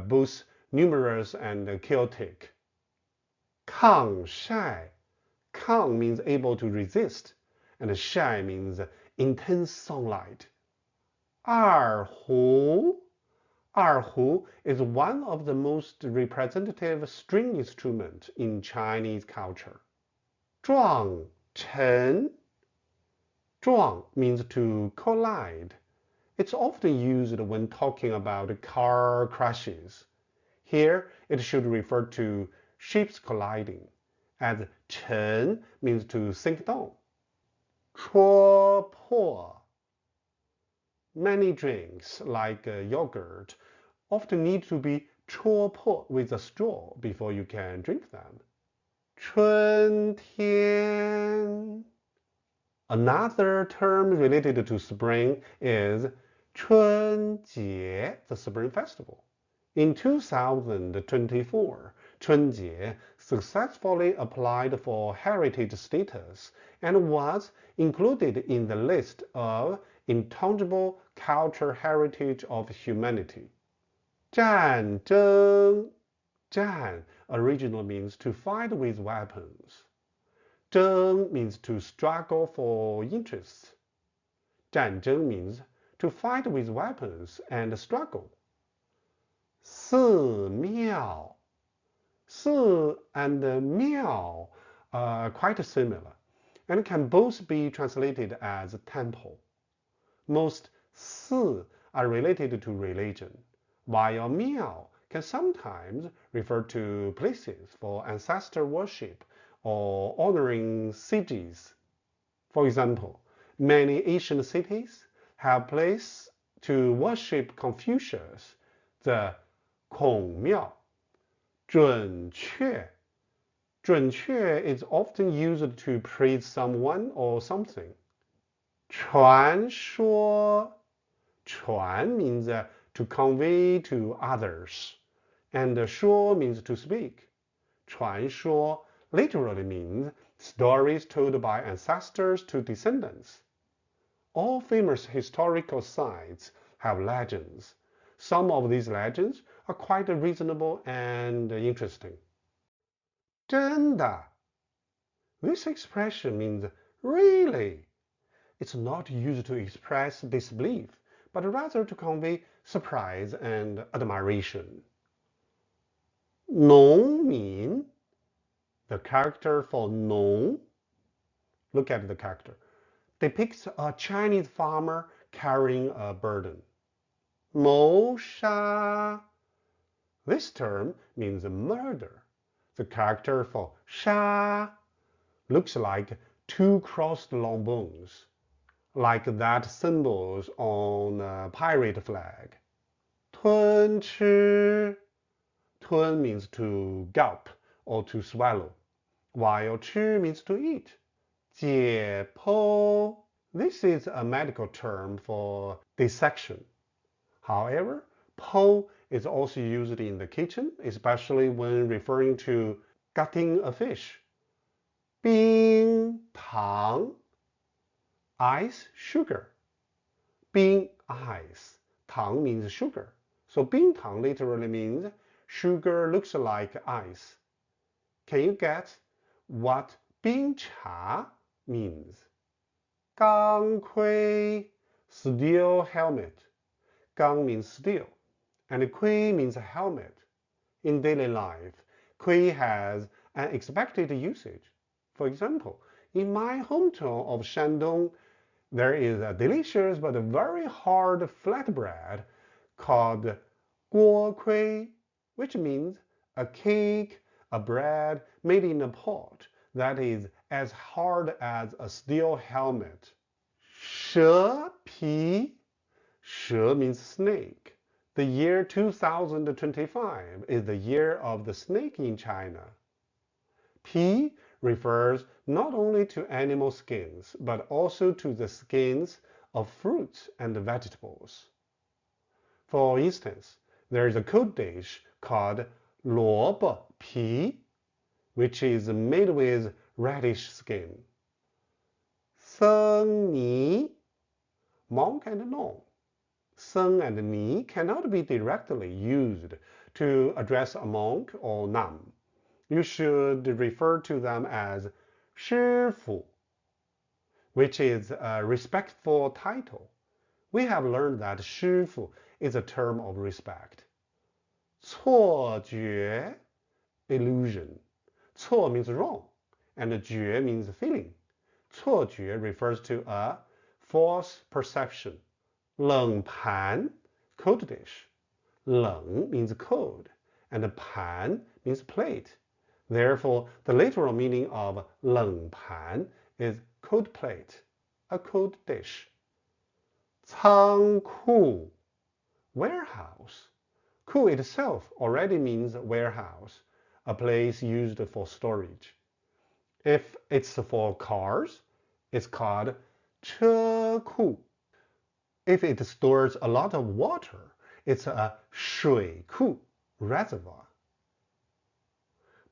both numerous and chaotic. 抗晒 Kang means able to resist, and shai means intense sunlight. 二胡 Erhu is one of the most representative string instruments in Chinese culture. 撞尘 撞 means to collide. It's often used when talking about car crashes. Here, it should refer to ships colliding, as 沉 means to sink down. 戳破 Many drinks, like yogurt, often need to be 戳破 with a straw before you can drink them. 春天 Another term related to spring is 春节, the Spring Festival. In 2024, 春节 successfully applied for heritage status and was included in the list of intangible cultural heritage of humanity. 战争 战 originally means to fight with weapons. 争 means to struggle for interests. 战争 means to fight with weapons and struggle. 寺庙 寺 and 庙 are quite similar and can both be translated as temple. Most 寺 are related to religion, while 庙 can sometimes refer to places for ancestor worship or honoring sages. For example, many Asian cities have places to worship Confucius, the 孔庙. 准确 准确 is often used to praise someone or something. 传说 传 means to convey to others, and 说 means to speak. 传说 literally means stories told by ancestors to descendants. All famous historical sites have legends. Some of these legends are quite reasonable and interesting. 真的 This expression means really. It's not used to express disbelief, but rather to convey surprise and admiration. 农民 The character for 农 Look at the character. Depicts a Chinese farmer carrying a burden. 谋杀 This term means murder. The character for sha looks like two crossed long bones, like that symbols on a pirate flag. 吞吃 Tun means to gulp or to swallow, while 吃 means to eat. 解剖 This is a medical term for dissection. However, 剖 is also used in the kitchen, especially when referring to gutting a fish. 冰糖 Ice, sugar. 冰 ice. 糖 means sugar. So 冰糖 literally means sugar looks like ice. Can you get what 冰茶 means? 钢盔 steel helmet. 钢 means steel, and 盔 means helmet. In daily life, 盔 has an expected usage. For example, in my hometown of Shandong, there is a delicious but very hard flatbread called 锅盔, which means a cake, a bread made in a pot that is as hard as a steel helmet. 蛇皮 She means snake. The year 2025 is the year of the snake in China. Pi refers not only to animal skins, but also to the skins of fruits and vegetables. For instance, there is a cold dish called 萝卜皮, which is made with radish skin. 僧尼 Monk and non. Seng and ni cannot be directly used to address a monk or nun. You should refer to them as 师傅, which is a respectful title. We have learned that 师傅 is a term of respect. 错觉 illusion. 错 means wrong, and 觉 means feeling. 错觉 refers to a false perception. 冷盘 cold dish. 冷 means cold, and 盘 means plate. Therefore, the literal meaning of 冷盘 is cold plate, a cold dish. 仓库 warehouse. Ku itself already means warehouse, a place used for storage. If it's for cars, it's called 车库. If it stores a lot of water, it's a 水库, reservoir.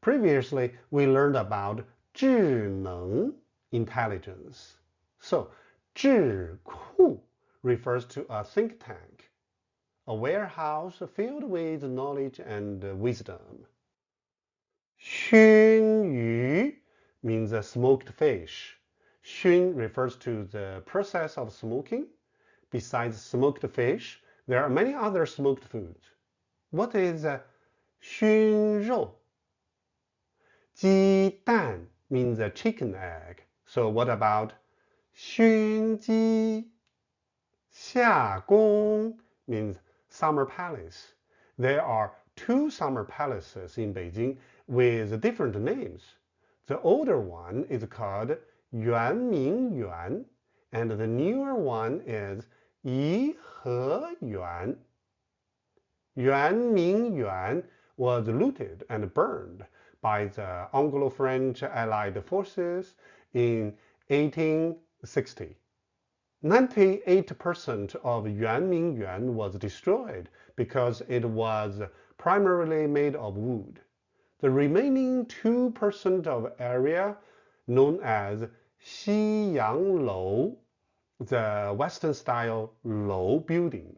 Previously, we learned about 智能 intelligence. So, 智库 refers to a think tank, a warehouse filled with knowledge and wisdom. 熏鱼 means a smoked fish. 熏 refers to the process of smoking. Besides smoked fish, there are many other smoked foods. What is 熏肉? 鸡蛋 means a chicken egg. So what about 熏鸡? 夏宫 means summer palace. There are two summer palaces in Beijing with different names. The older one is called Yuanmingyuan, and the newer one is Yiheyuan. Yuanmingyuan was looted and burned by the Anglo-French Allied forces in 1860. 98% of Yuanmingyuan was destroyed because it was primarily made of wood. The remaining 2% of area, known as Xiyanglou, the Western-style Lou building,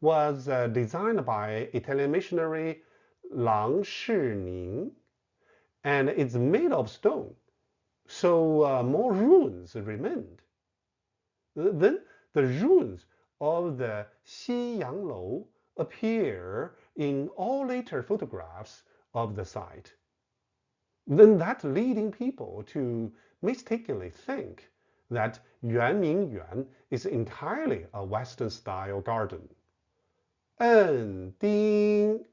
was designed by Italian missionary Lang Shining, and it's made of stone, so more ruins remained. Then the ruins of the Xiyanglou appear in all later photographs of the site. Then that leading people to mistakenly think that Yuanmingyuan is entirely a Western-style garden. 恩丁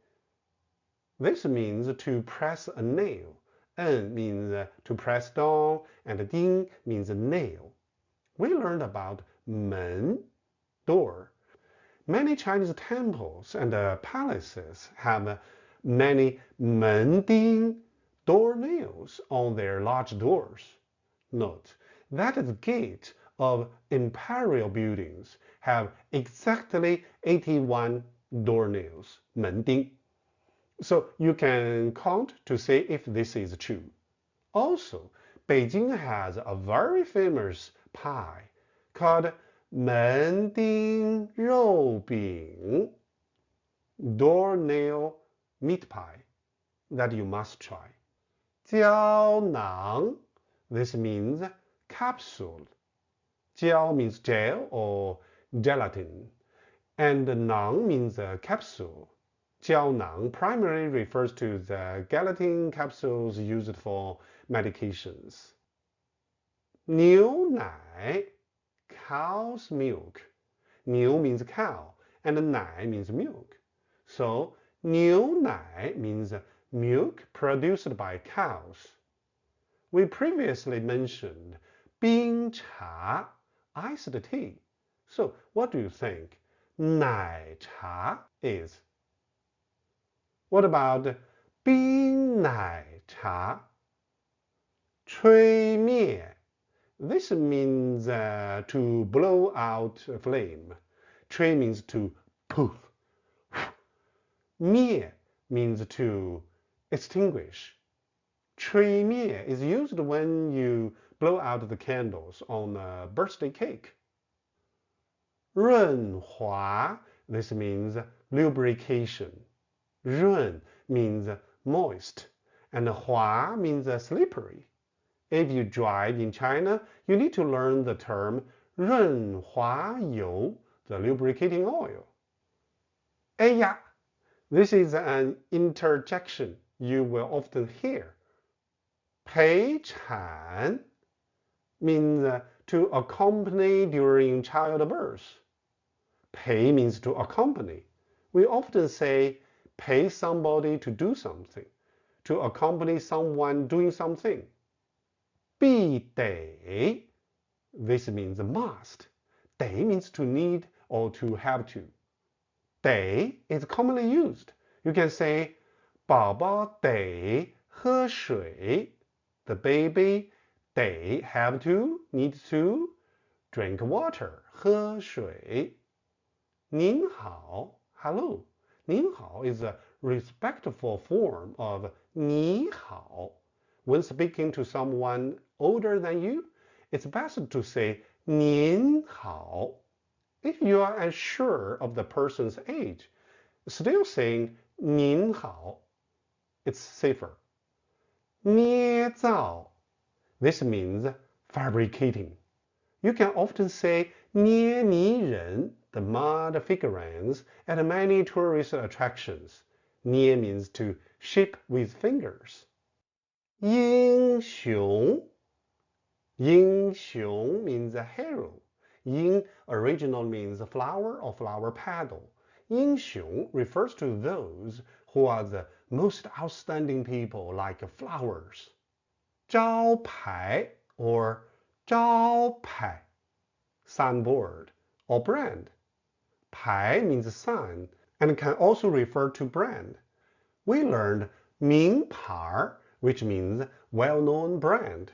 This means to press a nail. En means to press down, and ding means nail. We learned about 门, door. Many Chinese temples and palaces have many 门钉 door nails on their large doors. Note that the gate of imperial buildings have exactly 81 door nails, 门钉. So you can count to see if this is true. Also, Beijing has a very famous pie called 门钉肉饼, doornail meat pie, that you must try. 胶囊, this means capsule. 胶 means gel or gelatin, and nang means capsule. 胶囊 primarily refers to the gelatin capsules used for medications. 牛奶, cow's milk. 牛 means cow, and 奶 means milk. So 牛奶 means milk produced by cows. We previously mentioned 冰茶, iced tea. So what do you think 奶茶 is? What about 冰奶茶? 吹灭. This means to blow out a flame. 吹 means to poof. 灭 means to extinguish. 吹灭 is used when you blow out the candles on a birthday cake. 润滑, this means lubrication. 润 means moist, and 滑 means slippery. If you drive in China, you need to learn the term 润滑油, the lubricating oil. 哎呀, this is an interjection you will often hear. 陪产 means to accompany during childbirth. 陪 means to accompany. We often say pay somebody to do something, to accompany someone doing something. 必得, this means must. 得 means to need or to have to. 得 is commonly used. You can say 宝宝得喝水. The baby they have to, need to drink water. 喝水. 您好, hello. 您好 is a respectful form of 你好. When speaking to someone older than you, it's best to say 您好. If you are unsure of the person's age, still saying 您好, it's safer. 捏造. This means fabricating. You can often say 捏泥人, the mud figurines, at many tourist attractions. 捏 means to shape with fingers. 英雄. 英雄 means a hero. 英 original means flower or flower petal. 英雄 refers to those who are the most outstanding people, like flowers. 招牌 or 招牌, signboard or brand. 牌 means sign and can also refer to brand. We learned 名牌, which means well-known brand.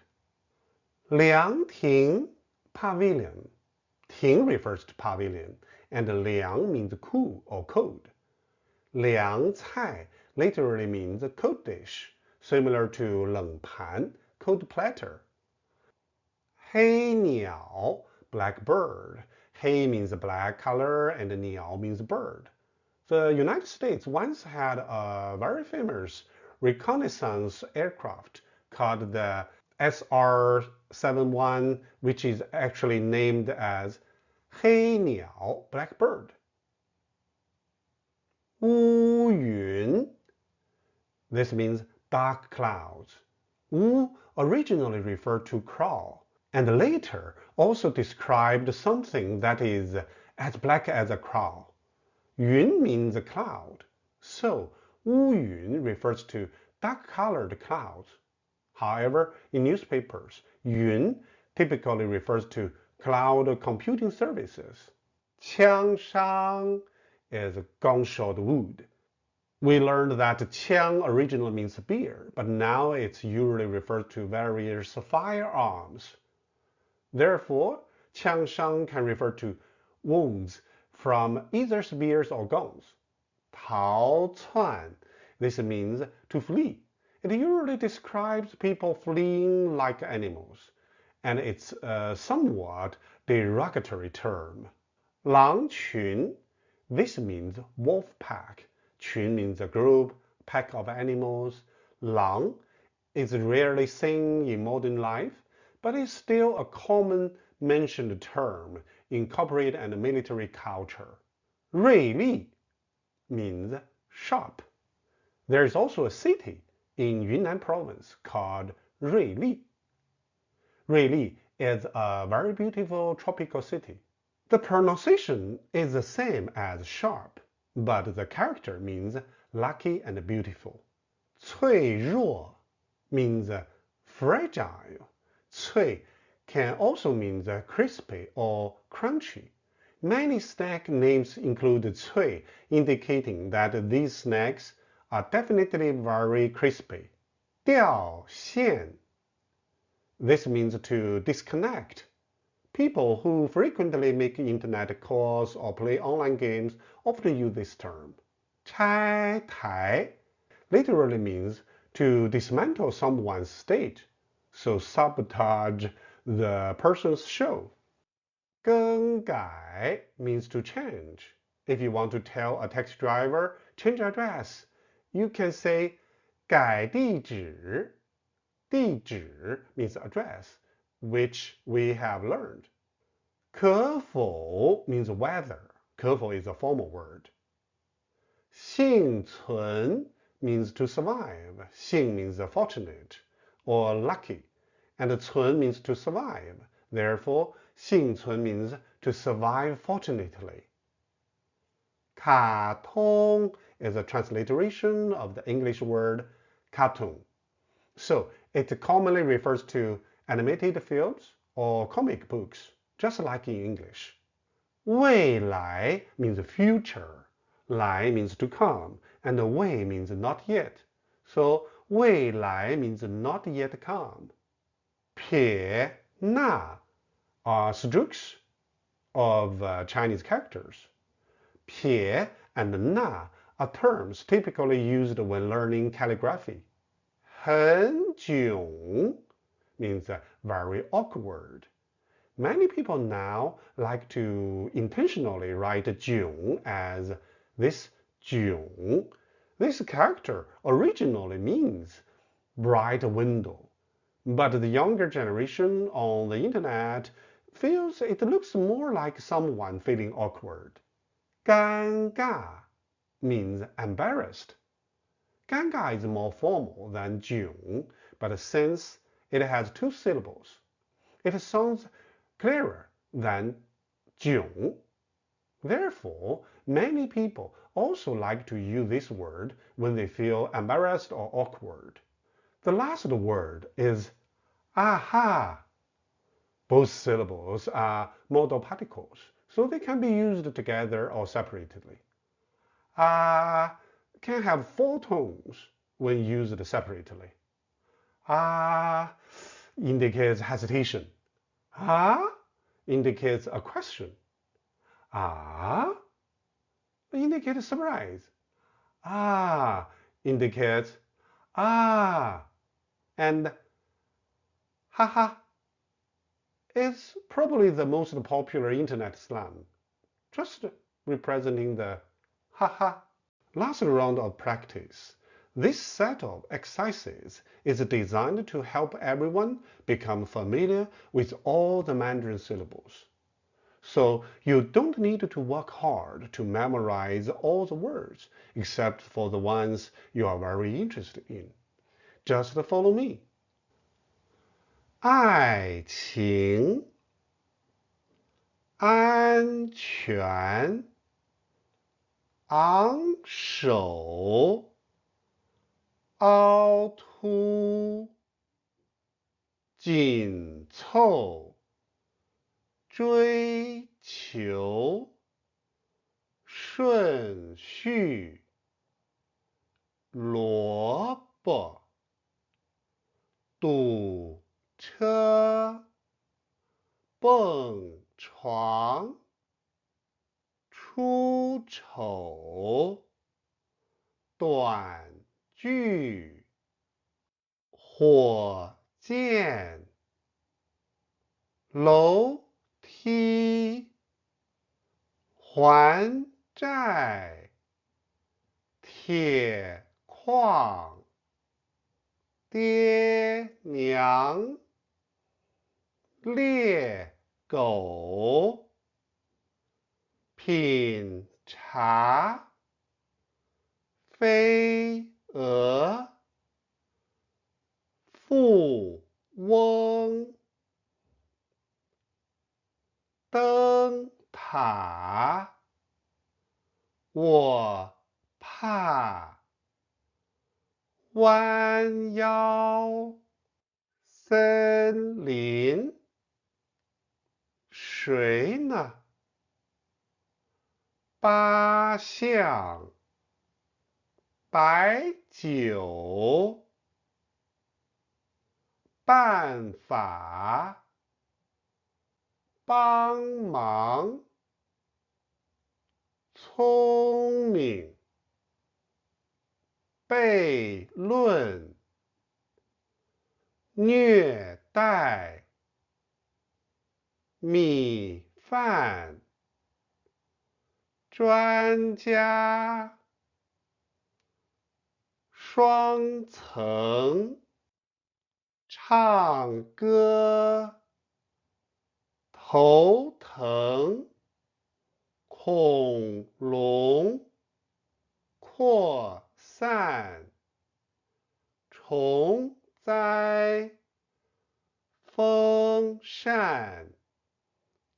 凉亭 pavilion. 亭 refers to pavilion, and 凉 means cool or cold. 凉菜 literally means cold dish, similar to 冷盘, cold platter. 黑鸟 black bird. 黑 means black color, and 鸟 means bird. The United States once had a very famous reconnaissance aircraft called the SR-71, which is actually named as 黑鸟 blackbird. 乌云. This means dark clouds. 乌 originally referred to cloud, and later also described something that is as black as a cloud. 云 means a cloud. So 乌云 refers to dark-colored clouds. However, in newspapers, 云 typically refers to cloud computing services. 枪伤 is gunshot wound. We learned that 枪 originally means spear, but now it's usually referred to various firearms. Therefore, 枪伤 can refer to wounds from either spears or guns. 逃窜, this means to flee. It usually describes people fleeing like animals, and it's a somewhat derogatory term. 狼群, this means wolf pack. 群 means a group, pack of animals. 狼 is rarely seen in modern life, but is still a common mentioned term in corporate and military culture. 锐利 means sharp. There is also a city in Yunnan province called Ruili. Ruili is a very beautiful tropical city. The pronunciation is the same as sharp, but the character means lucky and beautiful. 脆弱 means fragile. 脆 can also mean crispy or crunchy. Many snack names include 脆, indicating that these snacks are definitely very crispy. 掉线 this means to disconnect. People who frequently make internet calls or play online games often use this term. 拆台 literally means to dismantle someone's stage, so sabotage the person's show. 更改 means to change. If you want to tell a taxi driver change address, you can say 改地址. 地址 means address, which we have learned. 可否 means whether. 可否 is a formal word. 幸存 means to survive. 幸 means fortunate or lucky, and 存 means to survive. Therefore, 幸存 means to survive fortunately. 卡通 is a transliteration of the English word cartoon. So it commonly refers to animated films or comic books, just like in English. 未来 means future. 来 means to come, and 未 means not yet. So 未来 means not yet come. 撇捺 are strokes of Chinese characters. 撇 and 捺are terms typically used when learning calligraphy. 很囧 means very awkward. Many people now like to intentionally write 囧 as this 囧. This character originally means bright window, but the younger generation on the internet feels it looks more like someone feeling awkward. 尴尬 means embarrassed. 尴尬 is more formal than 囧, but since it has two syllables, it sounds clearer than 囧. Therefore, many people also like to use this word when they feel embarrassed or awkward. The last word is aha. Both syllables are modal particles, so they can be used together or separately. Ah can have four tones when used separately. Ah indicates hesitation. Ah indicates a question. Ah indicates surprise. Ah indicates and haha is probably the most popular internet slang, just representing the haha. Last round of practice. This set of exercises is designed to help everyone become familiar with all the Mandarin syllables. So you don't need to work hard to memorize all the words, except for the ones you are very interested in. Just follow me. 爱情，安全，昂首，凹凸，紧凑，追求，顺序，萝卜，堵车，蹦床，出丑，短句，火箭，楼梯，还债，铁矿，爹娘，猎狗，品茶，飞蛾，富翁，灯塔，我怕，弯腰，森林，谁呢？八项，白酒，办法，帮忙，聪明，悖论，虐待，米饭，专家，双层，唱歌，头疼，恐龙，扩散，虫灾，风扇，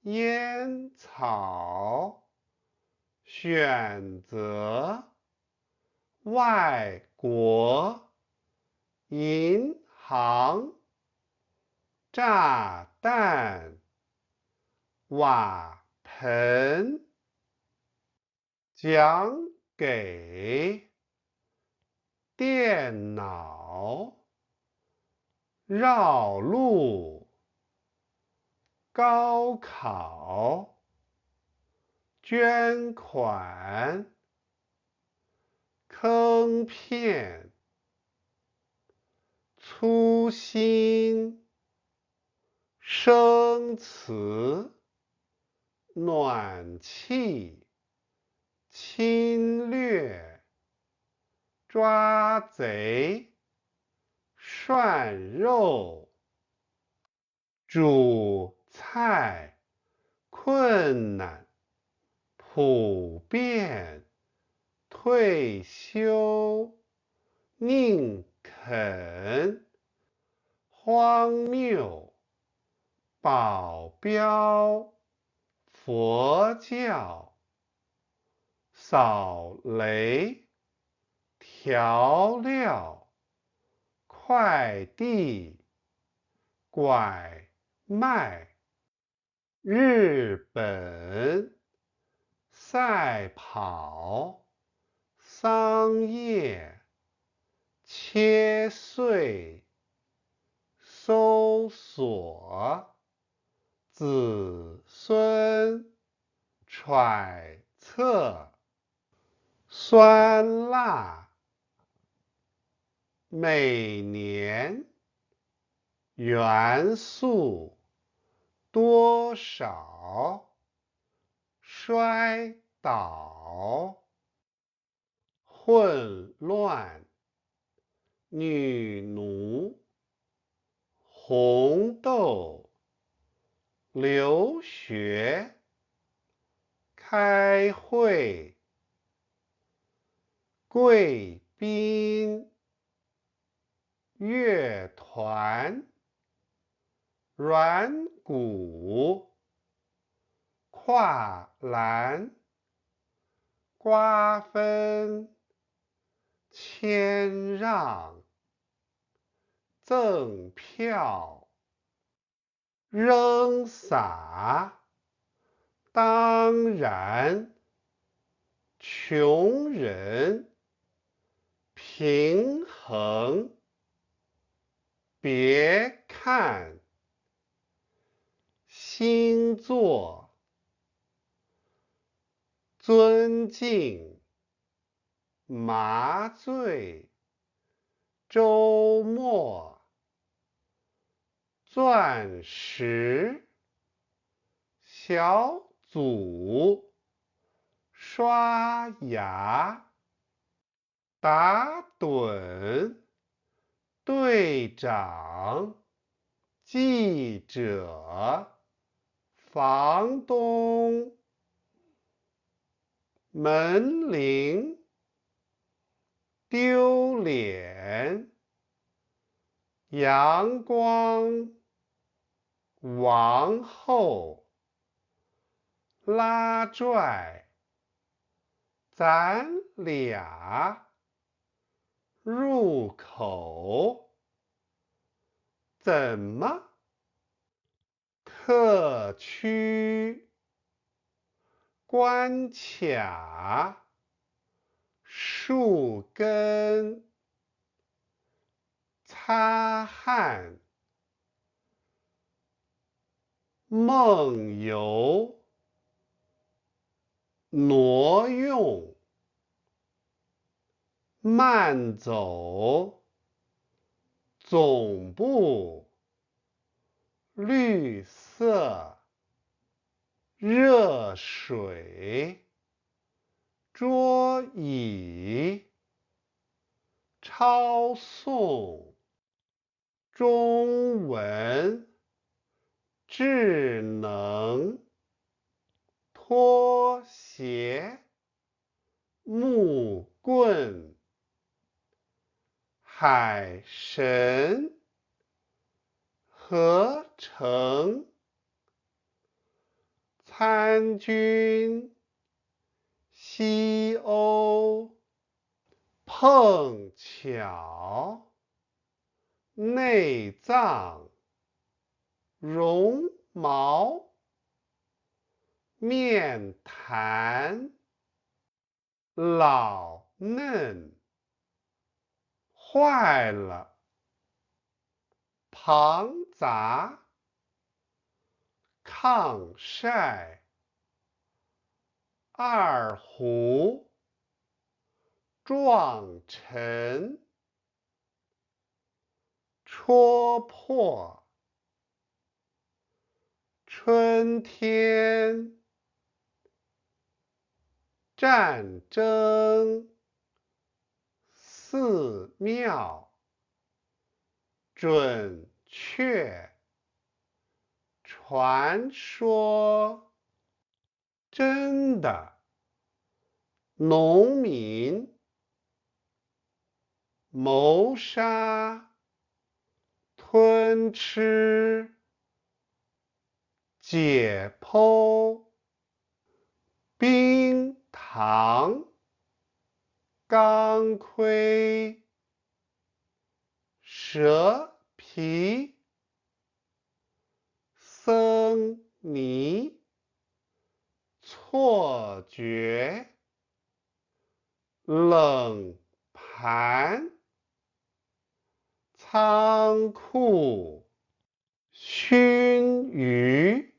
烟草，选择，外国，银行，炸弹，瓦盆，讲给，电脑，绕路，高考，捐款，坑片，粗心，生词，暖气，侵略，抓贼，涮肉，煮菜，困难，普遍，退休，宁肯，荒谬，保镖，佛教，扫雷，调料，快递，拐卖，日本，赛跑，桑叶，切碎，搜索，子孙，揣测，酸辣，每年，元素，多少，摔倒，混乱，女奴，红豆，留学，开会，贵宾，乐团，软骨，跨栏，瓜分，谦让，赠票，扔撒，当然，穷人，平衡，别看，星座，尊敬，麻醉，周末，钻石，小组，刷牙，打盹，队长，记者，房东，门铃，丢脸，阳光，王后，拉拽，咱俩，入口，怎么？特区，关卡，树根，擦汗，梦游，挪用，慢走，总部，绿色，热水，桌椅，抄送，中文，智能，拖鞋，木棍，海神，合成，参军，西欧，碰巧，内脏，绒毛，面谈，老嫩，坏了，庞杂，抗晒，二胡，撞沉，戳破，春天，战争，寺庙，准确，传说，真的，农民，谋杀，吞吃，解剖，冰糖，钢盔，蛇皮，僧尼，错觉，冷盘，仓库，熏鱼，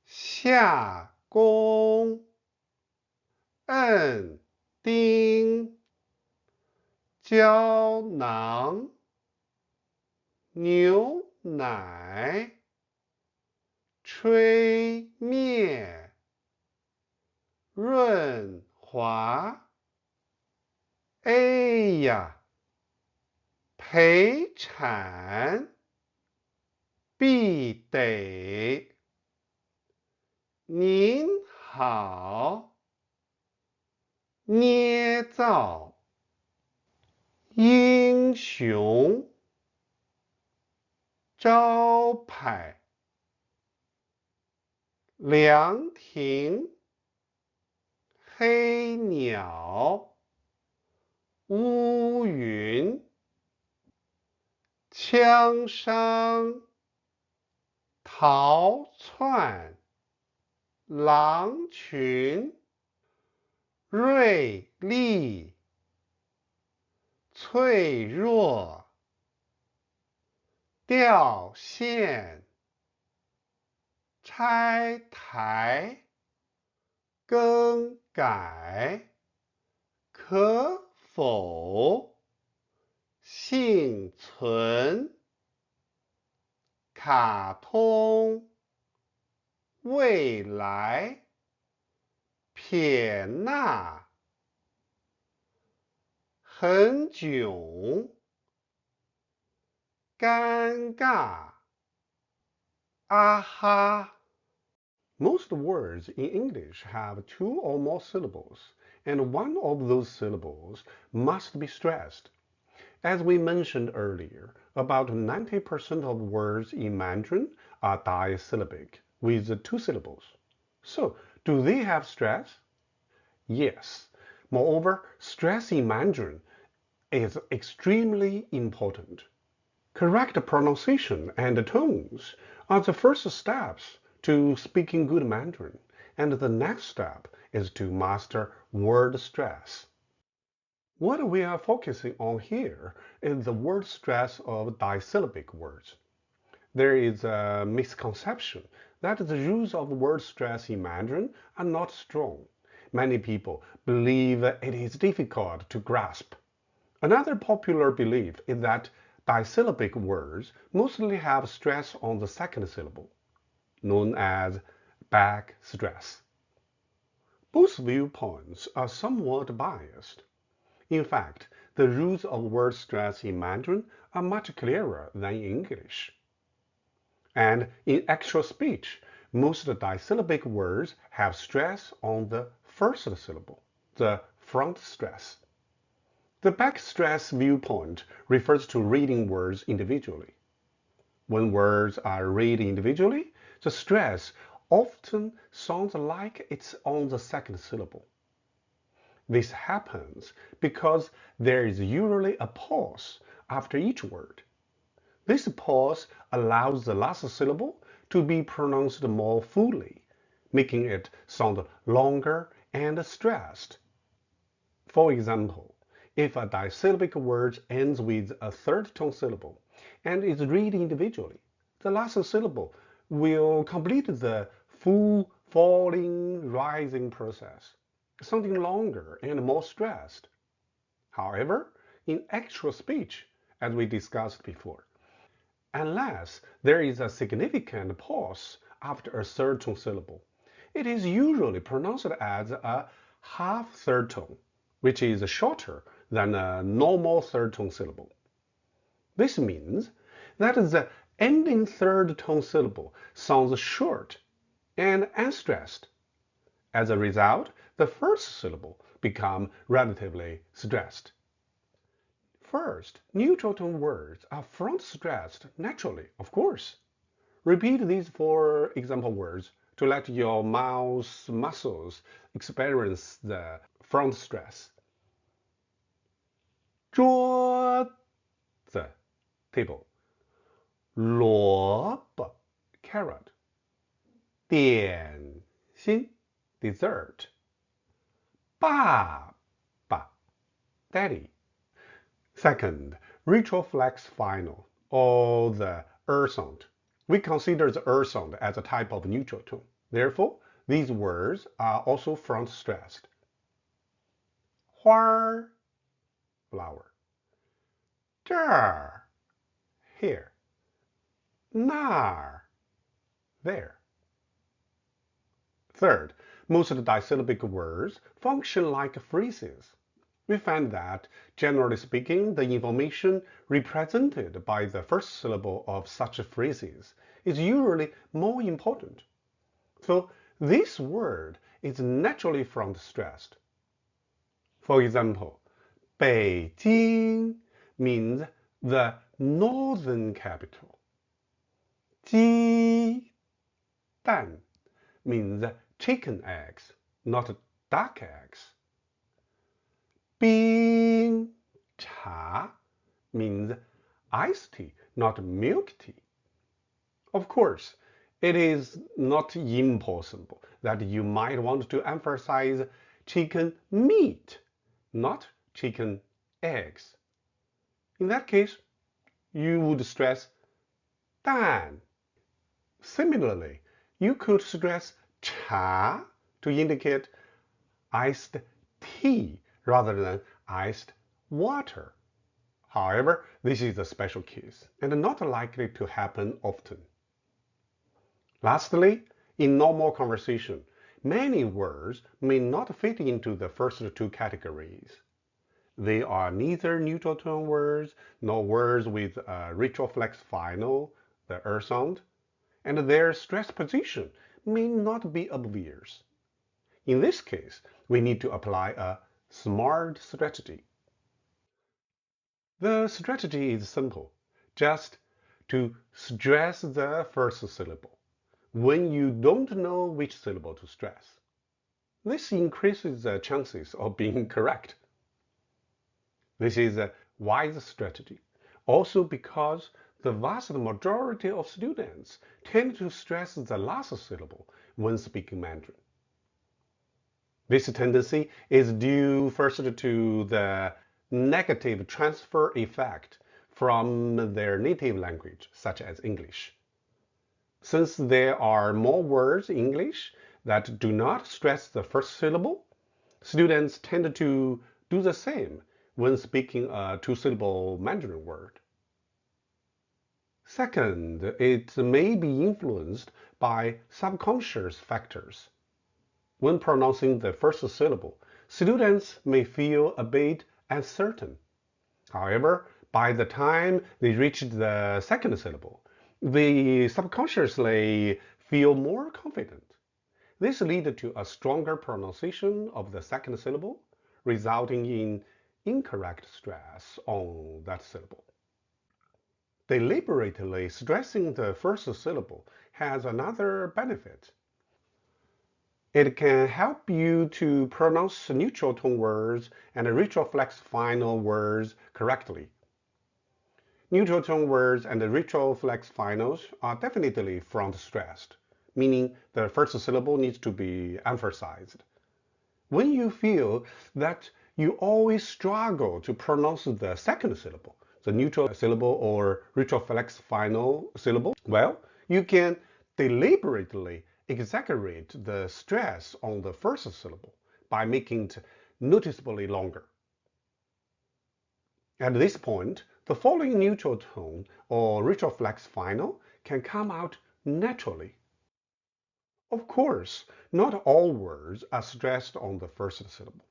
下工，摁钉，胶囊，牛奶，吹灭，润滑，哎呀，陪产，必得，您好，捏造，英雄，招牌，凉亭，黑鸟，乌云，枪伤，逃窜，狼群，锐利，脆弱，掉线，拆台，更改，可否，幸存，卡通，未来，撇捺，很囧，尴尬，啊哈。Most words in English have two or more syllables, and one of those syllables must be stressed. As we mentioned earlier, about 90% of words in Mandarin are disyllabic, with two syllables. So, do they have stress? Yes. Moreover, stress in Mandarin is extremely important. Correct pronunciation and tones are the first steps to speaking good Mandarin, and the next step is to master word stress. What we are focusing on here is the word stress of disyllabic words. There is a misconception that the rules of word stress in Mandarin are not strong. Many people believe it is difficult to grasp. Another popular belief is that disyllabic words mostly have stress on the second syllable, known as back stress. Both viewpoints are somewhat biased. In fact, the rules of word stress in Mandarin are much clearer than in English. And in actual speech, most disyllabic words have stress on the first syllable, the front stress. The back stress viewpoint refers to reading words individually. When words are read individually, the stress often sounds like it's on the second syllable. This happens because there is usually a pause after each word. This pause allows the last syllable to be pronounced more fully, making it sound longer and stressed. For example, if a disyllabic word ends with a third tone syllable and is read individually, the last syllable will complete the full falling, rising process, sounding longer and more stressed. However, in actual speech, as we discussed before, unless there is a significant pause after a third tone syllable, it is usually pronounced as a half third tone, which is shorter than a normal third tone syllable. This means that the ending third tone syllable sounds short and unstressed. As a result, the first syllable becomes relatively stressed. First, neutral tone words are front stressed naturally, of course. Repeat these four example words to let your mouth muscles experience the front stress. 桌子 table, 萝卜 carrot, 点心 dessert, 爸爸 daddy. Second, retroflex final, or the sound. We consider the sound as a type of neutral tone. Therefore, these words are also front stressed. 花 flower, 这儿 here, 那儿 there. Third, most disyllabic words function like phrases. We find that, generally speaking, the information represented by the first syllable of such phrases is usually more important. So this word is naturally front stressed. For example, 北京 means the northern capital. 鸡蛋 means chicken eggs, not duck eggs. 冰 Cha means iced tea, not milk tea. Of course, it is not impossible that you might want to emphasize chicken meat, not chicken eggs. In that case, you would stress 蛋. Similarly, you could stress cha to indicate iced tea rather than iced water. However, this is a special case and not likely to happen often. Lastly, in normal conversation, many words may not fit into the first two categories. They are neither neutral tone words nor words with a retroflex final, the sound, and their stress position may not be obvious. In this case, we need to apply a SMART strategy. The strategy is simple, just to stress the first syllable when you don't know which syllable to stress. This increases the chances of being correct. This is a wise strategy, also because the vast majority of students tend to stress the last syllable when speaking Mandarin. This tendency is due first to the negative transfer effect from their native language, such as English. Since there are more words in English that do not stress the first syllable, students tend to do the same when speaking a two-syllable Mandarin word. Second, it may be influenced by subconscious factors. When pronouncing the first syllable, students may feel a bit uncertain. However, by the time they reach the second syllable, they subconsciously feel more confident. This leads to a stronger pronunciation of the second syllable, resulting in incorrect stress on that syllable. Deliberately stressing the first syllable has another benefit. It can help you to pronounce neutral tone words and retroflex final words correctly. Neutral tone words and retroflex finals are definitely front stressed, meaning the first syllable needs to be emphasized. When you feel that you always struggle to pronounce the second syllable, the neutral syllable or retroflex final syllable, well, you can deliberately exaggerate the stress on the first syllable by making it noticeably longer. At this point, the following neutral tone or retroflex final can come out naturally. Of course, not all words are stressed on the first syllable.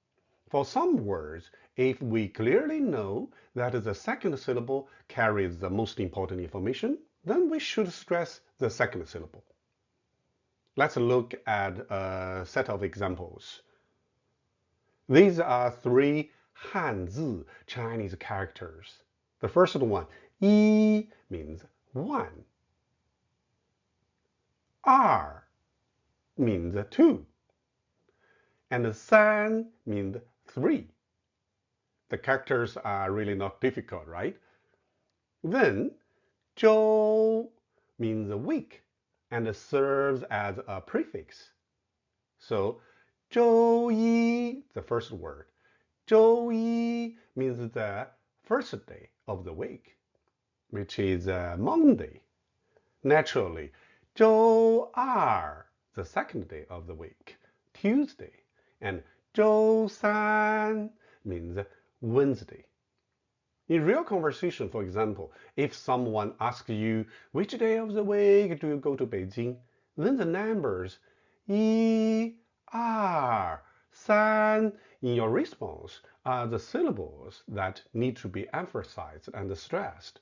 For some words, if we clearly know that the second syllable carries the most important information, then we should stress the second syllable. Let's look at a set of examples. These are three Hanzi Chinese characters. The first one, yi, means one. Er means two. And san means three. The characters are really not difficult, right? Then, zhou means week and serves as a prefix. So, 周一, the first word. 周一 means the first day of the week, which is Monday. Naturally, 周二, the second day of the week, Tuesday. And 周三 means Wednesday. In real conversation, for example, if someone asks you which day of the week do you go to Beijing, then the numbers 一、二、三 in your response are the syllables that need to be emphasized and stressed.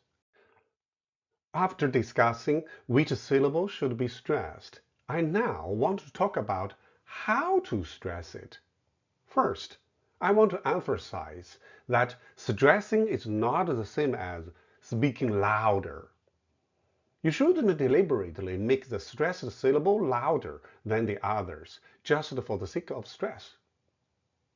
After discussing which syllable should be stressed, I now want to talk about how to stress it. First, I want to emphasize that stressing is not the same as speaking louder. You shouldn't deliberately make the stressed syllable louder than the others just for the sake of stress.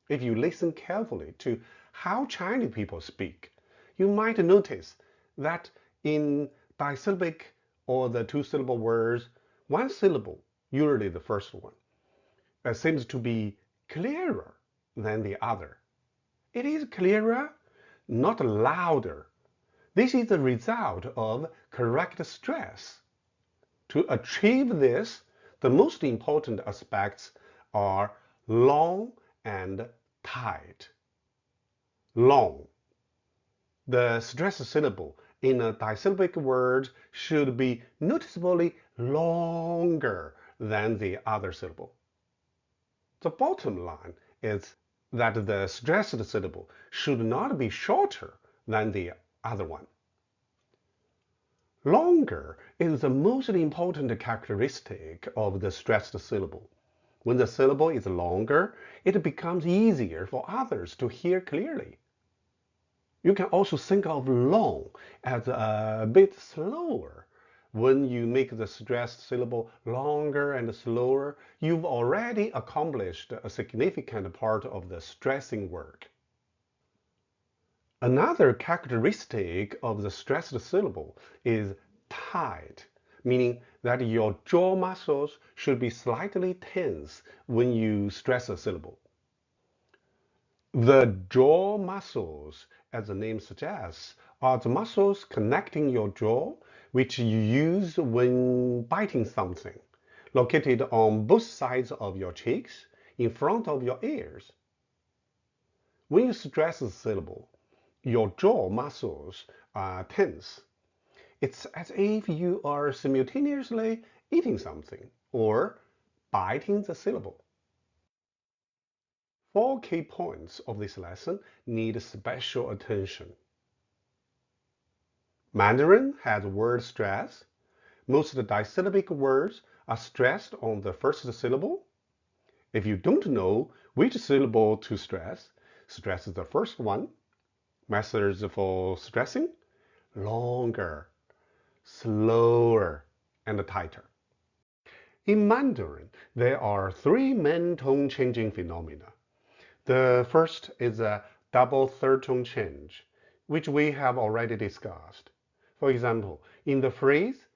If you listen carefully to how Chinese people speak. You might notice that in disyllabic or the two-syllable words, one syllable, usually the first one, seems to be clearer than the other. It is clearer, not louder. This is the result of correct stress. To achieve this, the most important aspects are long and tight. Long. The stressed syllable in a disyllabic word should be noticeably longer than the other syllable. The bottom line is that the stressed syllable should not be shorter than the other one. Longer is the most important characteristic of the stressed syllable. When the syllable is longer, it becomes easier for others to hear clearly. You can also think of long as a bit slower. When you make the stressed syllable longer and slower, you've already accomplished a significant part of the stressing work. Another characteristic of the stressed syllable is tight, meaning that your jaw muscles should be slightly tense when you stress a syllable. The jaw muscles, as the name suggests, are the muscles connecting your jaw, which you use when biting something, located on both sides of your cheeks, in front of your ears. When you stress a syllable, your jaw muscles are tense. It's as if you are simultaneously eating something or biting the syllable. 4 key points of this lesson need special attention. Mandarin has word stress. Most disyllabic words are stressed on the first syllable. If you don't know which syllable to stress, stress the first one. Methods for stressing: longer, slower, and tighter. In Mandarin, there are 3 main tone changing phenomena. The first is a double third tone change, which we have already discussed. For example, in the phrase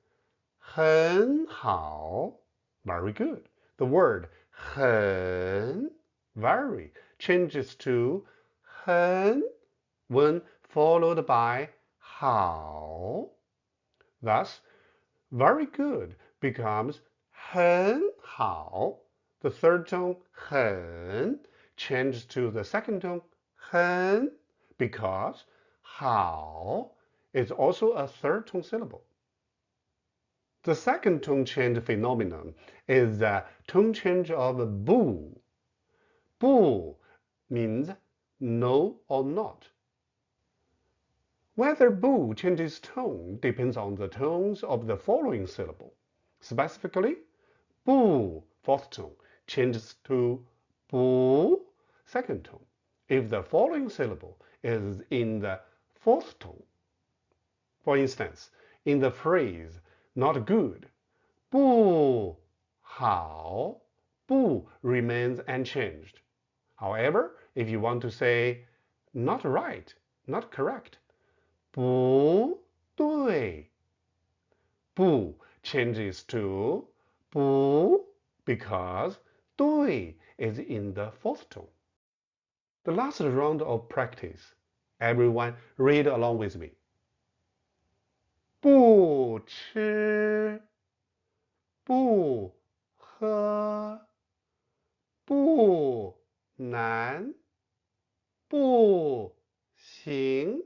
很好, very good, the word 很, very, changes to 很 when followed by 好. Thus, very good becomes 很好. The third tone 很 changes to the second tone 很 because 好 is also a third tone syllable. The second tone change phenomenon is the tone change of bu. Bu means no or not. Whether bu changes tone depends on the tones of the following syllable. Specifically, bu, fourth tone, changes to bu, second tone, if the following syllable is in the fourth tone. For instance, in the phrase not good, 不好, bu remains unchanged. However, if you want to say not right, not correct, 不对, bu changes to 不 because 对 is in the fourth tone. The last round of practice. Everyone read along with me. 不吃不喝不难不行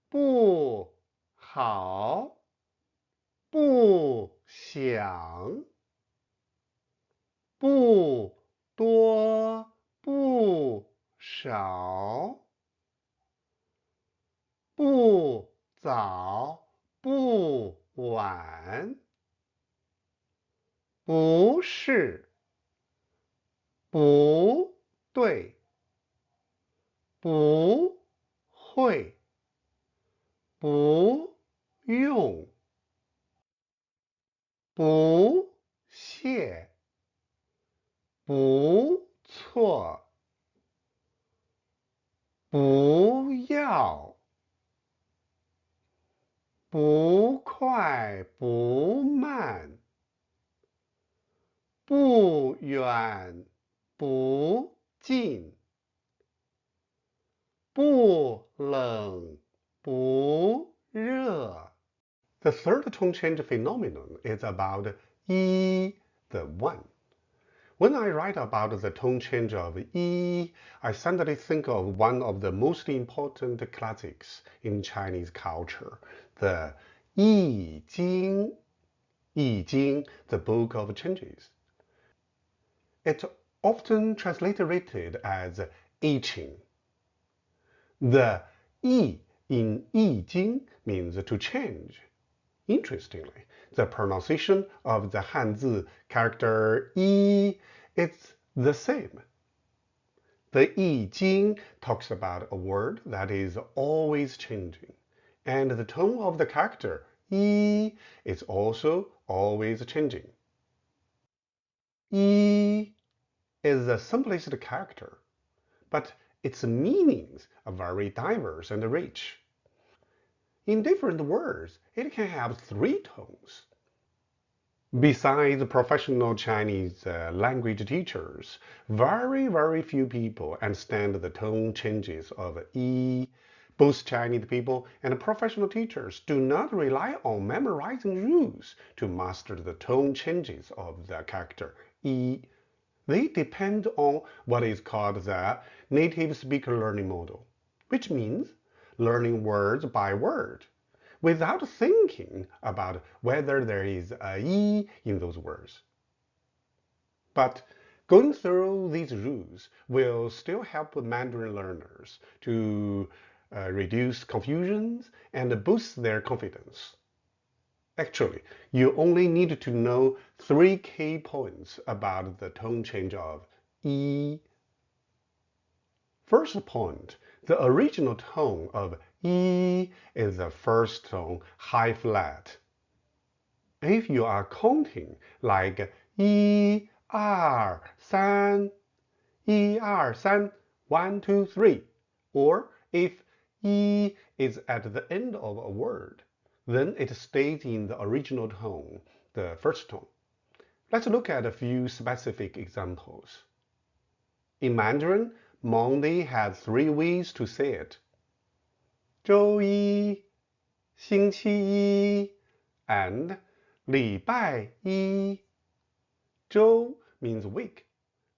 不好不想不多不少不早不晚不是不对不会不用不屑不错不要，不快不慢，不远不近，不冷不热。The third tone change phenomenon is about E, the one. When I write about the tone change of E, I suddenly think of one of the most important classics in Chinese culture, the I Ching. I Ching, the Book of Changes. It's often transliterated as I Ching. The I in I Ching means to change. Interestingly, the pronunciation of the Hanzi character yi is the same. The I Jing talks about a word that is always changing, and the tone of the character yi is also always changing. Yi is the simplest character, but its meanings are very diverse and rich. In different words, it can have three tones. Besides professional Chinese language teachers, very few people understand the tone changes of E. Both Chinese people and professional teachers do not rely on memorizing rules to master the tone changes of the character E. They depend on what is called the native speaker learning model, which means learning words by word, without thinking about whether there is a E in those words. But going through these rules will still help Mandarin learners to reduce confusions and boost their confidence. Actually, you only need to know three key points about the tone change of E. First point, the original tone of E is the first tone high flat. If you are counting like 1, 2, 3, 1, 2, 3, 1, 2, 3, or if E is at the end of a word, then it stays in the original tone, the first tone. Let's look at a few specific examples. In Mandarin, Monday has three ways to say it. 周一, 星期一, and 礼拜一. 周 means week.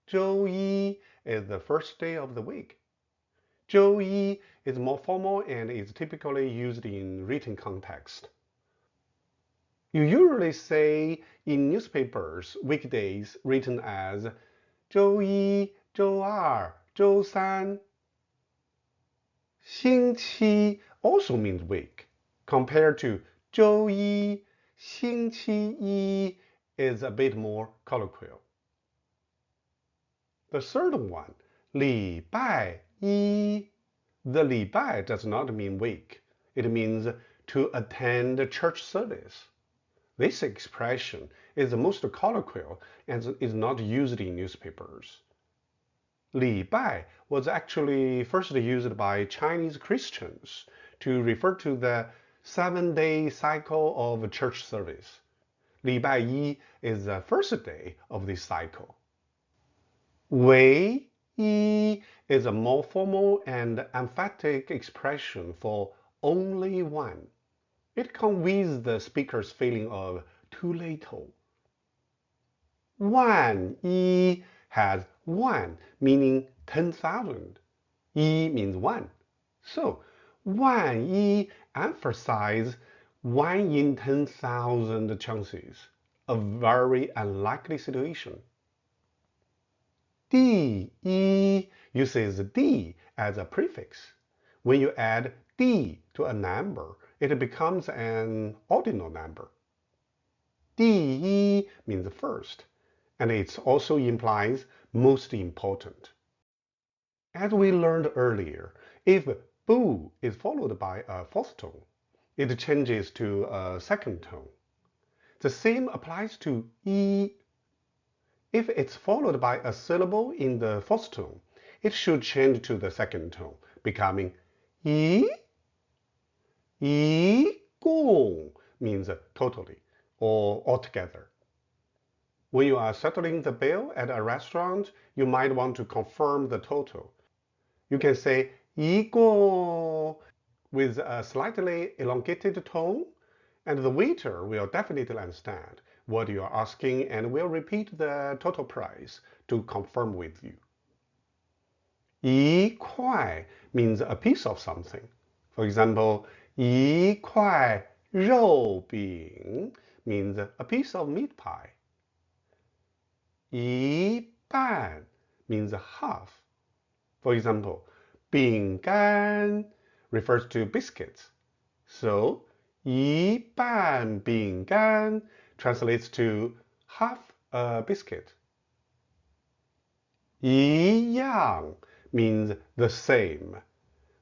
周一 is the first day of the week. 周一 is more formal and is typically used in written context. You usually say in newspapers weekdays written as 周一, 周二, 周三. 星期 also means week, compared to 周一, 星期一 is a bit more colloquial. The third one, 礼拜一. The 礼拜 does not mean week. It means to attend church service. This expression is the most colloquial and is not used in newspapers. 礼拜 was actually first used by Chinese Christians to refer to the 7-day cycle of church service. 礼拜一 is the first day of this cycle. 唯一 is a more formal and emphatic expression for only one. It conveys the speaker's feeling of too little. 万一 has 1 meaning 10,000. 一 means 1. So 万一 emphasizes 1 in 10,000 chances, a very unlikely situation. 第一 uses D as a prefix. When you add D to a number, it becomes an ordinal number. 第一 means first, and it also implies most important. As we learned earlier, if bu is followed by a fourth tone, it changes to a second tone. The same applies to yi. If it's followed by a syllable in the fourth tone, it should change to the second tone, becoming 一共 means totally or altogether. When you are settling the bill at a restaurant, you might want to confirm the total. You can say 一共 with a slightly elongated tone, and the waiter will definitely understand what you are asking and will repeat the total price to confirm with you. 一块 means a piece of something. For example, 一块肉饼 means a piece of meat pie. 一半 means half. For example, 饼干 refers to biscuits. So, 一半饼干 translates to half a biscuit. 一样 means the same.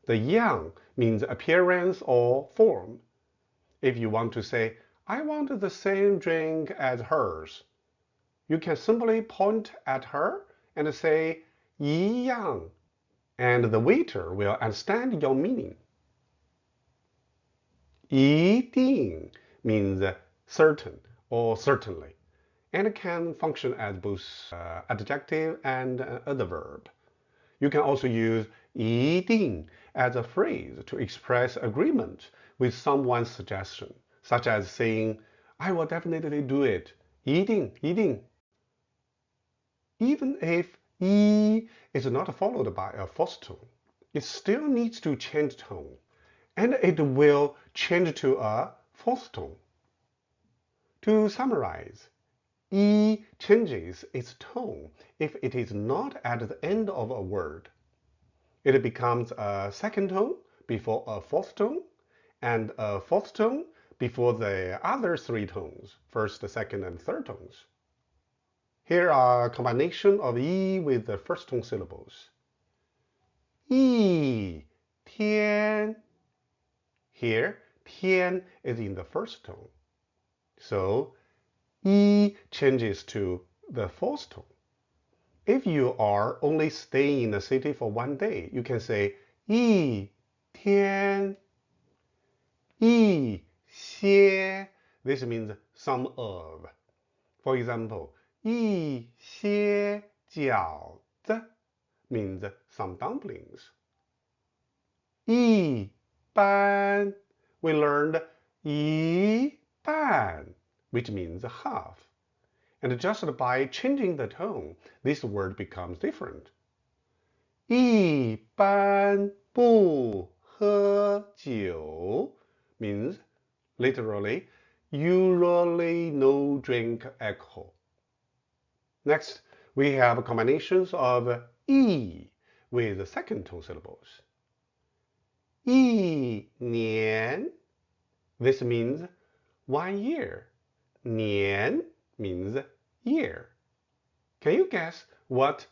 The yang means appearance or form. If you want to say, I want the same drink as hers, you can simply point at her and say 一样, and the waiter will understand your meaning. 一定 means certain or certainly, and can function as both adjective and other verb. You can also use 一定 as a phrase to express agreement with someone's suggestion, such as saying, I will definitely do it. 一定, 一定. Even if 一 is not followed by a false tone, it still needs to change tone, and it will change to a false tone. To summarize, 一 changes its tone if it is not at the end of a word. It becomes a second tone before a fourth tone, and a fourth tone before the other three tones, first, second, and third tones. Here are a combination of 一 with the first tone syllables. 一天. Here, 天 is in the first tone. So, 一 changes to the fourth tone. If you are only staying in the city for one day, you can say 一天. 一些. This means some of. For example, 一些饺子 means some dumplings. 一半 we learned 一半 which means half. And just by changing the tone, this word becomes different. 一般不喝酒 means literally usually no drink alcohol. Next, we have combinations of 一 with the second tone syllables. 一年. This means 1 year. 年 means year. Can you guess what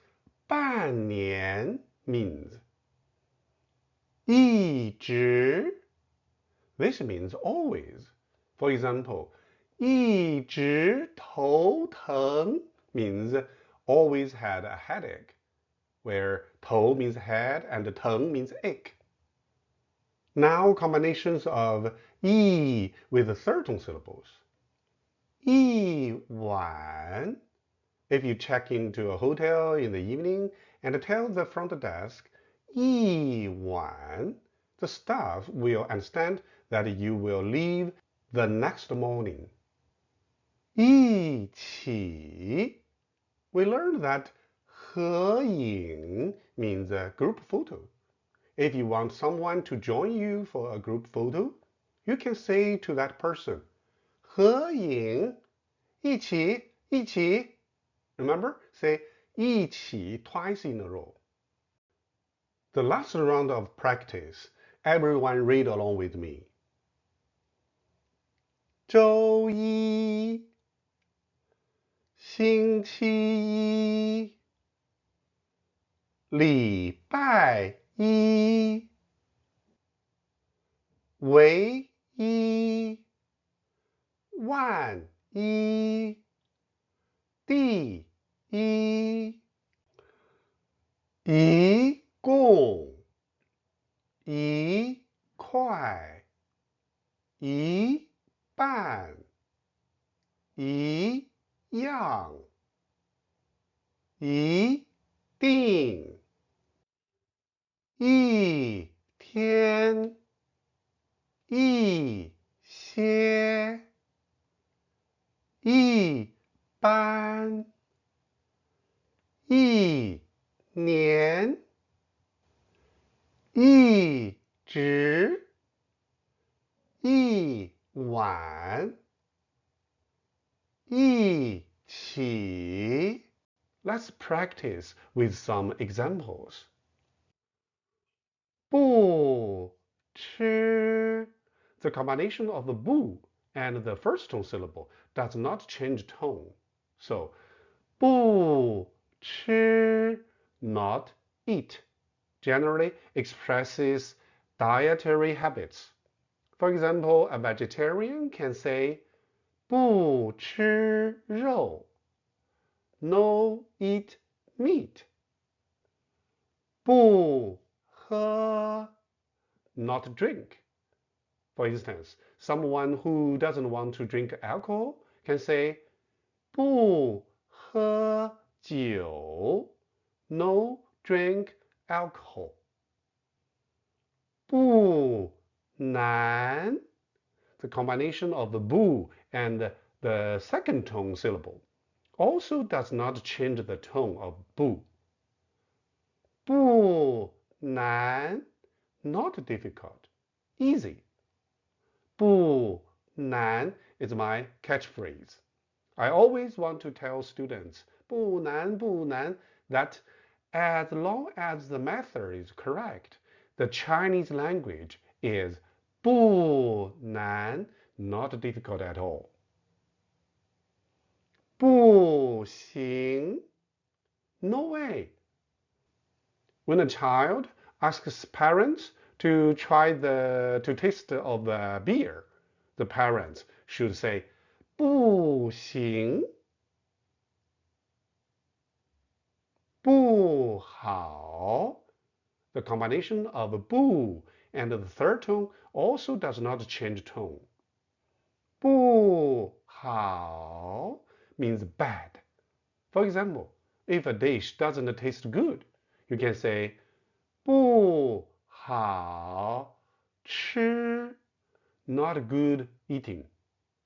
半年 means? 一直. This means always. For example, 一直头疼 means always had a headache, where 头 means head and 疼 means ache. Now combinations of 一 with the third tone syllables. 一晚. If you check into a hotel in the evening and tell the front desk 一晚, the staff will understand that you will leave the next morning. 一起. We learned that 合影 means a group photo. If you want someone to join you for a group photo, you can say to that person, 合影,一起,一起. Remember, say 一起 twice in a row. The last round of practice, everyone read along with me. 周一, 星期一, 礼拜一, 唯一, 万一, 第一, 一共,一半，一样，一定，一天，一些，一般，一年，一直，一晚，一起。Let's practice with some examples. 不吃 The combination of the 不 and the first tone syllable does not change tone. So 不吃 not eat generally expresses dietary habits. For example, a vegetarian can say 不吃肉 no eat meat. 不喝 not drink. For instance, someone who doesn't want to drink alcohol can say 不喝酒 no drink alcohol. 不难 the combination of the 不 and the second tone syllable also does not change the tone of 不. 不难 not difficult, easy. 不难 is my catchphrase. I always want to tell students 不难不难 that as long as the method is correct, the Chinese language is 不难, not difficult at all. 不行 no way. When a child asks parents to taste of beer, the parents should say 不行不好 The combination of 不 and the third tone also does not change tone. 不好 means bad. For example, if a dish doesn't taste good, you can say 不好吃 not good eating,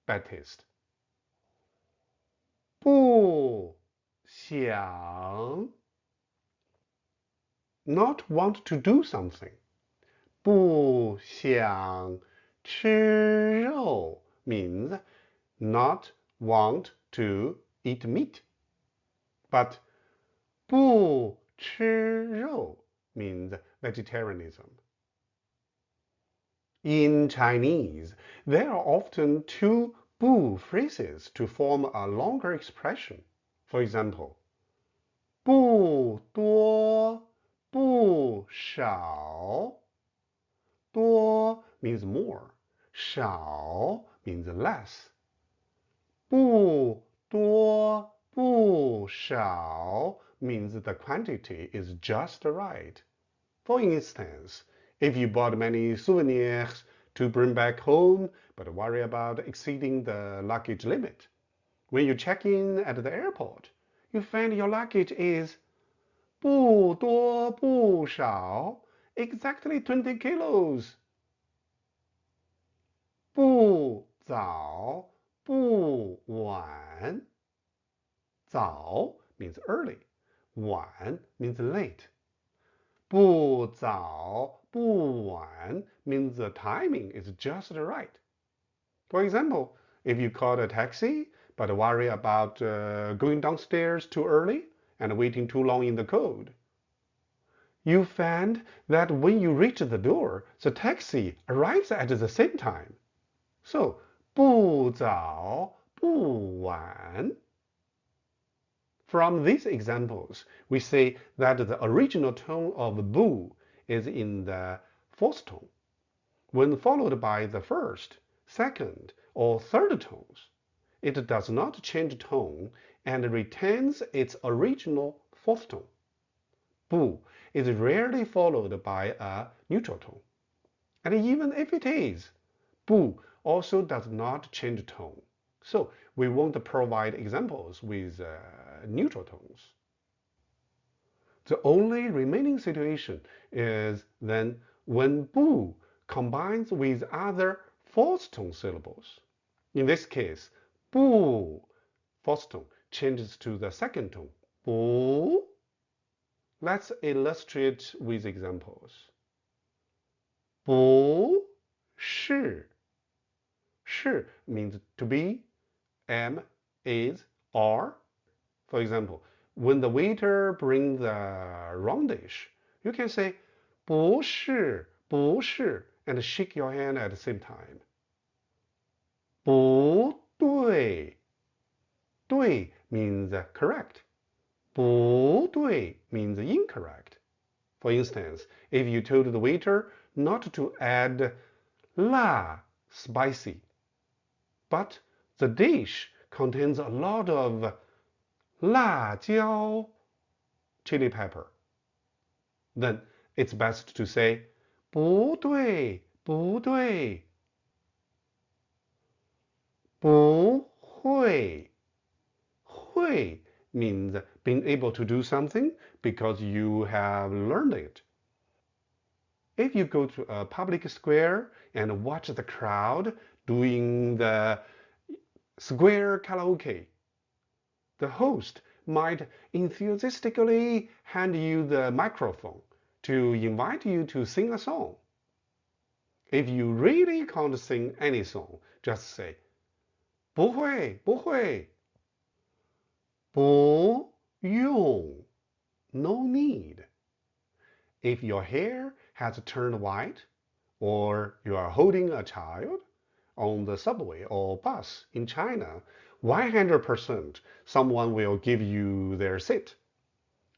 bad taste. 不想 not want to do something. 不想吃肉 means not want to eat meat. But 不吃肉 means vegetarianism. In Chinese, there are often two 不 phrases to form a longer expression. For example, 不多不少 多 means more, 少 means less. 不多不少 means the quantity is just right. For instance, if you bought many souvenirs to bring back home but worry about exceeding the luggage limit, when you check in at the airport, you find your luggage is 不多不少 exactly 20 kilos. 不早不晚 早 means early, 晚 means late. 不早不晚 means the timing is just right. For example, if you call a taxi but worry about going downstairs too early and waiting too long in the cold, you find that when you reach the door, the taxi arrives at the same time. So, 不早不晚. From these examples, we say that the original tone of 不 is in the fourth tone. When followed by the first, second, or third tones, it does not change tone and retains its original fourth tone. 不 is rarely followed by a neutral tone. And even if it is, 不 also does not change tone. So we won't provide examples with neutral tones. The only remaining situation is then when bu combines with other fourth tone syllables. In this case, bu fourth tone changes to the second tone, bu. Let's illustrate with examples. 不是 是 means to be, am, is, are. For example, when the waiter brings the wrong dish, you can say 不是不是 and shake your hand at the same time. 不对 对 means correct. 不对 means incorrect. For instance, if you told the waiter not to add la spicy, but the dish contains a lot of 辣椒 chili pepper, then it's best to say 不对不对不会会 means being able to do something because you have learned it. If you go to a public square and watch the crowd doing the square karaoke, the host might enthusiastically hand you the microphone to invite you to sing a song. If you really can't sing any song, just say 不会不会不用 no need. If your hair has turned white, or you are holding a child on the subway or bus in China, 100% someone will give you their seat.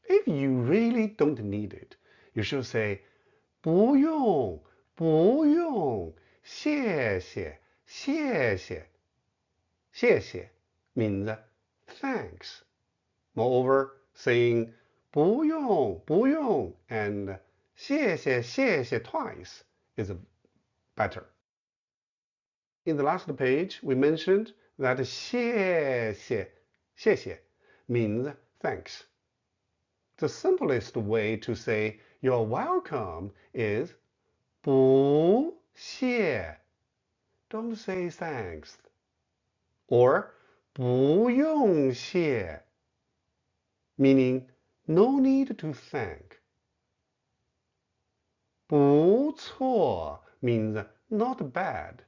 If you really don't need it, you should say 不用不用谢谢谢谢谢谢 means thanks. Moreover, saying 不用不用 and 谢谢谢谢 twice is better. In the last page, we mentioned that 谢谢谢谢 means thanks. The simplest way to say you're welcome is 不谢. Don't say thanks. Or 不用谢, meaning no need to thank. 不错 means not bad.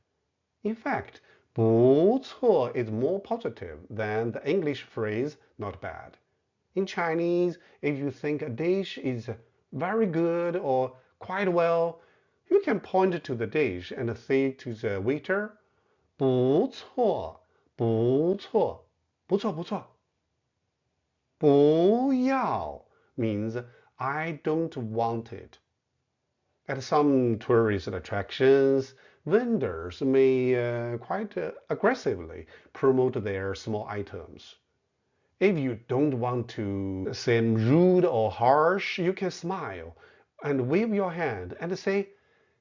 In fact, 不错 is more positive than the English phrase not bad. In Chinese, if you think a dish is very good or quite well, you can point to the dish and say to the waiter, 不错不错不错不错不要 means I don't want it. At some tourist attractions, vendors may quite aggressively promote their small items. If you don't want to seem rude or harsh, you can smile and wave your hand and say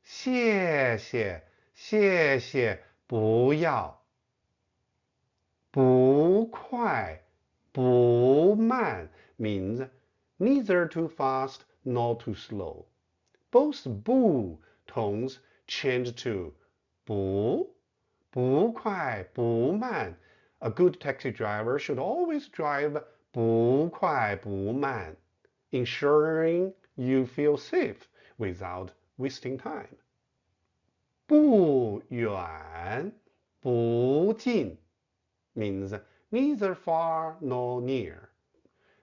谢谢谢谢不要不快不慢 means neither too fast nor too slow. Both bu tones change to 不快不慢. A good taxi driver should always drive 不快不慢, ensuring you feel safe without wasting time. 不远不近 means neither far nor near.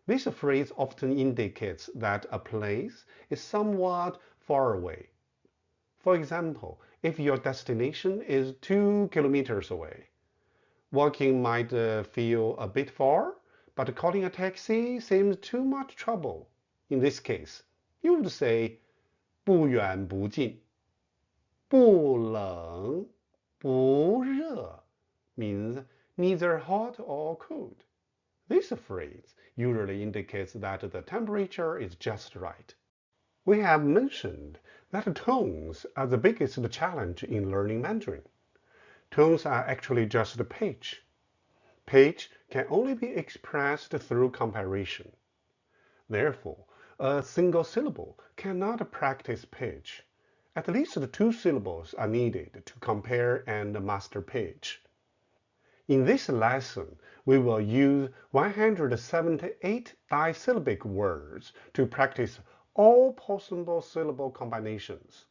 This phrase often indicates that a place is somewhat far away. For example, if your destination is 2 kilometers away, walking might feel a bit far, but calling a taxi seems too much trouble. In this case, you would say 不远不近. 不冷不热 means neither hot or cold. This phrase usually indicates that the temperature is just right. We have mentioned that tones are the biggest challenge in learning Mandarin. Tones are actually just a pitch. Pitch can only be expressed through comparison. Therefore, a single syllable cannot practice pitch. At least the two syllables are needed to compare and master pitch. In this lesson, we will use 178 disyllabic words to practice all possible syllable combinations.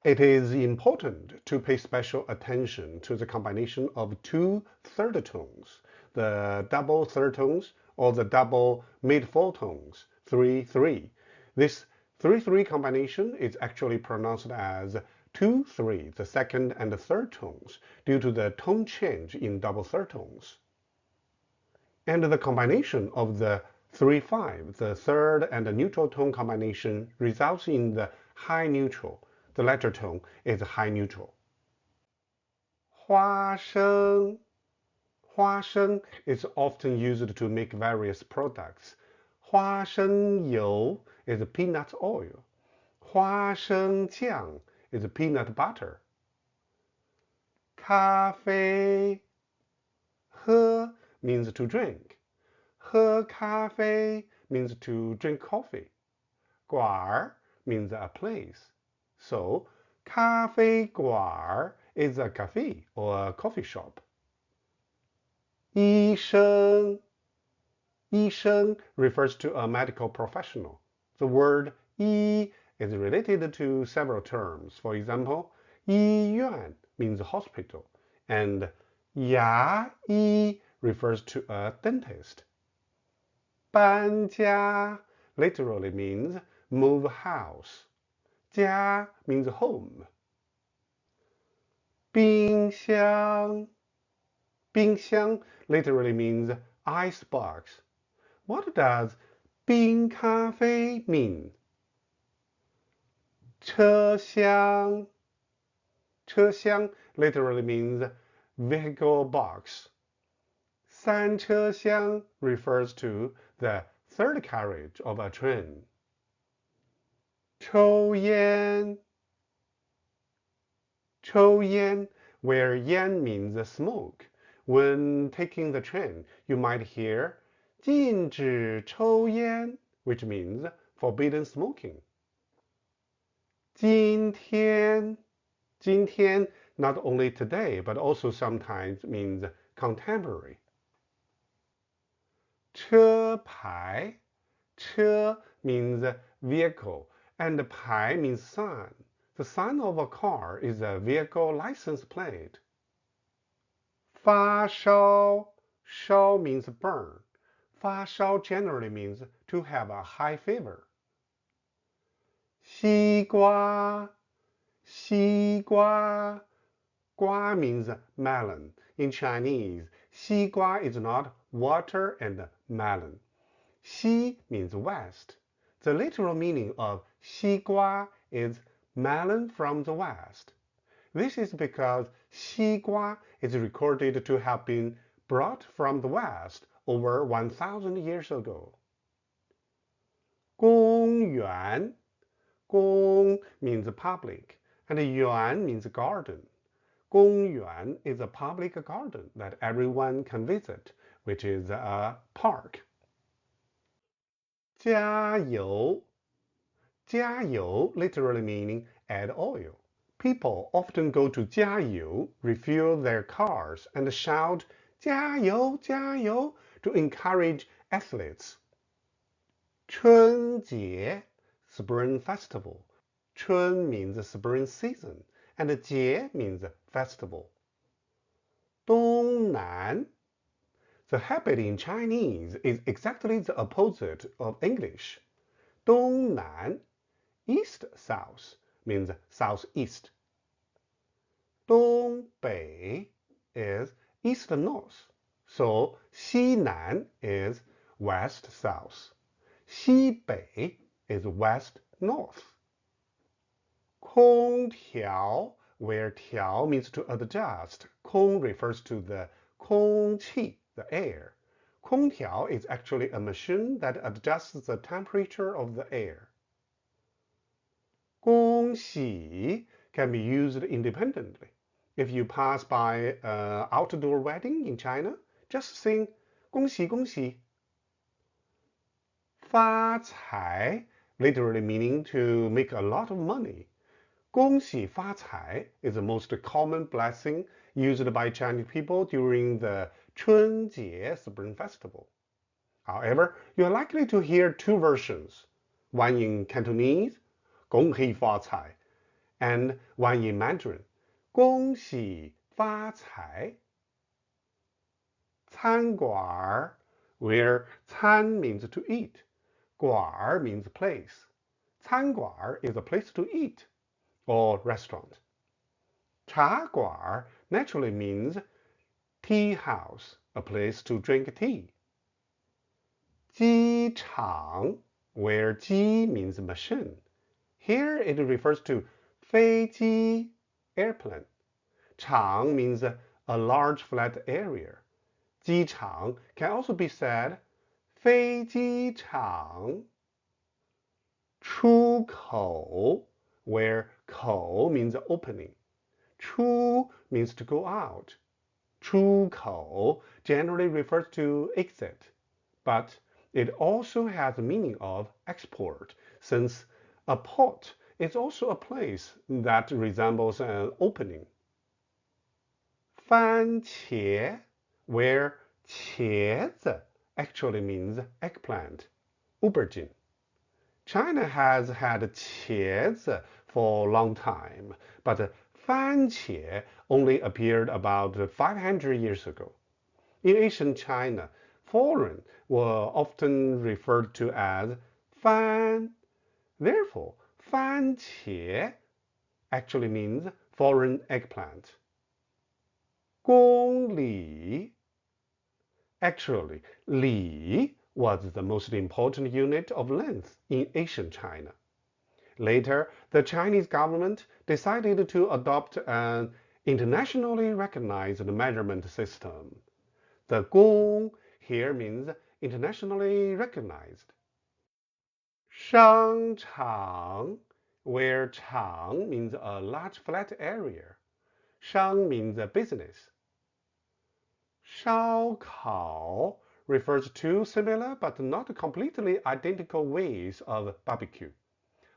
It is important to pay special attention to the combination of two third tones, the double third tones or the double mid-fourth tones, 3-3. This 3-3 combination is actually pronounced as 2-3, the second and the third tones, due to the tone change in double third tones. And the combination of the 3-5, the third and the neutral tone combination, results in the high neutral. The latter tone is high neutral. 花生 花生 is often used to make various products. 花生油 is peanut oil. 花生酱 is peanut butter. 咖啡 喝 means to drink. 喝咖啡 means to drink coffee. 馆 means a place. So, 咖啡馆 is a cafe or a coffee shop. 医生 医生 refers to a medical professional. The word 医 is related to several terms. For example, 医院 means hospital, and 牙医 refers to a dentist. 搬家 literally means move house. 家 means home. 冰箱 冰箱 literally means ice box. What does 冰咖啡 mean? 车厢 车厢 literally means vehicle box. 三车厢 refers to the third carriage of a train. 抽烟抽烟 where 烟 means smoke. When taking the train, you might hear 禁止抽烟, which means forbidden smoking. 今天 今天 not only today, but also sometimes means contemporary. 车牌 车 means vehicle, and 牌 means sign. The sign of a car is a vehicle license plate. 发烧 烧 means burn. 发烧 generally means to have a high fever. 西瓜西瓜 瓜 means melon. In Chinese, 西瓜 is not water and melon. 西 means west. The literal meaning of 西瓜 is melon from the west. This is because 西瓜 is recorded to have been brought from the west over 1,000 years ago. 公园 公 means public, and 园 means garden. 公园 is a public garden that everyone can visit, which is a park. 加油加油 literally meaning add oil. People often go to 加油, refuel their cars, and shout 加油加油 to encourage athletes. 春节 Spring Festival. 春 means spring season, and 节 means festival. 东南 The habit in Chinese is exactly the opposite of English. 东南 East-south means southeast. 东北 is east-north, so 西南 is west-south. 西北 is west-north. 空调 where 调 means to adjust. 空 refers to the 空气, the air. 空调 is actually a machine that adjusts the temperature of the air. 恭喜 can be used independently. If you pass by an outdoor wedding in China, just sing 恭喜恭喜. 发财 literally meaning to make a lot of money. 恭喜发财 is the most common blessing used by Chinese people during the 春节 Spring Festival. However, you are likely to hear two versions, one in Cantonese, 恭喜发财, and one in Mandarin, 恭喜发财. 餐馆 where 餐 means to eat, 馆 means place. 餐馆 is a place to eat or restaurant. 茶馆 naturally means tea house, a place to drink tea. 机场 where 机 means machine. Here it refers to 飞机 airplane. 场 means a large flat area. 机场 can also be said 飞机场. 出口 where 口 means opening. 出 means to go out. 出口 generally refers to exit, but it also has the meaning of export, since a port is also a place that resembles an opening. 番茄 where 茄子 actually means eggplant, aubergine. China has had 茄子 for a long time, but 番茄 only appeared about 500 years ago. In ancient China, foreign were often referred to as 番. Therefore, 番茄 actually means foreign eggplant. 公里 actually, 里 was the most important unit of length in ancient China. Later, the Chinese government decided to adopt an internationally recognized measurement system. The 公 here means internationally recognized. 商场 where 场 means a large flat area. 商 means a business. 烧烤 refers to similar but not completely identical ways of barbecue.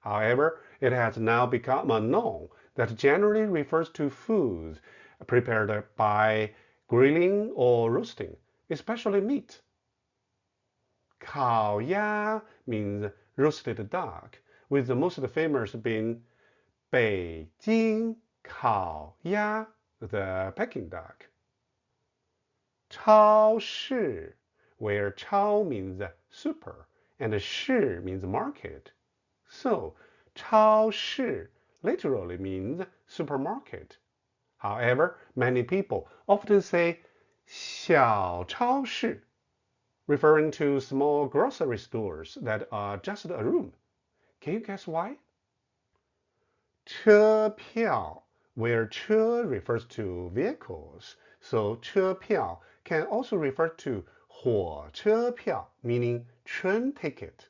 However, it has now become a noun that generally refers to foods prepared by grilling or roasting, especially meat. 烤鸭 means roasted duck, with the most famous being 北京烤鸭, the Peking duck. 超市 where 超 means super and 市 means market. So, 超市 literally means supermarket. However, many people often say 小超市, referring to small grocery stores that are just a room. Can you guess why? 车票 where 车 refers to vehicles, so 车票 can also refer to 火车票, meaning train ticket.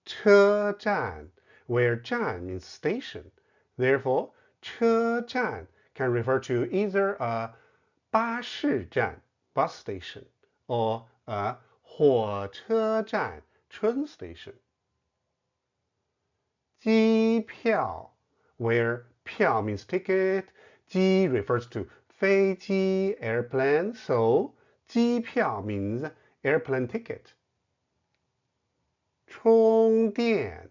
车站 where 站 means station. Therefore, 车站 can refer to either a 巴士站 bus station or a 火车站 train station. 机票 where 票 means ticket, 机 refers to 飞机 airplane, so 机票 means airplane ticket. 充电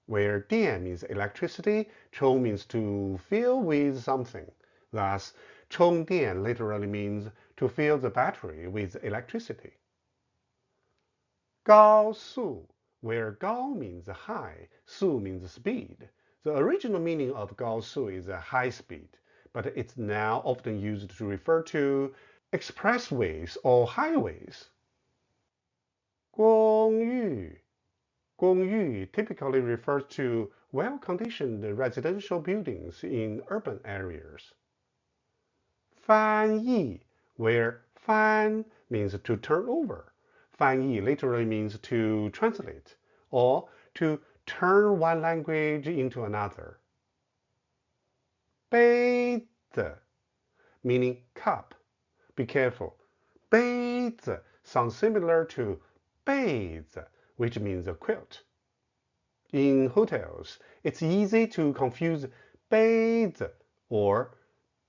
where 电 means electricity, 充 means to fill with something. Thus, 充电 literally means to fill the battery with electricity. 高速 where 高 means high, 速 means speed. The original meaning of 高速 is a high speed, but it's now often used to refer to expressways or highways. 公寓 公寓 typically refers to well-conditioned residential buildings in urban areas. 翻译 where 翻 means to turn over. 翻译 literally means to translate or to turn one language into another. 杯子 meaning cup. Be careful. 杯子 sounds similar to 被子, which means a quilt. In hotels, it's easy to confuse 杯子 or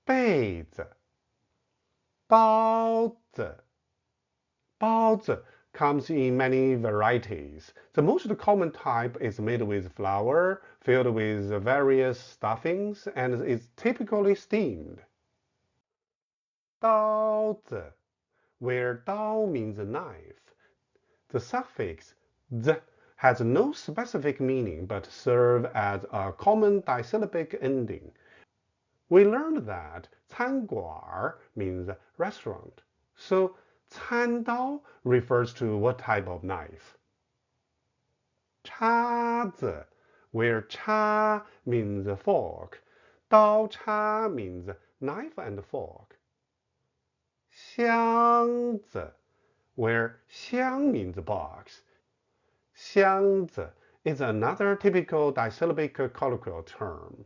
被子. 包子 包子 comes in many varieties. The most common type is made with flour, filled with various stuffings, and is typically steamed. 刀子 where 刀 means a knife. The suffix z has no specific meaning but serve as a common disyllabic ending. We learned that 餐馆 means restaurant, so 餐刀 refers to what type of knife. 叉子 where 叉 means fork, 刀叉 means knife and fork. 箱子 where 箱 means box. 箱子 is another typical disyllabic colloquial term.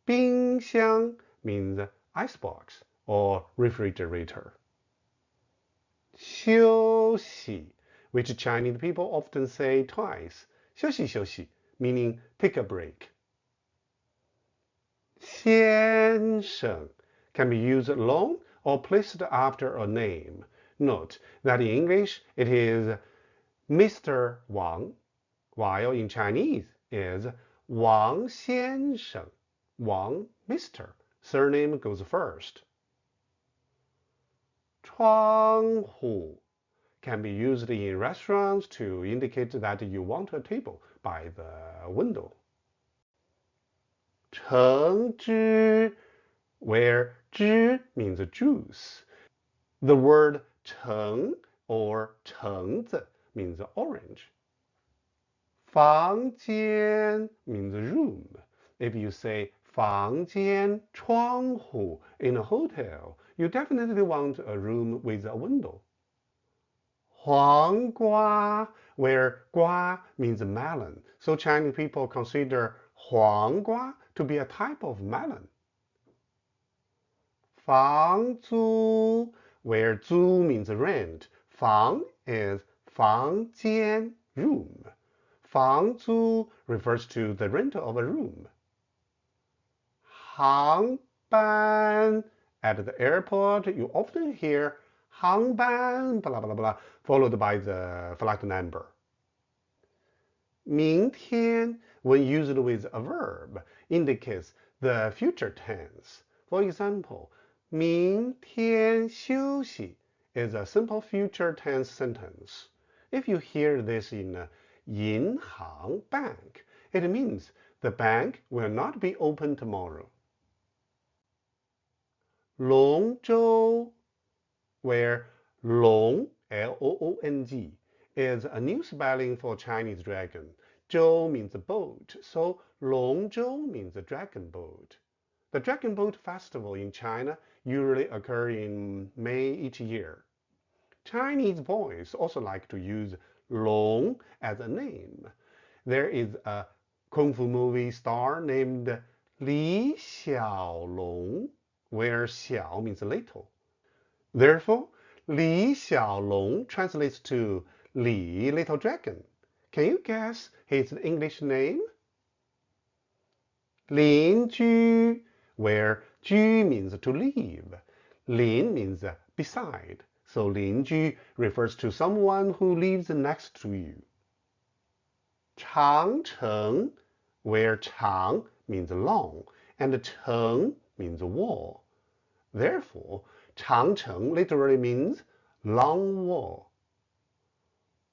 冰箱 means icebox or refrigerator. 休息, which Chinese people often say twice. 休息休息, meaning take a break. 先生 can be used alone or placed after a name. Note that in English it is Mr. Wang, while in Chinese is Wang 先生, Wang Mr. Surname goes first. 窗户 can be used in restaurants to indicate that you want a table by the window. 橙汁 where 汁 means juice. The word 橙 or 橙子 means orange. 房间 means room. If you say 房间窗户 in a hotel, you definitely want a room with a window. 黄瓜 where 瓜 means melon, so Chinese people consider 黄瓜 to be a type of melon. 房租 where 租 means rent. 房 is 房间 room. 房租 refers to the rent of a room. 航班 at the airport, you often hear 航班 blah blah blah followed by the flight number. 明天 when used with a verb indicates the future tense. For example, 明天休息 is a simple future tense sentence. If you hear this in 银行 bank, it means the bank will not be open tomorrow. 龙舟 where 龙 L-O-O-N-G is a new spelling for Chinese dragon. 舟 means a boat, so 龙舟 means a dragon boat. The Dragon Boat Festival in China usually occurs in May each year. Chinese boys also like to use Long as a name. There is a Kung Fu movie star named Li Xiaolong, where Xiao means little. Therefore, Li Xiaolong translates to Li Little Dragon. Can you guess his English name? 邻居 where 居 means to live. 邻 means beside, so 邻居 refers to someone who lives next to you. 长城 where 长 means long and 城 means wall. Therefore, 长城 literally means long wall.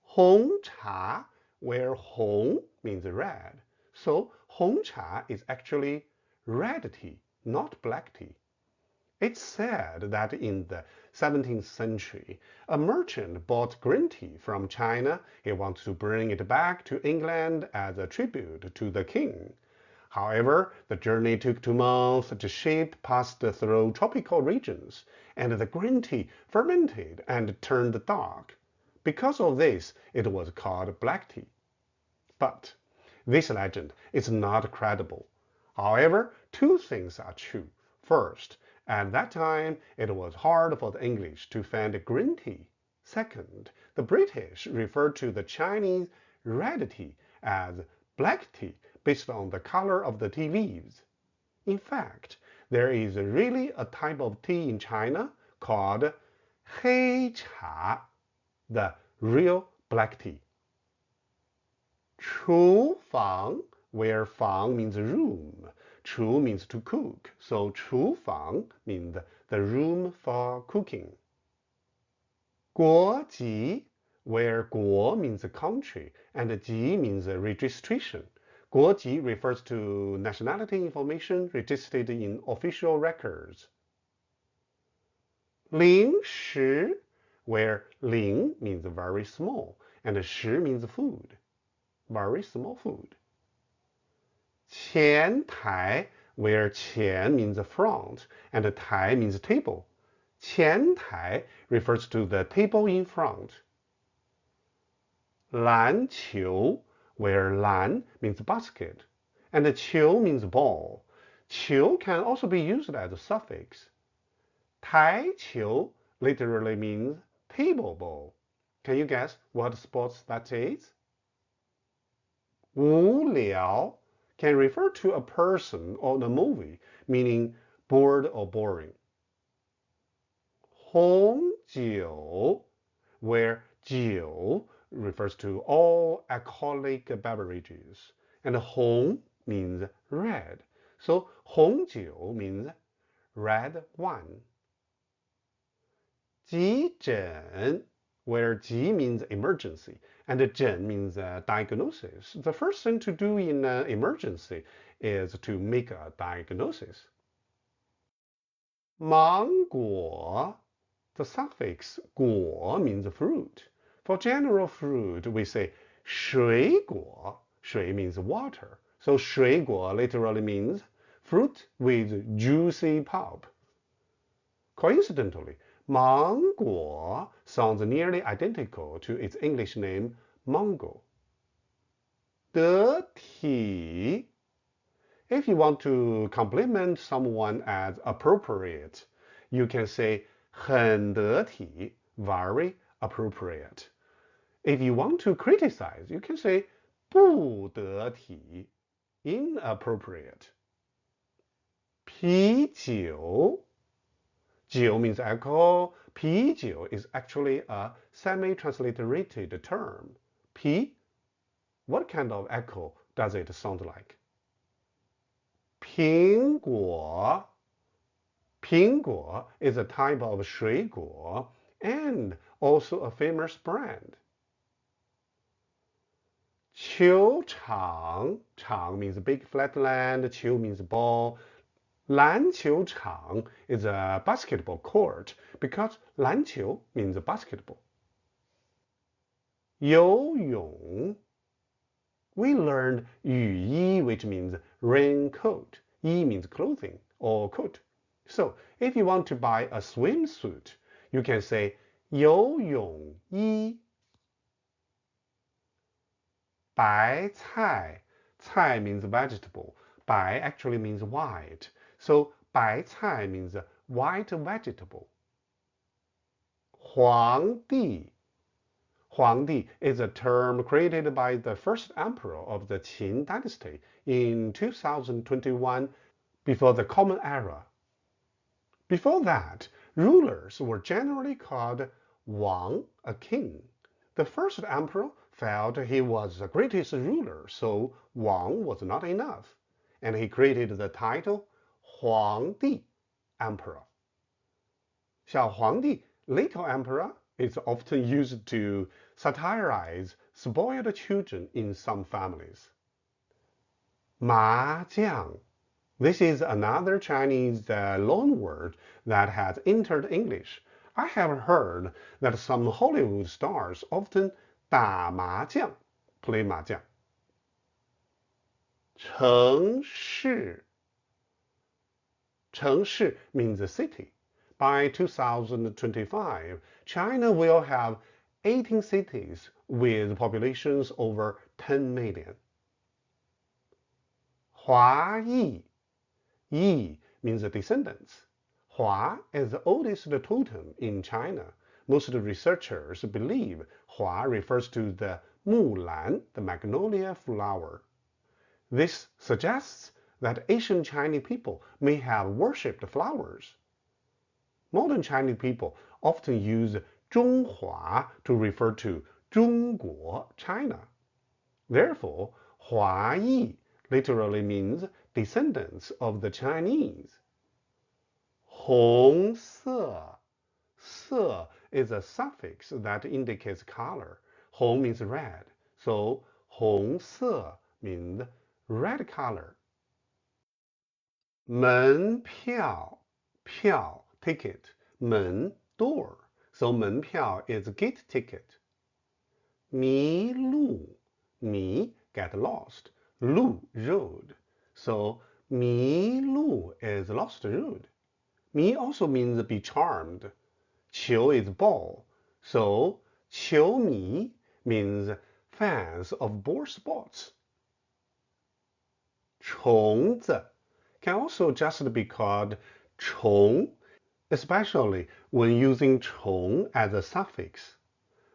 红茶 where 红 means red, so 红茶 is actually red tea, not black tea. It's said that in the 17th century, a merchant bought green tea from China. He wanted to bring it back to England as a tribute to the king. However, the journey took 2 months. The ship passed through tropical regions, and the green tea fermented and turned dark. Because of this, it was called black tea. But this legend is not credible. However, two things are true. First, at that time, it was hard for the English to find green tea. Second, the British referred to the Chinese red tea as black tea based on the color of the tea leaves. In fact, there is really a type of tea in China called 黑茶, the real black tea. 厨房, where 房 means room. 厨 means to cook, so 厨房 means the room for cooking. 国籍, where 国 means a country and 籍 means a registration. 国籍 refers to nationality information registered in official records. 零食, where 零 means very small and 食 means food. Very small food. 前台, where 前 means front and 台 means table. 前台 refers to the table in front. 篮球, where 篮 means basket and 球 means ball. 球 can also be used as a suffix. 台球 literally means table ball. Can you guess what sports that is? 无聊 can refer to a person or a movie, meaning bored or boring. 红酒, where 酒 refers to all alcoholic beverages, and 红 means red, so 红酒 means red wine. 急诊, where 急 means emergency and 诊 means diagnosis. The first thing to do in an emergency is to make a diagnosis. 芒果, the suffix 果 means fruit. For general fruit, we say 水果. 水 means water, so 水果 literally means fruit with juicy pulp. Coincidentally, 芒果 sounds nearly identical to its English name, mango. 得体. If you want to compliment someone as appropriate, you can say 很得体, very appropriate. If you want to criticize, you can say 不得体, inappropriate. 啤酒. 酒 means alcohol. 啤酒 is actually a semi-transliterated term. 啤, what kind of alcohol does it sound like? 苹果. 苹果 is a type of 水果and also a famous brand. 球场. 场 means big flat land. 球 means ball. 篮球场 is a basketball court because 篮球 means basketball. 游泳. We learned 雨衣, which means raincoat. 衣 means clothing or coat. So if you want to buy a swimsuit, you can say 游泳衣. 白菜. 菜 means vegetable. 白 actually means white. So 白菜 means white vegetable. 皇帝. 皇帝 is a term created by the first emperor of the Qin dynasty in 2021 before the Common Era. Before that, rulers were generally called Wang, a king. The first emperor felt he was the greatest ruler, so Wang was not enough, and he created the title 皇帝, emperor. 小皇帝, little emperor, is often used to satirize spoiled children in some families. 麻将. This is another Chinese loan word that has entered English. I have heard that some Hollywood stars often 打麻将, play 麻将. 城市. 城市 means a city. By 2025, China will have 18 cities with populations over 10 million. 华裔. Yi means descendants. Hua is the oldest totem in China. Most researchers believe Hua refers to the mulan, the magnolia flower. This suggests that ancient Chinese people may have worshipped flowers. Modern Chinese people often use 中华 to refer to 中国, China. Therefore, 华裔 literally means descendants of the Chinese. 红色. Se is a suffix that indicates color. Hong means red, so 红色 means red color. 门票, 票 ticket, 门 door, so 门票 is gate ticket. 迷路, 迷 get lost, 路 road, so 迷路 is lost road. 迷 also means be charmed. 球 is ball, so 球迷 means fans of ball sports. 虫子 can also just be called 虫, especially when using 虫 as a suffix.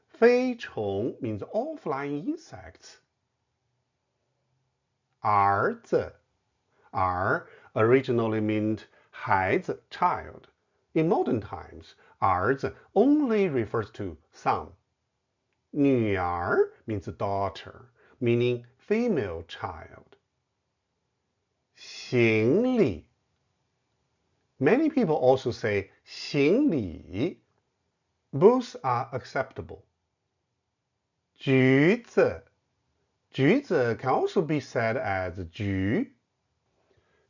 飞虫 means all flying insects. 儿子 儿 originally meant 孩子 child. In modern times, 儿子 only refers to son. 女儿 means daughter, meaning female child. 行李 Many people also say 行李. Both are acceptable. 橘子 橘子 can also be said as 橘.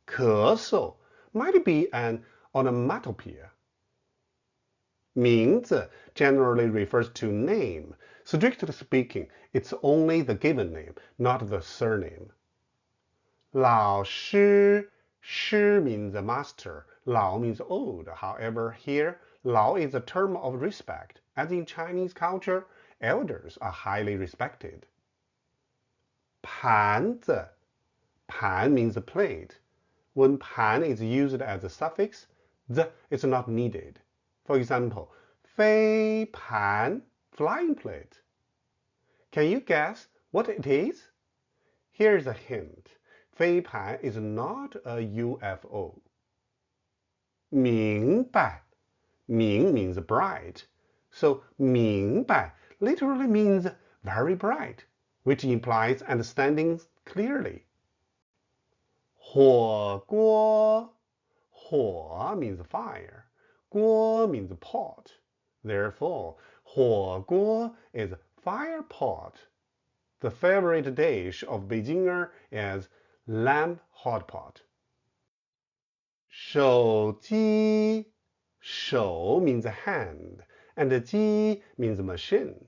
咳嗽 might be an onomatopoeia. 名字 generally refers to name. Strictly speaking, it's only the given name, not the surname. 老师 shi means master, 老 means old. However, here, 老 is a term of respect. As in Chinese culture, elders are highly respected. 盘子 pan means a plate. When pan is used as a suffix, the is not needed. For example, 飞盘 flying plate. Can you guess what it is? Here's a hint. 飞盘 is not a UFO. 明白 Ming means bright. So 明白 literally means very bright, which implies understanding clearly. 火锅 火 means fire. 锅 means pot. Therefore, 火锅 is fire pot. The favorite dish of Beijinger is lamb hot pot. 手机 手 means hand, and 机 means machine.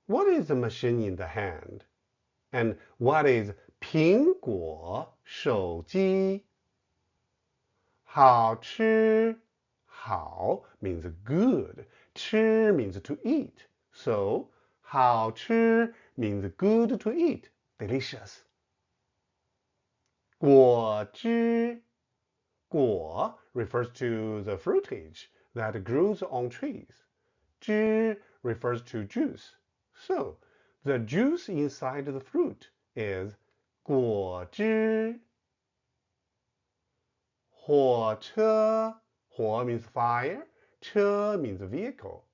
What is a machine in the hand? And what is 苹果手机? 好吃 好 means good. 吃 means to eat. So 好吃 means good to eat, delicious. 果汁 果 refers to the fruitage that grows on trees. 汁 refers to juice. So the juice inside the fruit is 果汁. 火车 火 means fire, 车 means vehicle.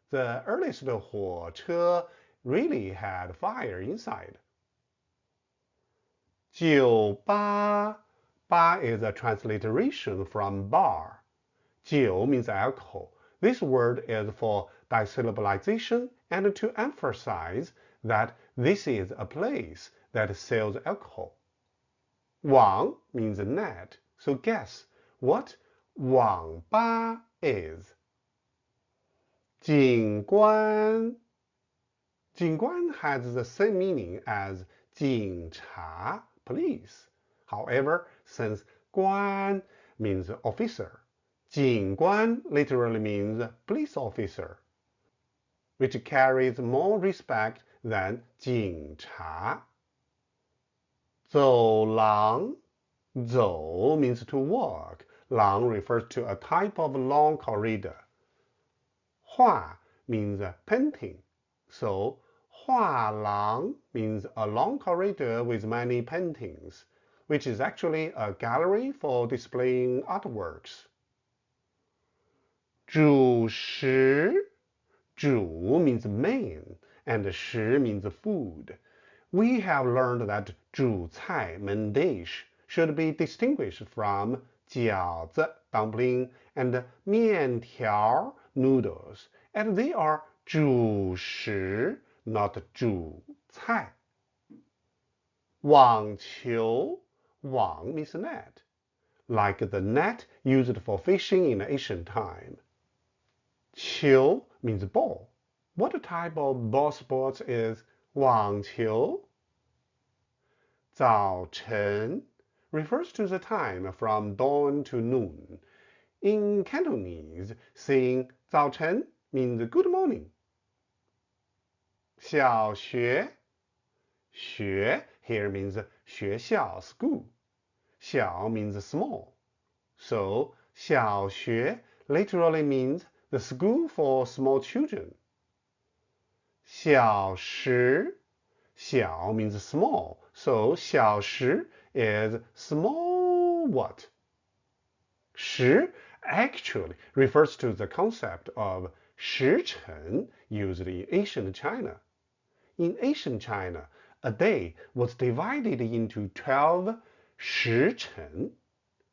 The earliest 火车 really had fire inside. 酒吧 ba is a transliteration from bar. 酒 means alcohol. This word is for disyllabalization and to emphasize that this is a place that sells alcohol. 网 means net. So guess what 网吧 is. 警官 警官 has the same meaning as 警察 police. However, since 官 means officer, 警官 literally means police officer, which carries more respect than 警察. 走廊走 means to walk. Lang refers to a type of long corridor. 画 means painting. So 画廊 means a long corridor with many paintings, which is actually a gallery for displaying artworks. 主食 主 means main, and 食 means food. We have learned that 主菜 main dish should be distinguished from 饺子 dumpling and 面条 noodles, and they are 主食 not 主菜. 网球 网 means net, like the net used for fishing in ancient time. 球 means ball. What type of ball sports is 网球? 早晨 refers to the time from dawn to noon. In Cantonese, saying 早晨 means good morning. 小学 学 here means 学校 school. 小 means small. So 小学 literally means the school for small children. 小时 小 means small, so 小时 is small what? 时 actually refers to the concept of 时辰 used in ancient China. In ancient China, a day was divided into 12 时辰.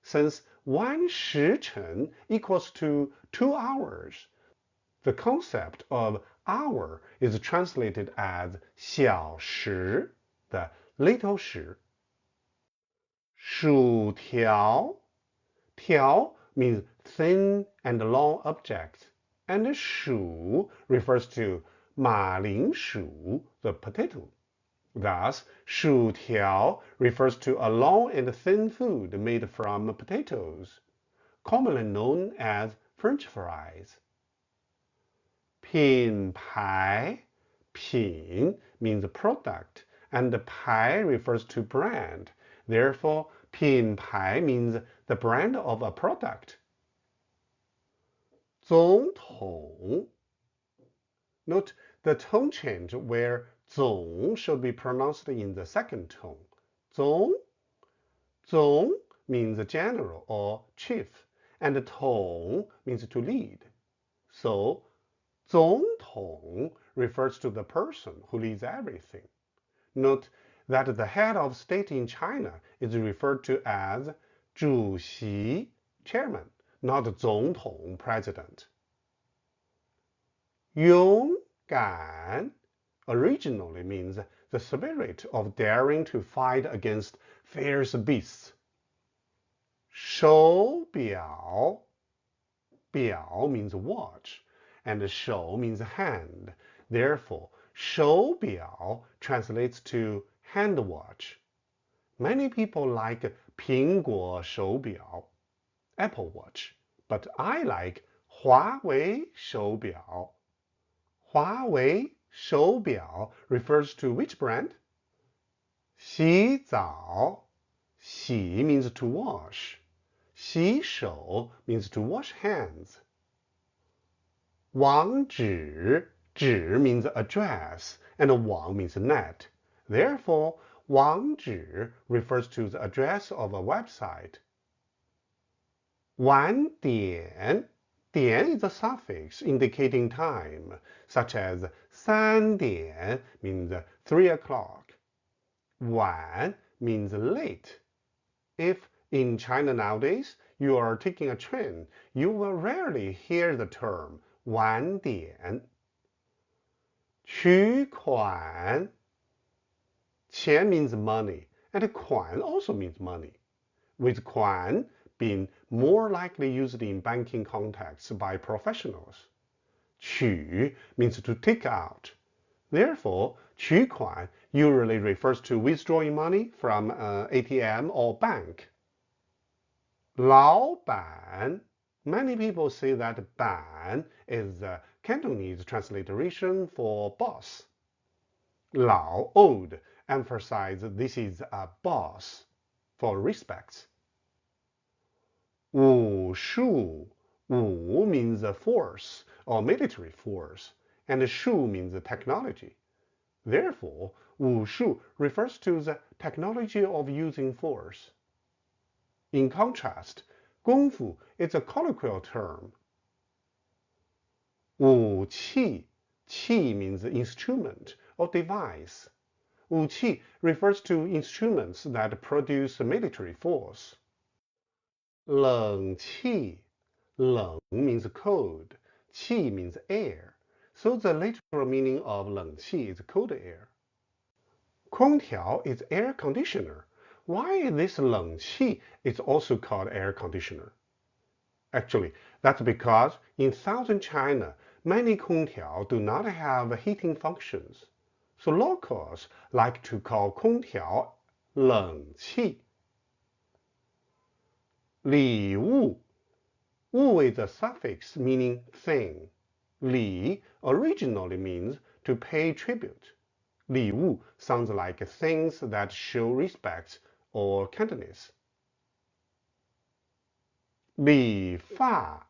Since 1 时辰equals to 2 hours, the concept of hour is translated as 小时, the little 时. 薯条 条 means thin and long objects, and 薯 refers to 马铃薯, the potato. Thus, 薯条 refers to a long and thin food made from potatoes, commonly known as French fries. 品牌 品 means product, and 牌 refers to brand. Therefore, 品牌 means the brand of a product. 总统 Note the tone change where 总 should be pronounced in the second tone. 总 总 means general or chief, and 统 means to lead. So 总统 refers to the person who leads everything. Note that the head of state in China is referred to as 主席 chairman, not 总统 president. 勇敢 originally means the spirit of daring to fight against fierce beasts. 手表 表 means watch, and 手 means hand. Therefore, 手表 translates to hand watch. Many people like 苹果手表, Apple Watch, but I like 华为手表. 华为手表 refers to which brand? 洗澡 洗 means to wash. 洗手 means to wash hands. 网址 址 means address, and 网 means net. Therefore, 网址 refers to the address of a website. 晚点 点 is a suffix indicating time, such as 三点 means 3 o'clock. 晚 means late. If in China nowadays you are taking a train, you will rarely hear the term 晚点. 取款 钱 means money, and 款 also means money, with 款 being more likely used in banking contexts by professionals. 取 means to take out. Therefore, 取款 usually refers to withdrawing money from an ATM or bank. 老板 Many people say that 板 is the Cantonese transliteration for boss. 老 old emphasize this is a boss. for respects. 武术, 武 means force or military force, and 术 means technology. Therefore, 武术 refers to the technology of using force. In contrast, 功夫 is a colloquial term. 武器, 器 means instrument or device. 武器 refers to instruments that produce military force. 冷气, 冷 means cold, 气 means air, so the literal meaning of 冷气 is cold air. 空调 is air conditioner. Why this 冷气 is also called air conditioner? Actually, that's because in southern China, many 空调 do not have heating functions. So locals like to call 空调冷气. 礼物, 物 is a suffix meaning thing. 礼 originally means to pay tribute. 礼物 sounds like things that show respect or kindness. 理发,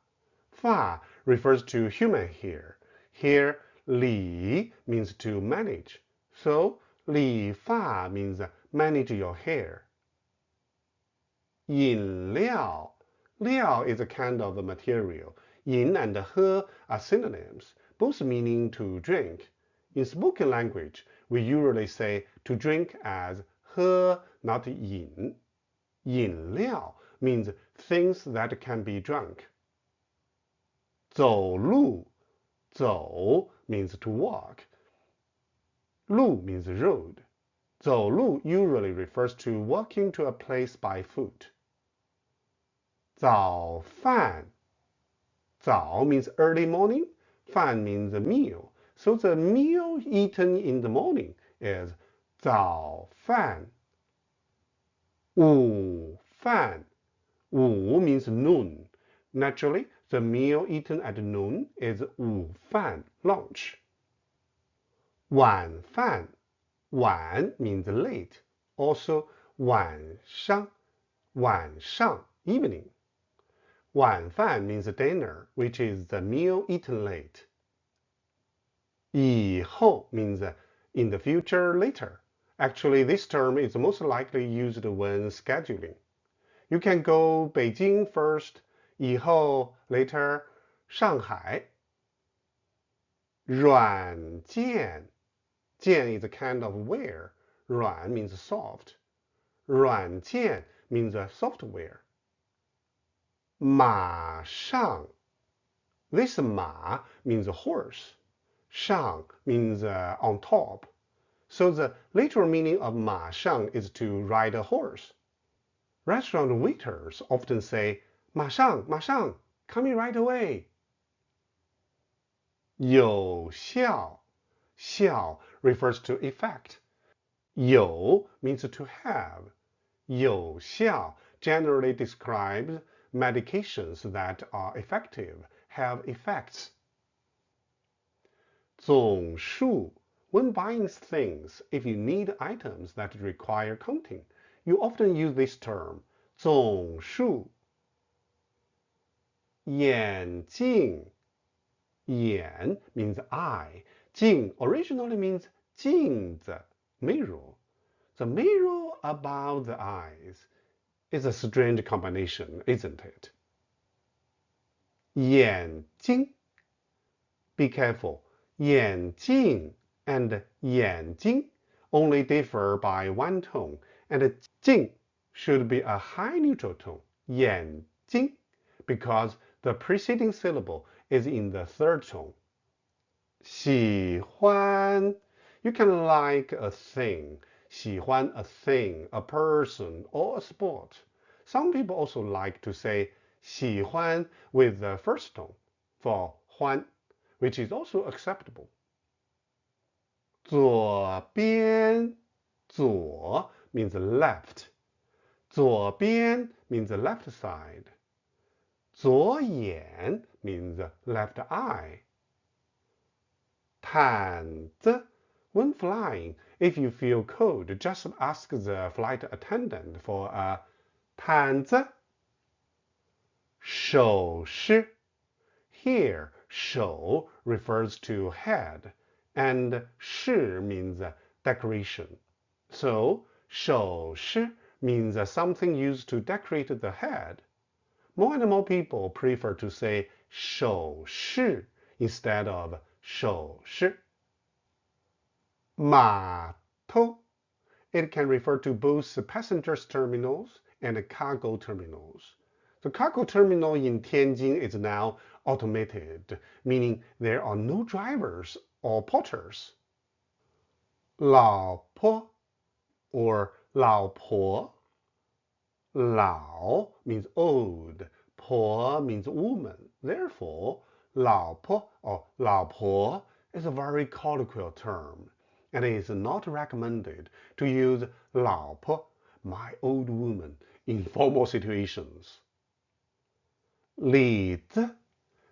发 refers to human hair. Here, 理 means to manage. So, 理发 means manage your hair. 饮料, 料 is a kind of material. 饮 and 喝 are synonyms, both meaning to drink. In spoken language, we usually say to drink as 喝, not 饮. 饮料 means things that can be drunk. 走路, 走 means to walk. 路 means road. 走路 usually refers to walking to a place by foot. 早饭, 早 means early morning, 饭 means a meal. So the meal eaten in the morning is 早饭. 午饭, 午 means noon. Naturally, the meal eaten at noon is 午饭, lunch. 晚饭, 晚 means late. Also 晚上, 晚上, evening. 晚饭 means dinner, which is the meal eaten late. 以后 means in the future, later. Actually, this term is most likely used when scheduling. You can go Beijing first, 以后 later, 上海. 软件, 件 is a kind of ware. 软 means soft. 软件 means software. 马上, this 马 means horse. 上 means on top. So the literal meaning of 马上 is to ride a horse. Restaurant waiters often say 马上, 马上, coming right away. 有效, 效 refers to effect. 有 means to have. 有效 generally describes medications that are effective, have effects. 总数, when buying things, if you need items that require counting, you often use this term, 总数. 眼镜, 眼 means eye. 镜 originally means 镜子, mirror. The mirror above the eyes is a strange combination, isn't it? 眼睛. Be careful. 眼镜 and 眼睛 only differ by one tone, and 镜 should be a high neutral tone, 眼睛, because the preceding syllable is in the third tone. 喜欢, you can like a thing. 喜欢 a thing, a person, or a sport. Some people also like to say 喜欢 with the first tone for 欢, which is also acceptable. 左边, 左 means left. 左边 means left side. 左眼 means left eye. 毯子, when flying, If you feel cold, just ask the flight attendant for a 毯子 手势 Here, 手 refers to head, and 饰 means decoration. So, 首饰 means something used to decorate the head. More and more people prefer to say 首饰 instead of 手势. 码头 It can refer to both passengers terminals and cargo terminals. The cargo terminal in Tianjin is now automated, meaning there are no drivers or porters. 老婆 or 老婆 Lao means old, po means woman. Therefore, 老婆 or 老婆 is a very colloquial term, and it is not recommended to use 老婆, my old woman, in formal situations. 李子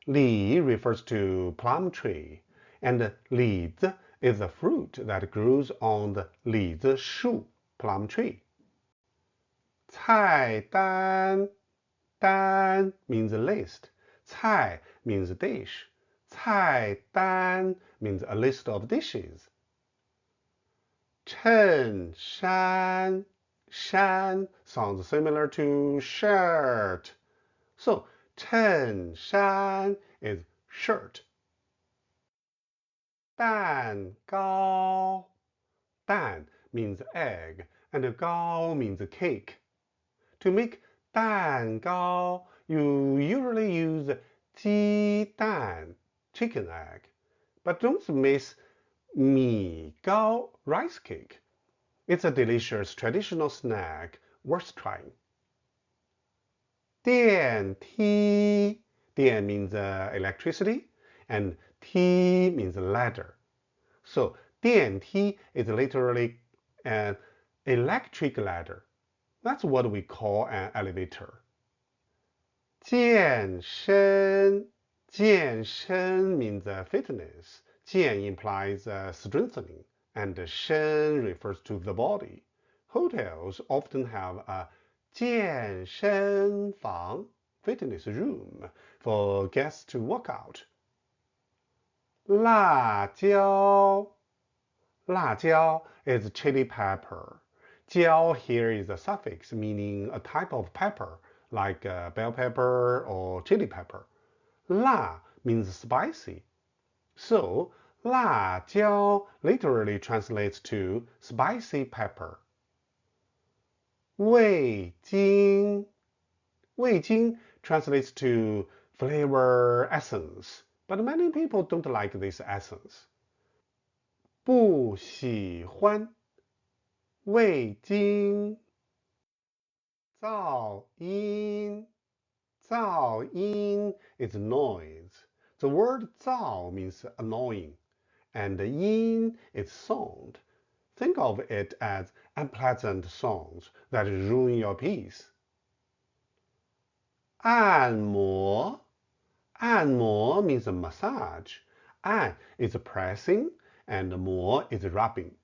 Li refers to plum tree, and 李子 is a fruit that grows on the 李子树 plum tree. 菜单 Dan means list. 菜 means dish. 菜单 means a list of dishes. 衬衫 Shan sounds similar to shirt. So 衬衫 is shirt. 蛋糕 Dan means egg, and 糕 means cake. To make 蛋糕, you usually use 鸡蛋, chicken egg. But don't miss 米糕, rice cake. It's a delicious traditional snack worth trying. 电梯 Dian means electricity, and T means ladder. So 电梯 is literally an electric ladder. That's what we call an elevator. 健身 健身 means fitness. 健 implies strengthening, and 身 refers to the body. Hotels often have a 健身房 fitness room for guests to work out. 辣椒 辣椒 is chili pepper. 椒 here is a suffix meaning a type of pepper, like bell pepper or chili pepper. 辣 means spicy. So, 辣椒 literally translates to spicy pepper. 味精 味精 translates to flavor essence, but many people don't like this essence. 不喜欢味精 噪音 噪音 is noise. The word 噪 means annoying, and 音 is sound. Think of it as unpleasant sounds that ruin your peace. 按摩 按摩 means a massage. 按 is pressing, and 摩 is rubbing.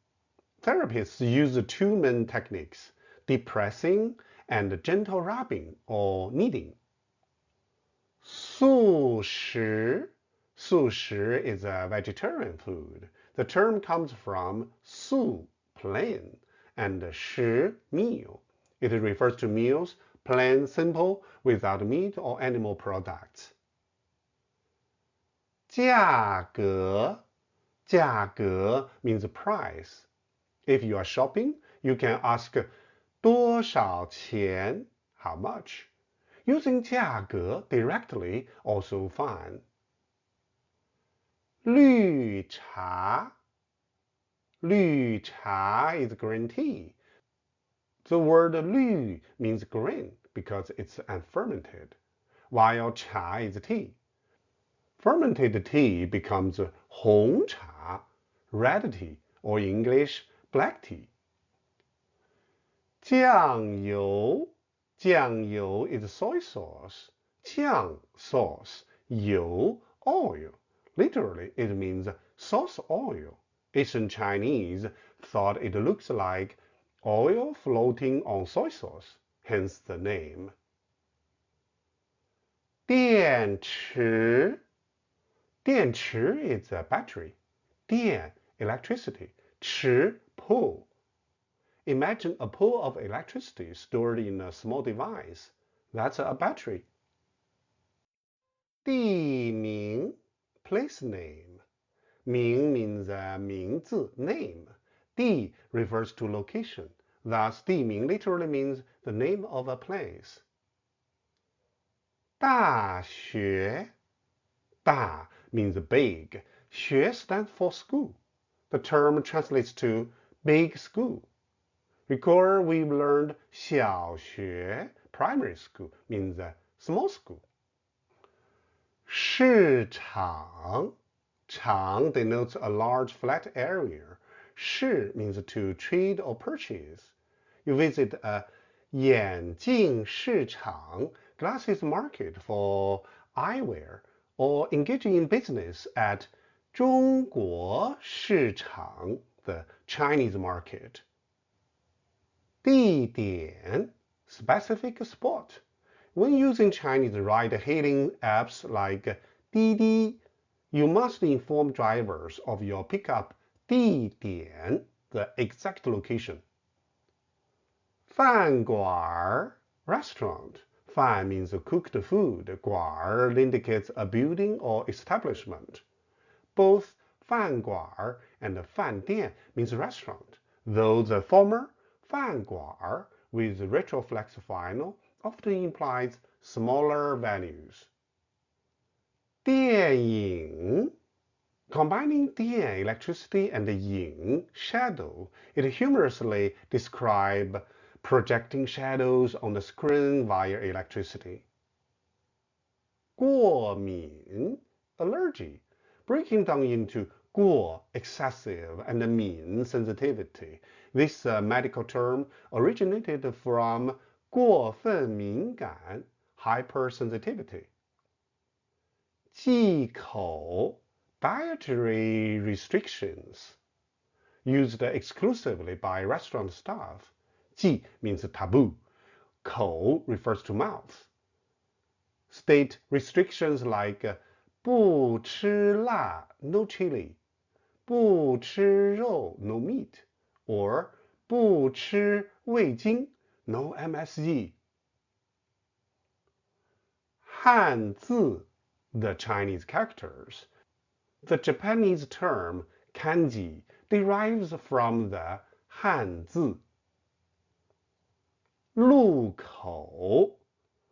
Therapists use two main techniques, deep pressing and gentle rubbing or kneading. 素食 素食 is a vegetarian food. The term comes from 素 plain, and 食 meal. It refers to meals plain, simple, without meat or animal products. 价格 价格 means price. If you are shopping, you can ask 多少钱 how much. Using 价格 directly also fine. 绿茶 绿茶 is green tea. The word 绿 means green because it's unfermented, while 茶 is tea. Fermented tea becomes 红茶, red tea, or in English, black tea. 酱油 酱油 is soy sauce. 酱 sauce, 油 oil. Literally, it means sauce oil. Ancient Chinese thought it looks like oil floating on soy sauce, hence the name. 电池 电池 is a battery. 电 electricity. 池 pool. Imagine a pool of electricity stored in a small device. That's a battery. 地名 place name. 名 means 名字 name. 地 refers to location. Thus, 地名 literally means the name of a place. 大学 Da means big. 学 stands for school. The term translates to big school. Recall we've learned 小学 primary school means small school. 市场 Chang denotes a large flat area. 市 means to trade or purchase. You visit a 眼镜市场 glasses market for eyewear, or engaging in business at 中国市场 the Chinese market. 地点 specific spot. When using Chinese ride-hailing apps like Didi, you must inform drivers of your pickup 地点 the exact location. 饭馆 restaurant. 饭 means cooked food. 馆 indicates a building or establishment. Both 饭馆 and 饭店 means restaurant, though the former 饭馆 with retroflex final often implies smaller venues. 电影 Combining 电 electricity and 影 shadow, it humorously describes projecting shadows on the screen via electricity. 过敏 allergy, breaking down into 过 excessive and 敏 sensitivity. This medical term originated from 过分敏感 hypersensitivity. 忌口 dietary restrictions used exclusively by restaurant staff. 忌 means taboo. 口 refers to mouth. State restrictions like 不吃辣 no chili, 不吃肉 no meat, or 不吃味精 no MSG. 汉字 the Chinese characters. The Japanese term kanji derives from the 汉字. 路口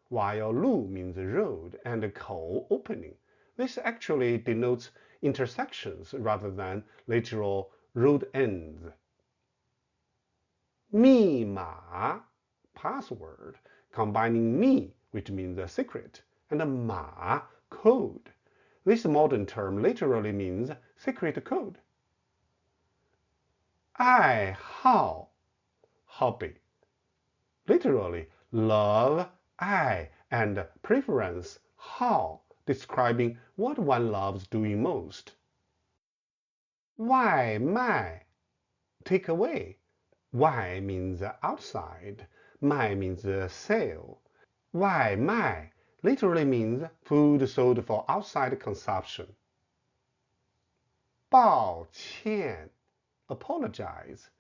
while 路 means road and 口 opening. This actually denotes intersections rather than literal road ends. 密码 password, combining 密 which means a secret and 码 code. This modern term literally means secret code. 爱好 hobby, literally love, 爱 and preference 好 describing what one loves doing most. 外卖 take away. 外 means outside. 卖 means sale. 外卖 literally means food sold for outside consumption. 抱歉 apologize.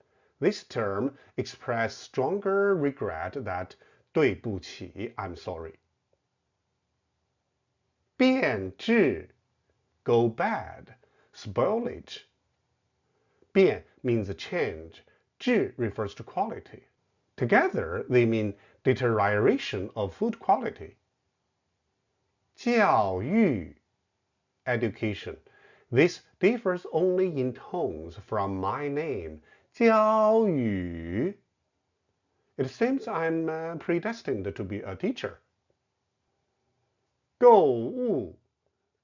This term expresses stronger regret that 对不起 I'm sorry. 变质 go bad, spoilage. 变 means change. 质 refers to quality. Together, they mean deterioration of food quality. 教育 education. This differs only in tones from my name, 教育. It seems I'm predestined to be a teacher. 购物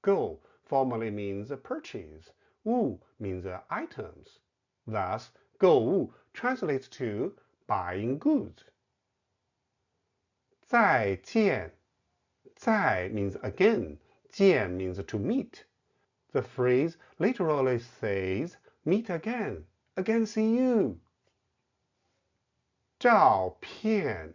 Go formally means purchase. 物 means items. Thus, 购物 translates to buying goods. 再见 再 means again. 见 means to meet. The phrase literally says meet again, again see you. 照片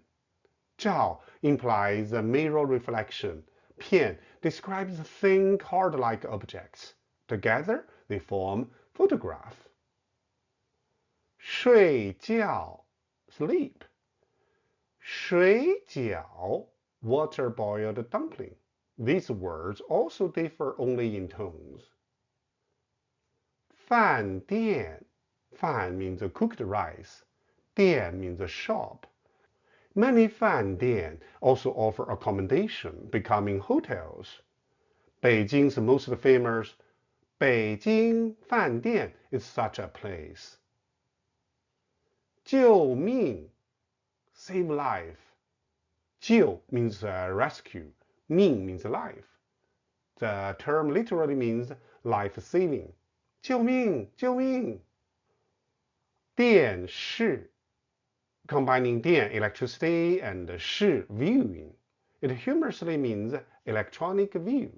Zhao implies a mirror reflection. Pian describes thin card-like objects. Together, they form photograph. 睡觉 sleep. 水饺 water-boiled dumpling. These words also differ only in tones. 饭店 Fan means cooked rice. Dian means a shop. Many fan dian also offer accommodation, becoming hotels. Beijing's most famous Beijing Fan Dian is such a place. 救命 save life. 救 means rescue. 命 means life. The term literally means life saving. 救命救命电视 combining 电 electricity and 视 viewing. It humorously means electronic view.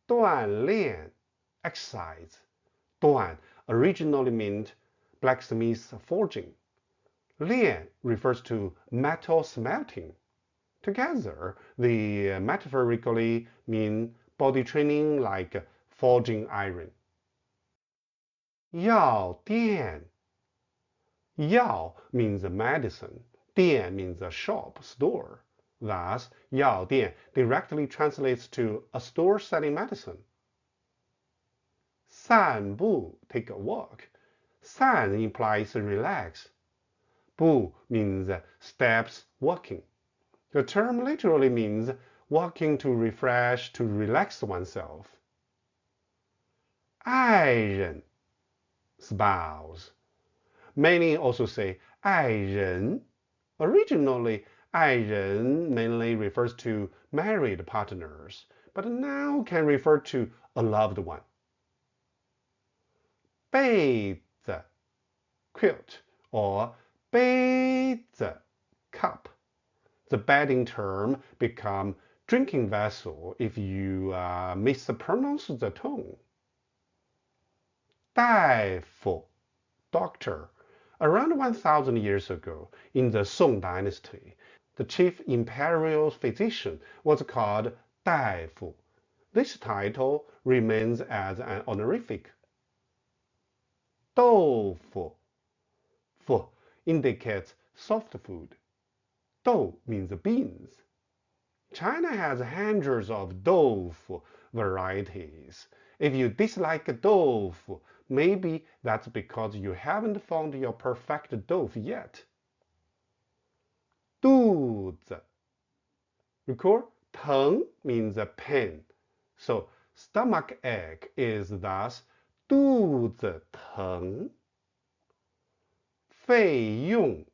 锻炼 exercise. 锻 originally meant blacksmith forging. 炼 refers to metal smelting. Together, they metaphorically mean body training like forging iron. 药店 Yao means medicine. Dian means a shop, store. Thus, Yao Dian directly translates to a store selling medicine. 散步 take a walk. San implies relax. Bu means steps walking. The term literally means walking to refresh, to relax oneself. 爱人 spouse. Many also say 爱人. Originally, 爱人 mainly refers to married partners, but now can refer to a loved one. 被子 quilt or 杯子 cup. The bedding term become drinking vessel if you mispronounce the tone. 大夫 doctor. Around 1,000 years ago, in the Song dynasty, the chief imperial physician was called 大夫. This title remains as an honorific. 豆腐 Fu indicates soft food. Dou means beans. China has hundreds of doufu varieties. If you dislike doufu, maybe that's because you haven't found your perfect doufu yet. 肚子 Recall, 疼 means a pain. So stomach ache is thus 肚子疼. 费用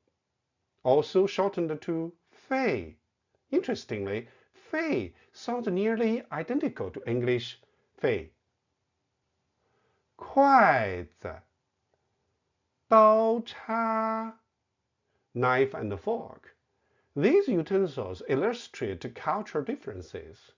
also shortened to 费. Interestingly, 费 sounds nearly identical to English 费. 筷子 刀叉 knife and fork. These utensils illustrate cultural differences.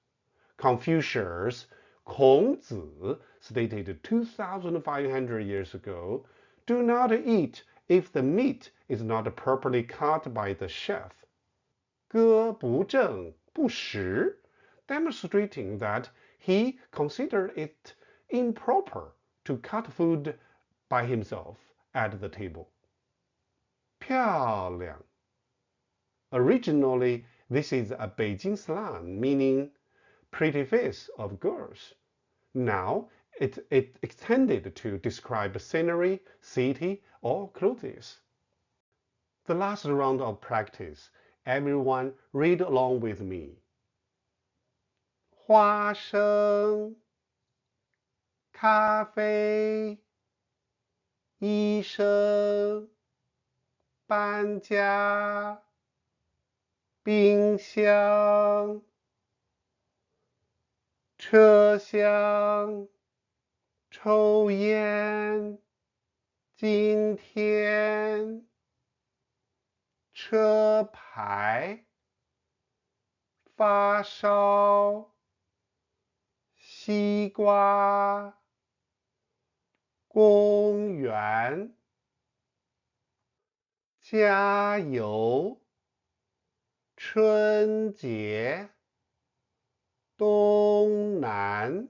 Confucius, 孔子, stated 2,500 years ago, do not eat if the meat is not properly cut by the chef. 割不正不食, demonstrating that he considered it improper to cut food by himself at the table. 漂亮 Originally, this is a Beijing slang meaning pretty face of girls. Now, it extended to describe scenery, city, or clothes. The last round of practice. Everyone read along with me. 花生咖啡医生搬家冰箱车厢抽烟今天车牌发烧西瓜公园，加油，春节，东南，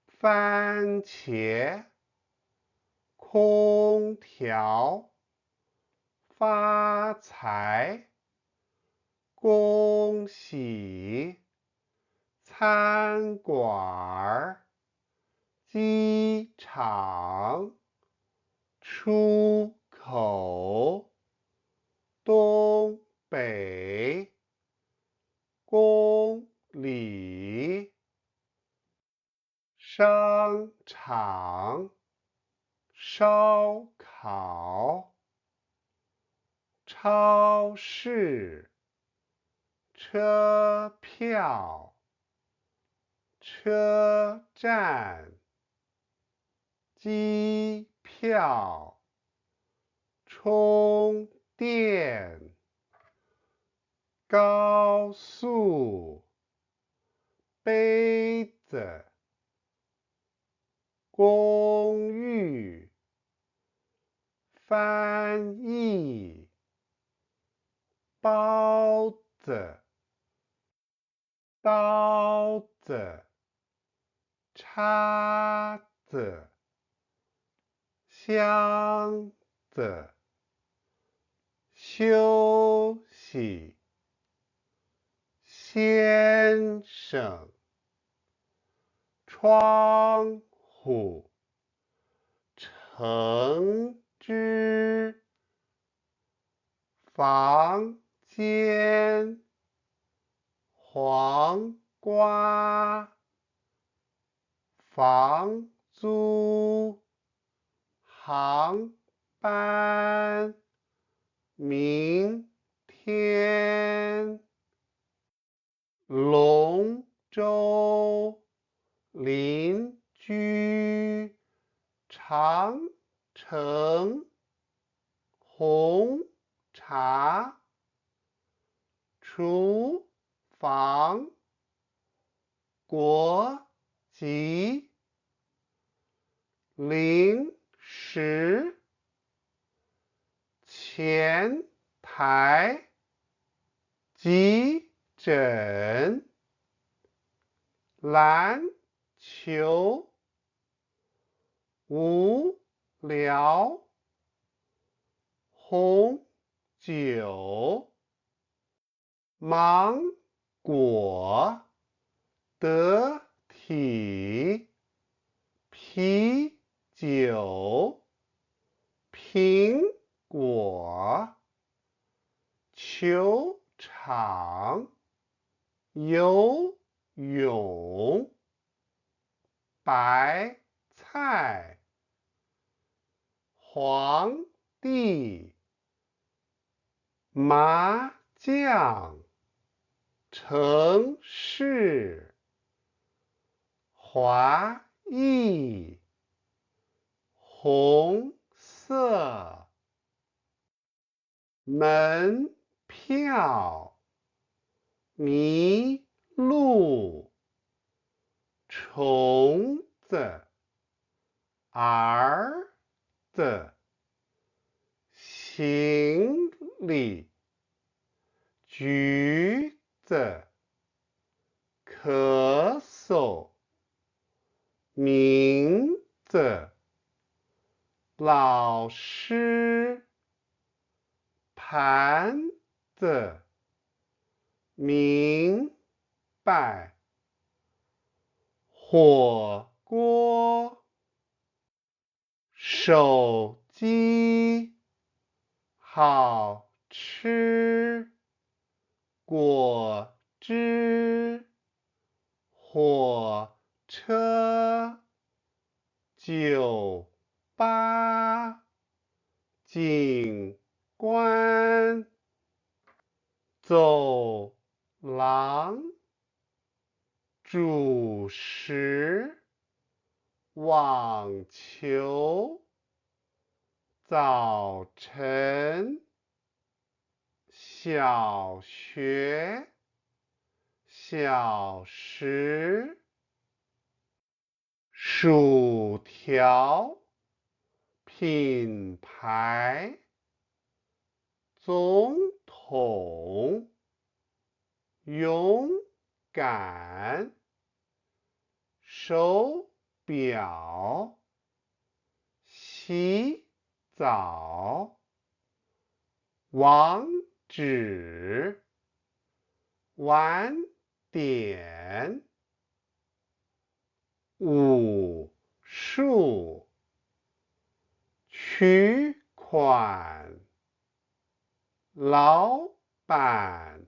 番茄，空调，发财，恭喜，餐馆，机场，出口，东北，公里，商场，烧烤，超市，车票，车站，机票，充电，高速，杯子，公寓，翻译，包子，刀子，叉子，箱子，休息，先生，窗户，橙汁，房间，黄瓜，房租，航班，明天，龙舟，邻居，长城，红茶，厨房，国籍，零食，前台，急诊，篮球，无聊，红酒，芒果，得体，啤酒，苹果，球场，游泳，白菜，皇帝，麻将，城市，华裔，红色，门票，迷路，虫子，儿子，行李，橘子，咳嗽，名字，老师，盘子，明白，火锅，手机，好吃，果汁，火车，酒吧，景观，走廊，主食，网球，早晨，小学，小时，薯条，品牌，总统，勇敢，手表，洗澡，网址，晚点，武术，取款，老板，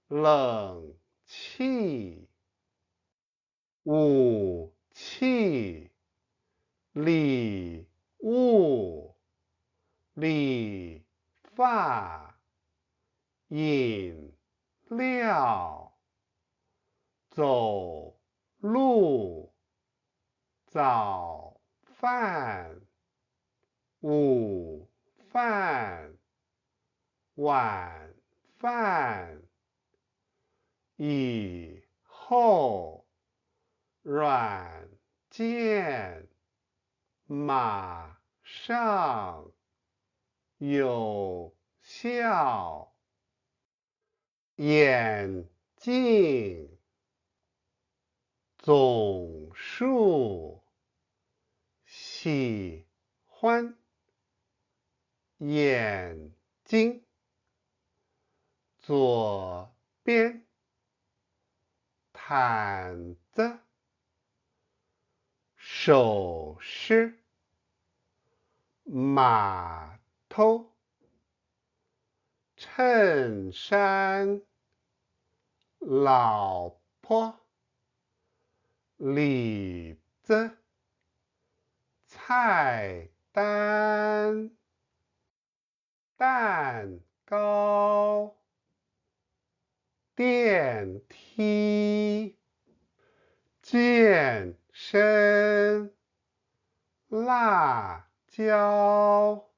冷气，武器，礼物，理发，饮料，走路，早饭，午饭，晚饭，以后，软件，马上，有效，眼镜，总数，喜欢，眼睛，左边，毯子，首饰，码头，衬衫，老婆，李子，菜单，蛋糕，电梯，健身，辣椒，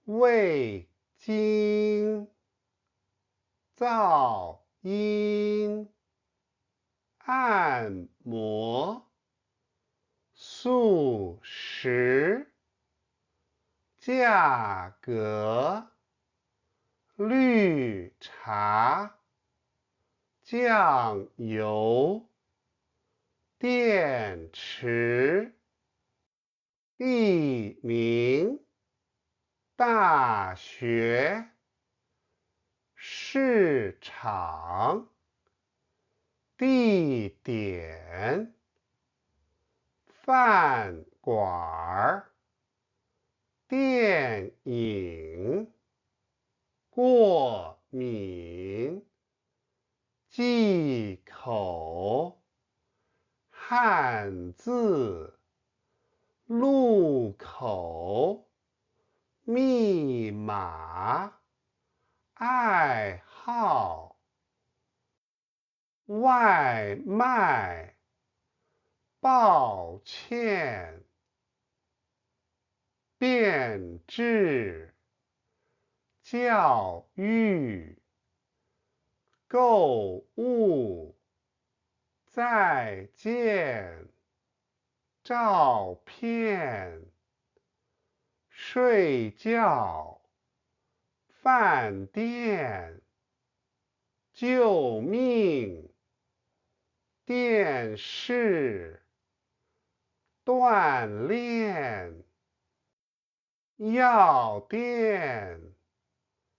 味精，噪音，按摩，素食，价格，绿茶，酱油，电池，地名，大学，市场，地点，饭馆，电影，过敏，忌口，汉字，路口，密码，爱好，外卖，抱歉，变质，教育，购物，再见，照片，睡觉，饭店，救命，电视，锻炼，药店，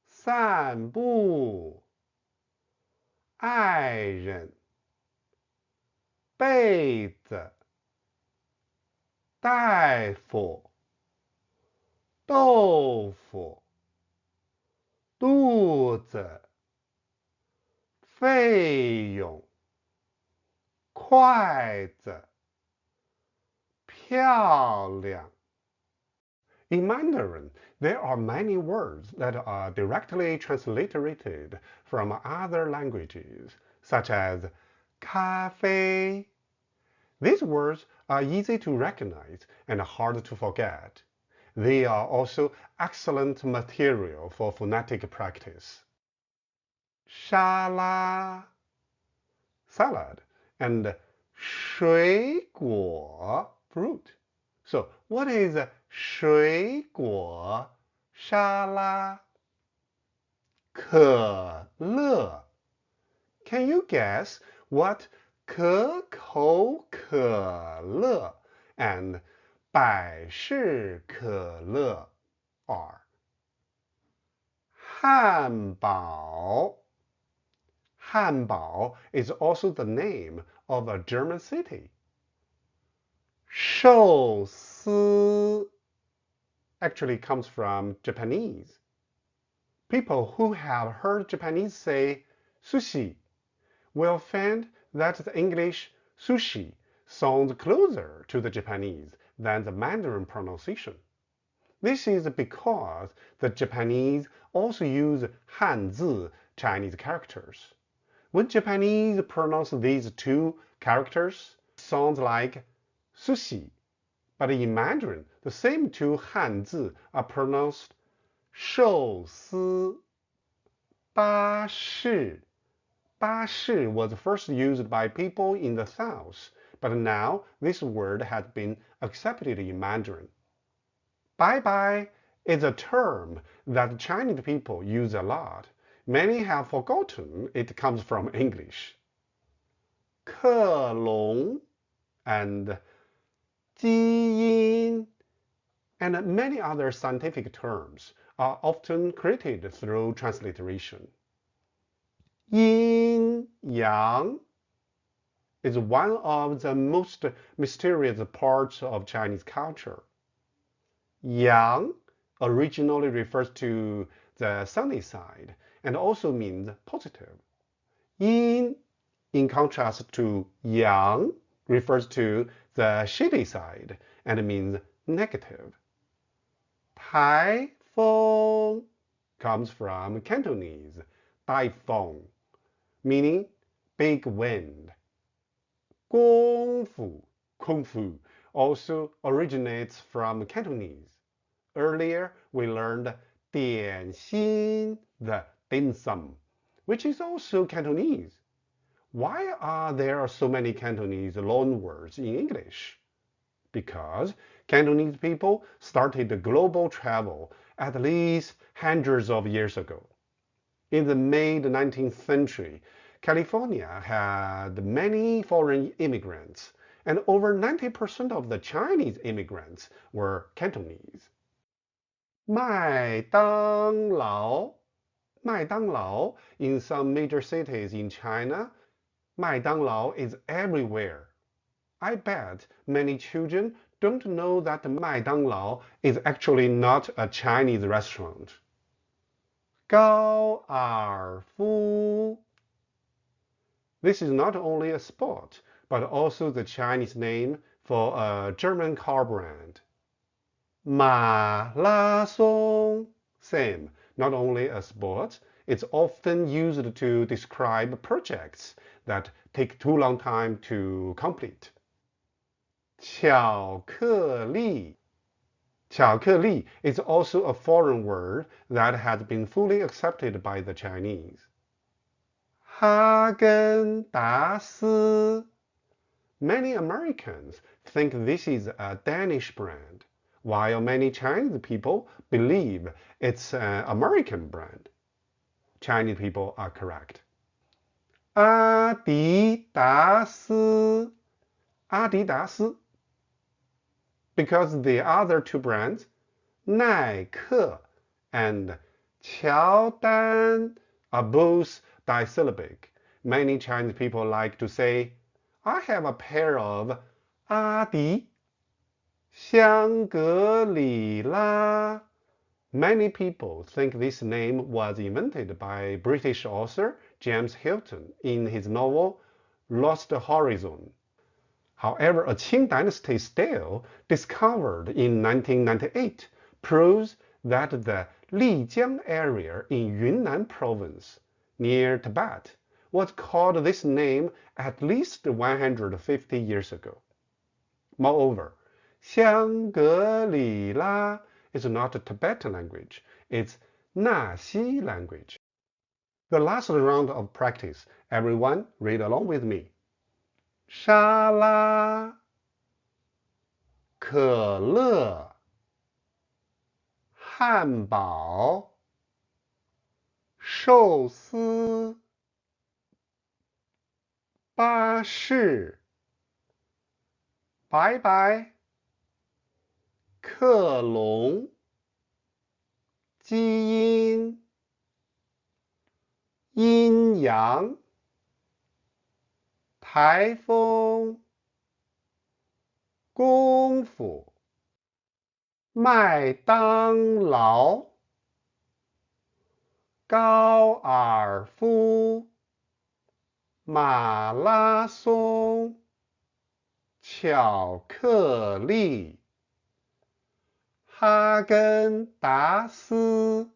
散步，爱人，被子，大夫，豆腐，肚子，费用，筷子，漂亮。In Mandarin, there are many words that are directly transliterated from other languages, such as 咖啡. These words are easy to recognize and hard to forget. They are also excellent material for phonetic practice. 沙拉 Salad and 水果 fruit. So what is 水果沙拉？可乐 Can you guess what 可口可乐 and 百事可乐 are? 汉堡 Hanbao is also the name of a German city. 寿司 actually comes from Japanese. People who have heard Japanese say sushi will find that the English sushi sounds closer to the Japanese than the Mandarin pronunciation. This is because the Japanese also use Hanzi Chinese characters. When Japanese pronounce these two characters, it sounds like sushi. But in Mandarin, the same two Hanzi are pronounced 寿司 巴士 巴士 was first used by people in the South, but now this word has been accepted in Mandarin. Bye-bye is a term that Chinese people use a lot. Many have forgotten it comes from English. 克隆 and 基因 and many other scientific terms are often created through transliteration. Yin Yang is one of the most mysterious parts of Chinese culture. Yang originally refers to the sunny side and also means positive. Yin, in contrast to Yang, refers to the shady side and means negative. Taifeng comes from Cantonese, Taifeng, meaning big wind. Kung Fu also originates from Cantonese. Earlier, we learned 点心, the dim sum, which is also Cantonese. Why are there so many Cantonese loanwords in English? Because Cantonese people started global travel at least hundreds of years ago. In the mid-19th century, California had many foreign immigrants, and over 90% of the Chinese immigrants were Cantonese. 麦当劳 Maidang in some major cities in China, 麦当劳 is everywhere. I bet many children don't know that 麦当劳 is actually not a Chinese restaurant. 高尔夫 This is not only a sport, but also the Chinese name for a German car brand. 马拉松 Same, not only a sport, it's often used to describe projects that take too long time to complete. 巧克力 巧克力 is also a foreign word that has been fully accepted by the Chinese. 哈根达斯 Many Americans think this is a Danish brand, while many Chinese people believe it's an American brand. Chinese people are correct. 阿迪达斯 Adidas because the other two brands, 耐克 and 乔丹 are both disyllabic. Many Chinese people like to say, I have a pair of 阿迪 香格里拉 Many people think this name was invented by British author James Hilton in his novel Lost Horizon. However, a Qing dynasty stele discovered in 1998 proves that the Lijiang area in Yunnan province, near Tibet, was called this name at least 150 years ago. Moreover, 香格里拉 is not a Tibetan language, it's Naxi language. The last round of practice, everyone read along with me. 沙拉、可乐、汉堡、寿司、巴士、拜拜、克隆、基因、阴阳、台风、功夫、麦当劳、高尔夫、马拉松、巧克力、哈根达斯、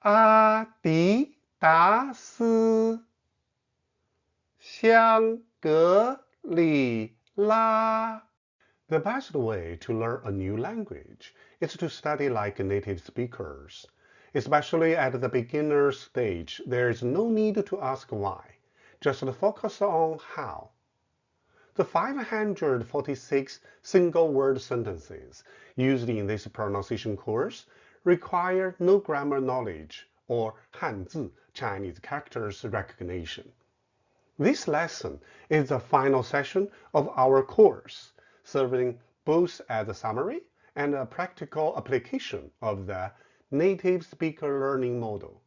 阿迪达斯、香格里拉。The best way to learn a new language is to study like native speakers. Especially at the beginner stage, there is no need to ask why. Just focus on how. The 546 single-word sentences used in this pronunciation course require no grammar knowledge or Hanzi Chinese characters recognition. This lesson is the final session of our course, serving both as a summary and a practical application of the native speaker learning model.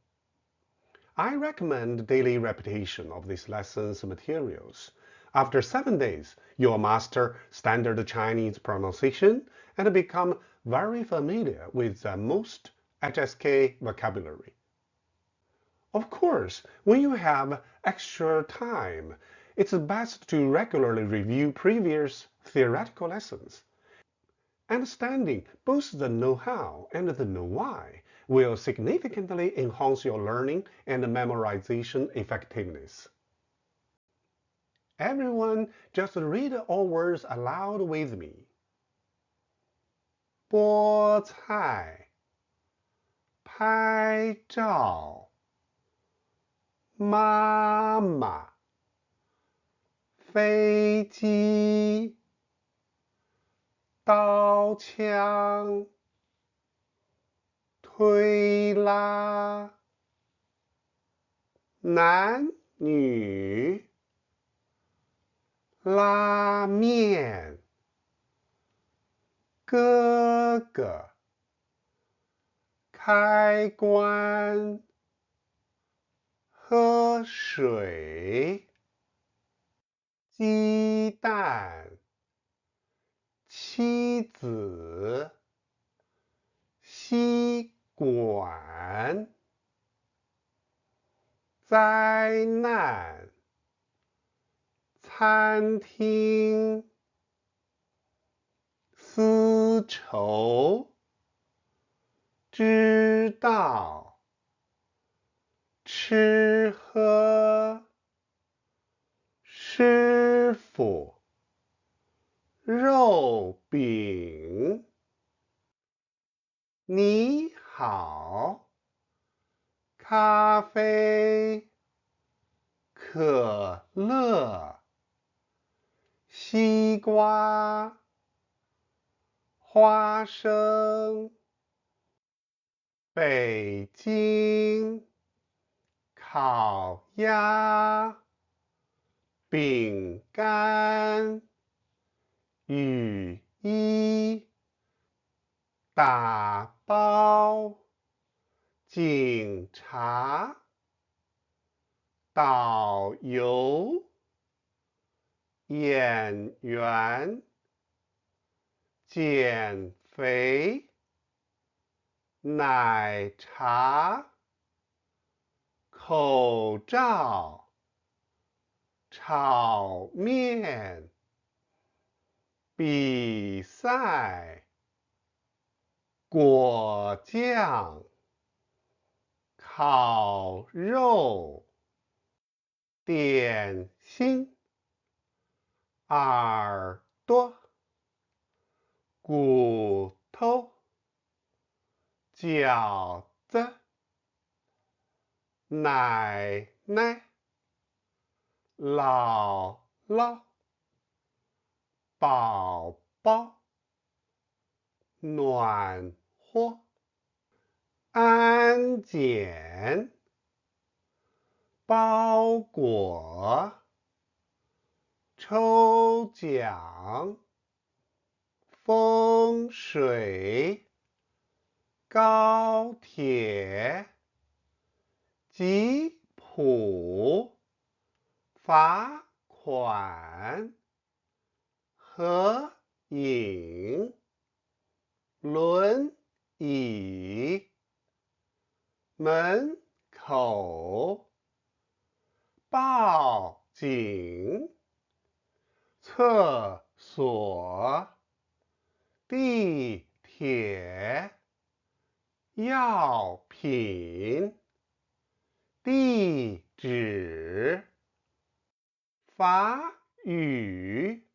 I recommend daily repetition of these lessons materials. After 7 days, you'll master standard Chinese pronunciation and become very familiar with the most HSK vocabulary. Of course, when you have extra time, it's best to regularly review previous theoretical lessons. Understanding both the know-how and the know-why will significantly enhance your learning and memorization effectiveness. Everyone, just read all words aloud with me. 菠菜、拍照、妈妈、飞机、刀枪、推拉、男女、拉面、哥哥、开关、喝水、鸡蛋、妻子、吸管、灾难、餐厅、丝绸、知道、吃喝、师傅、肉饼、你好、咖啡、可乐、西瓜、花生、北京、烤鸭、饼干、雨衣、打包、警察、导游、演员、减肥、奶茶、口罩、炒面、比赛、果酱、烤肉、点心、耳朵、骨头、饺子、奶奶、姥唠，宝宝，暖和，安检，包裹，抽奖，风水，高铁，吉普，罚款，合影，轮椅，门口，报警，厕所，地铁，药品，地址，法语，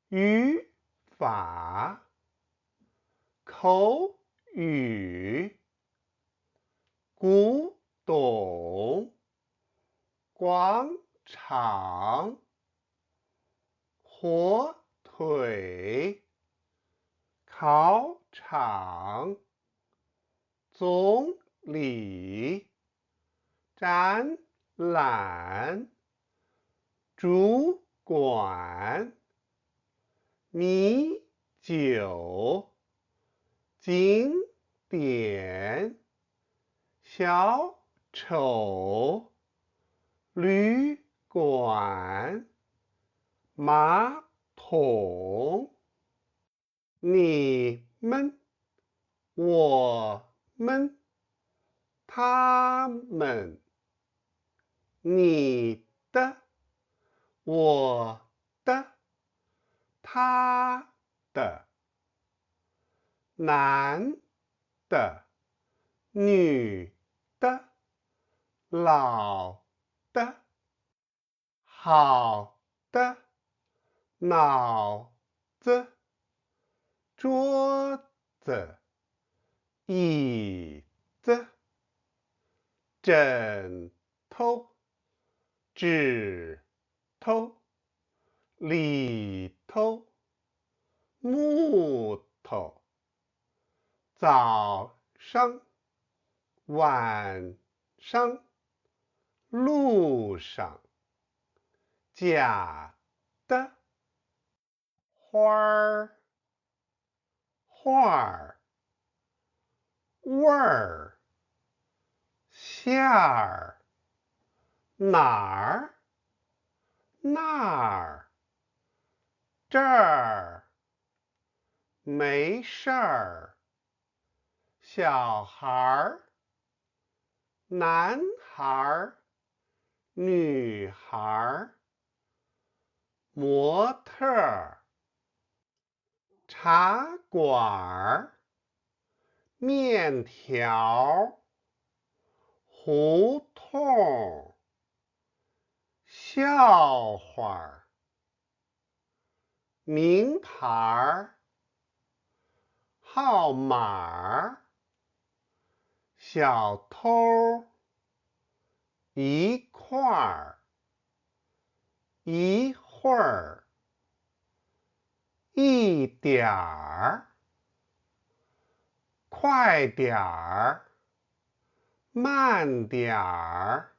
语法，口语，古董，广场，火腿，考场，总理，展览，主管，米酒，景点，小丑，旅馆，马桶，你们，我们，他们，你的，我的，他的，男的，女的，老的，好的，脑子，桌子，椅子，枕头，指头，里头，木头，早上，晚上，路上，假的，花儿，画儿，味儿，馅儿，哪儿，那儿，这儿，没事儿，小孩儿，男孩儿，女孩儿，模特儿，茶馆儿，面条，胡同，笑话，名牌，号码，小偷，一块儿，一会儿，一点儿，快点儿，慢点儿，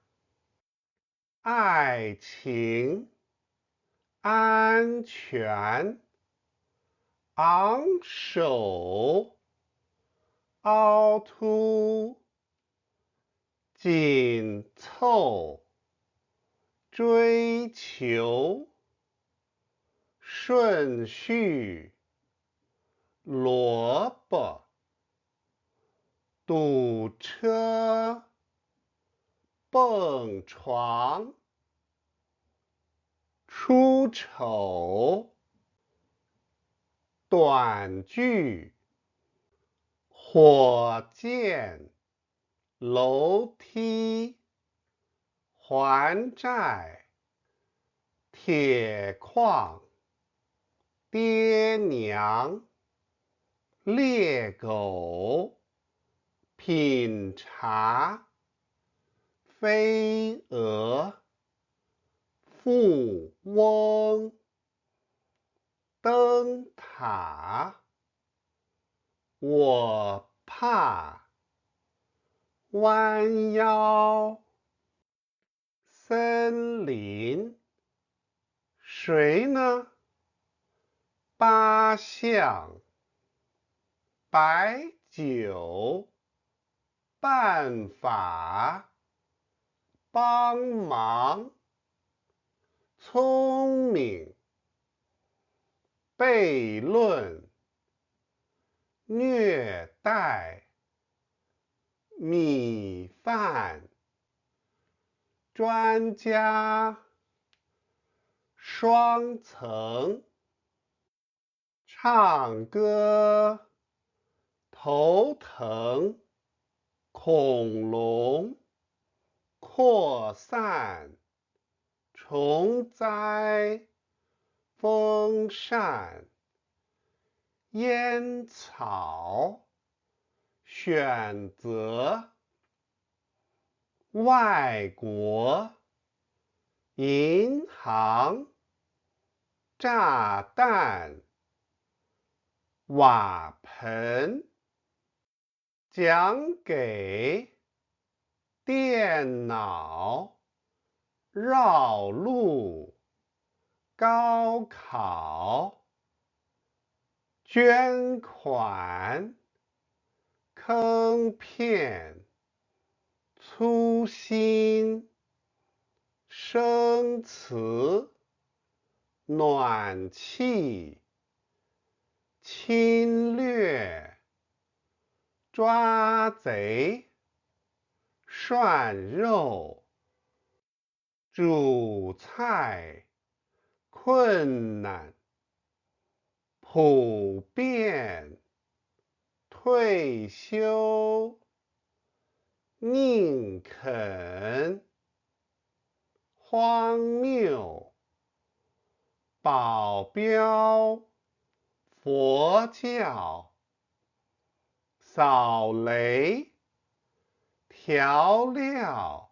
爱情，安全，昂首，凹凸，紧凑，追求，顺序，萝卜，堵车，蹦床，出丑，短句，火箭，楼梯，还债，铁矿，爹娘，猎狗，品茶，飞蛾，富翁，灯塔，我怕弯腰。森林，谁呢？八象，白酒，办法，帮忙，聪明，悖论，虐待，米饭，专家，双层，唱歌，头疼，恐龙，扩散，虫灾，风扇，烟草，选择，外国，银行，炸弹，瓦盆，讲给，电脑，绕路，高考，捐款，坑骗，粗心，生词，暖气，侵略，抓贼，涮肉，煮菜，困难，普遍，退休，宁肯，荒谬，保镖，佛教，扫雷，调料，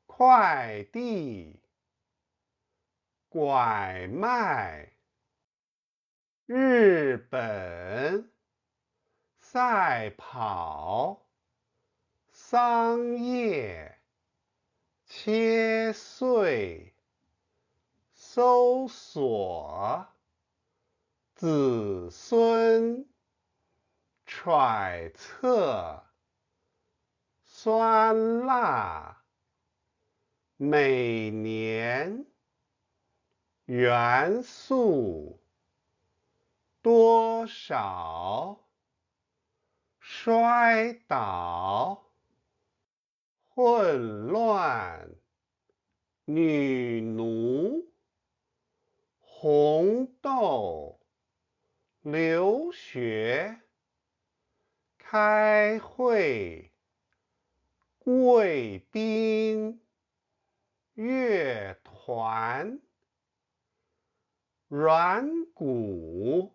快递，拐卖，日本，赛跑，桑叶，切碎，搜索，子孙，揣测，酸辣，每年，元素，多少，摔倒，混乱，女奴，红豆，留学，开会，贵宾，乐团，软骨，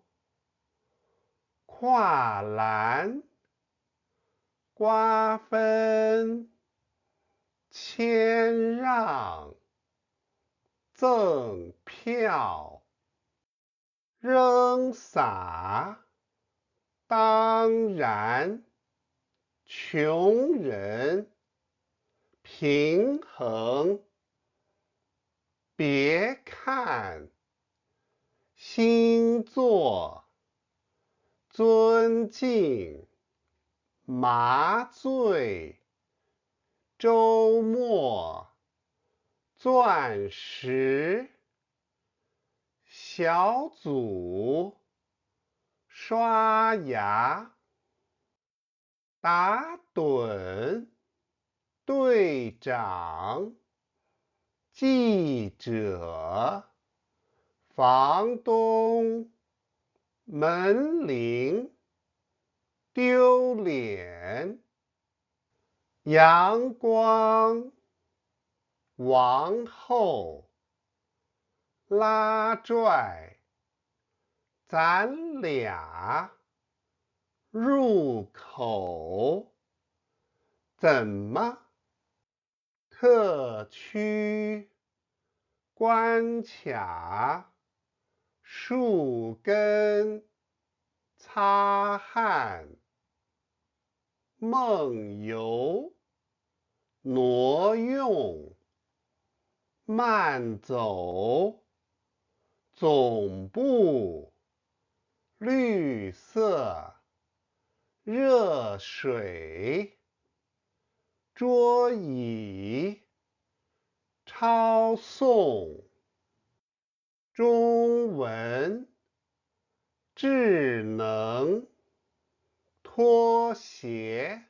跨栏，瓜分，谦让，赠票，扔撒，当然，穷人，平衡，别看，星座，尊敬，麻醉，周末，钻石，小组，刷牙，打盹，队长，记者，房东，门铃，丢脸，阳光，王后，拉拽，咱俩，入口，怎么？特区。关卡，树根，擦汗，梦游，挪用，慢走，总部，绿色，热水，桌椅，抄送，中文，智能，拖鞋，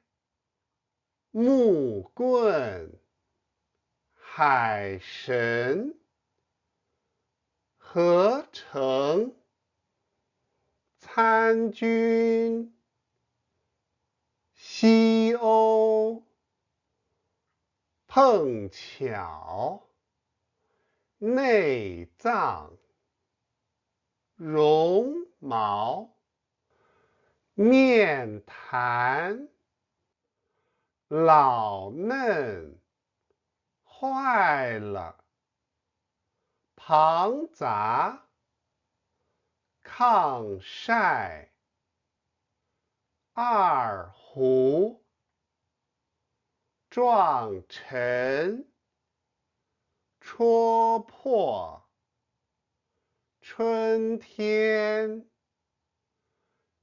木棍，海神，合成，参军，西欧，碰巧，内脏，绒毛，面谈，老嫩，坏了，庞杂，抗晒，二胡，撞沉，戳破，春天，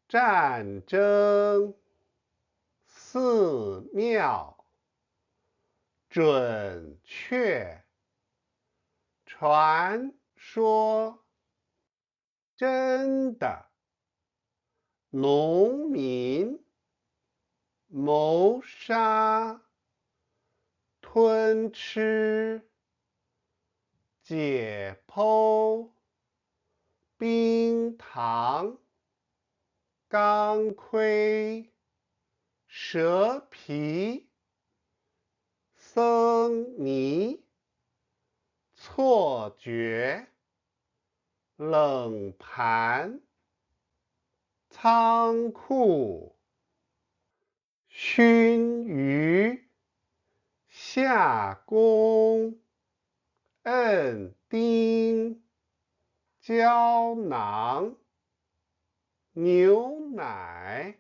战争，寺庙，准确，传说，真的，农民，谋杀，吞吃，解剖，冰糖，钢盔，蛇皮，僧尼，错觉，冷盘，仓库，熏鱼，下工，摁钉，胶囊，牛奶，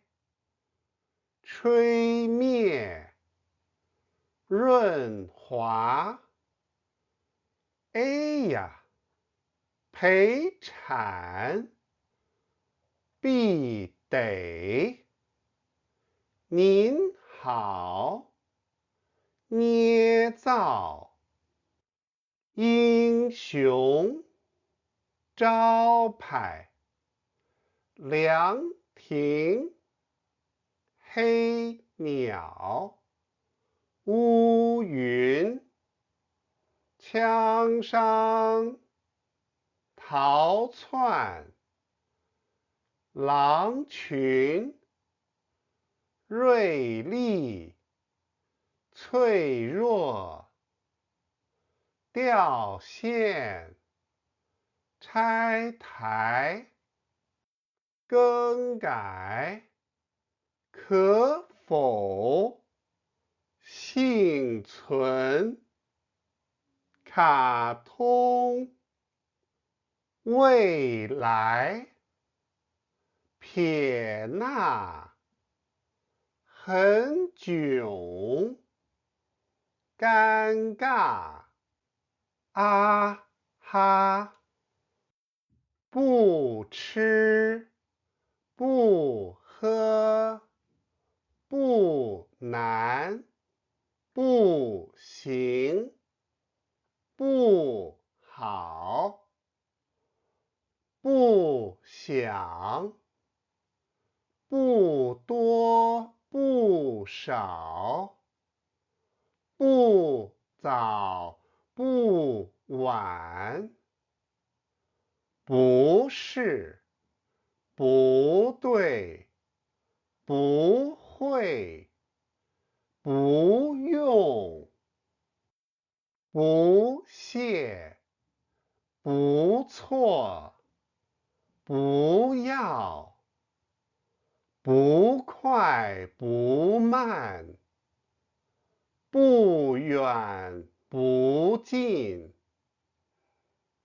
吹灭，润滑，哎呀，陪产，必得，您好，捏造，英雄，招牌，凉亭，黑鸟，乌云，枪伤，逃窜，狼群，锐利，脆弱，掉线，拆台，更改，可否，幸存，卡通，未来，撇捺，很囧，尴尬，啊哈，不吃，不喝，不难，不行，不好，不想，不多不少，不早不晚，不是，不对，不会，不用，不屑，不错，不要，不快不慢，不远不近，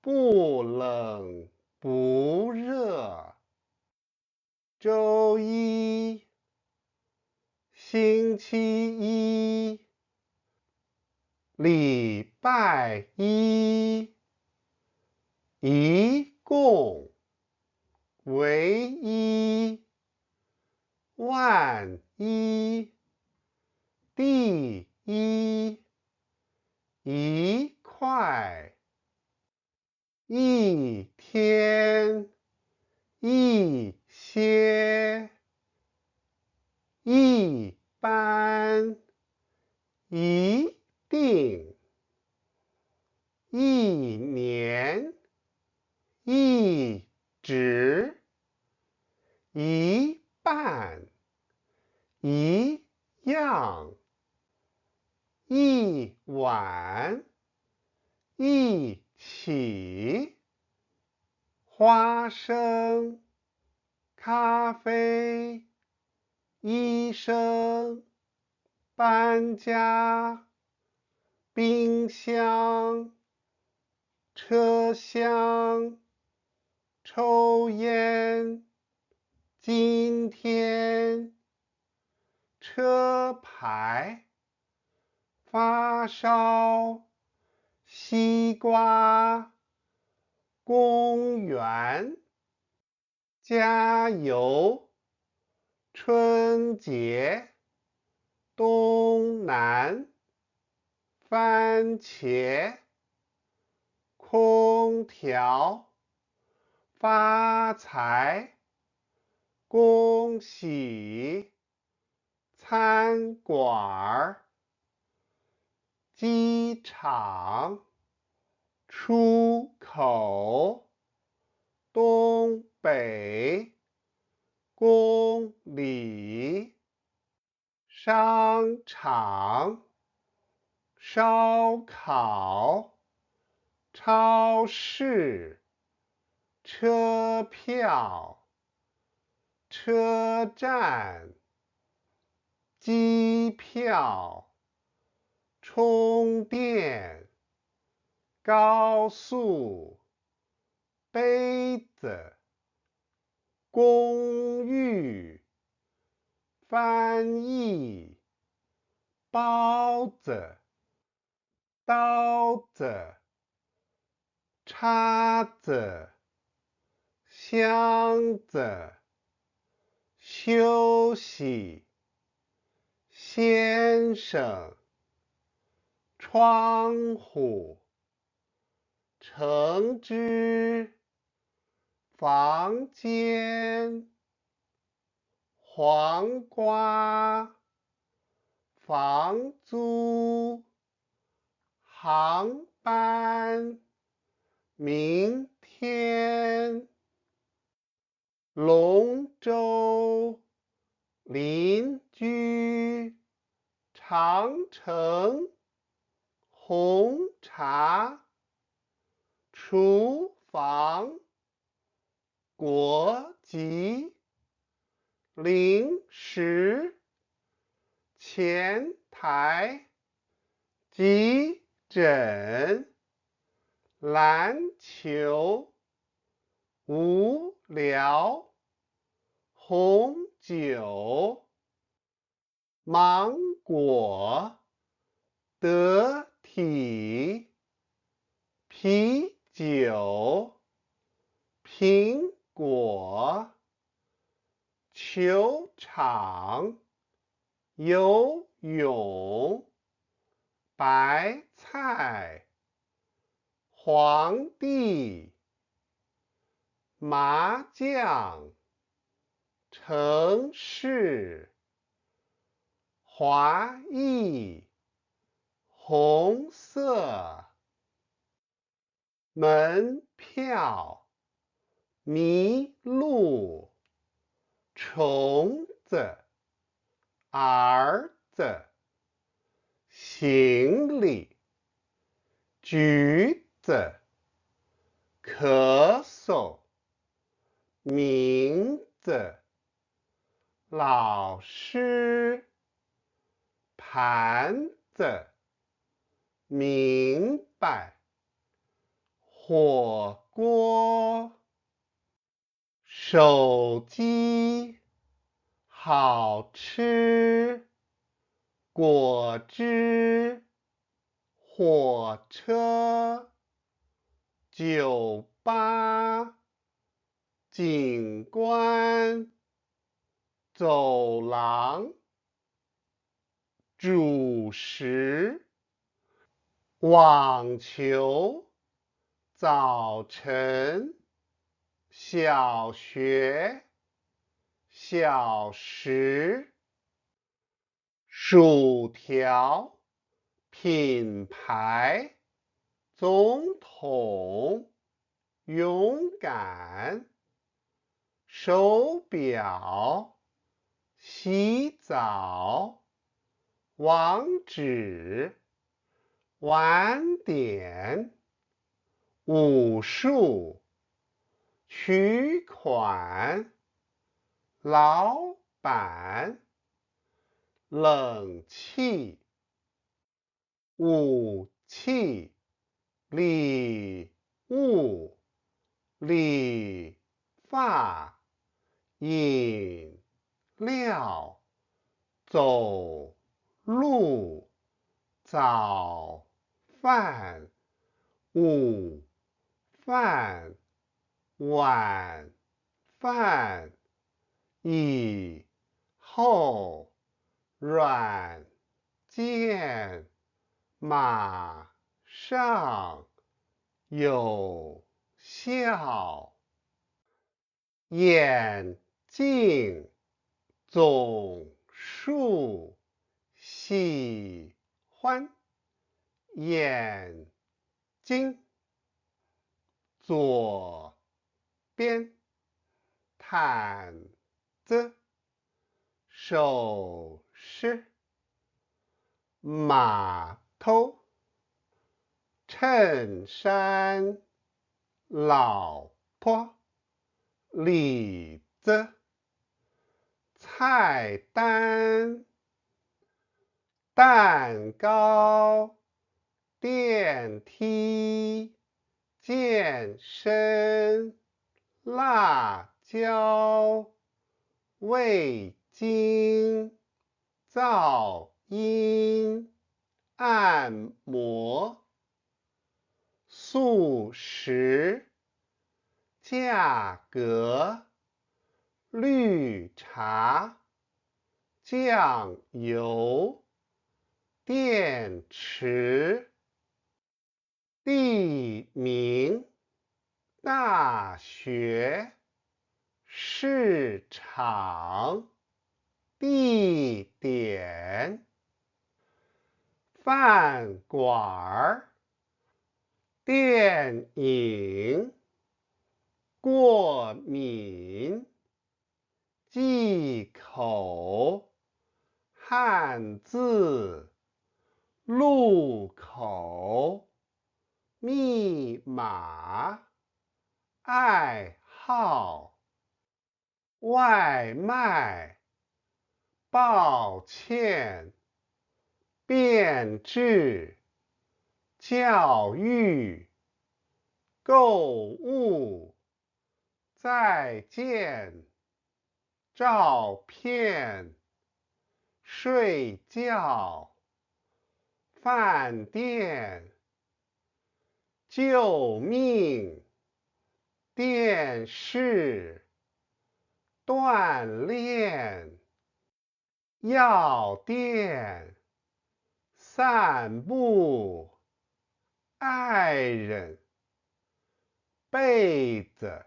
不冷不热。周一，星期一，礼拜一，一共，唯一，万一，第一，一块，一天，一些，一般，一定，一年，一直，一半，一样，一碗，一起，花生，咖啡，医生，搬家，冰箱，车厢，抽烟，今天，车牌，发烧，西瓜，公园，加油，春节，东南，番茄，空调，发财，恭喜，餐馆，机场，出口，东北，公里，商场，烧烤，超市，车票，车站，机票，充电，高速，杯子，公寓，翻译，包子，刀子，叉子，箱子，休息，先生，窗户，橙汁，房间，黄瓜，房租，航班，明天，龙舟，邻居，长城，红茶，厨房，国籍，零食，前台，急诊，篮球，无聊，红酒，芒果，得体，啤酒，苹果，球场，游泳，白菜，皇帝，麻将，城市，华裔，红色，门票，麋鹿，虫子，儿子，行李，橘子，咳嗽，名字，老师，盘子，明白，火锅，手机，好吃，果汁，火车，酒吧，景观，走廊，主食，网球，早晨，小学，小时，薯条，品牌，总统，勇敢，手表，洗澡，网址，晚点，武术，取款，老板，冷气，武器，礼物，理发，饮料，走路，早饭，午饭，晚饭，以后，软件，马上，有效，眼镜，总数，喜欢，眼睛，左边，毯子，首饰，码头，衬衫，老婆，李子，菜单，蛋糕，电梯，健身，辣椒，味精，噪音，按摩，素食，价格，绿茶，酱油，电池，地名，大学，市场，地点，饭馆，电影，过敏，忌口，汉字，路口，密码，爱好，外卖，抱歉，变质，教育，购物，再见，照片，睡觉，饭店，救命，电视，锻炼，药店，散步，爱人，被子，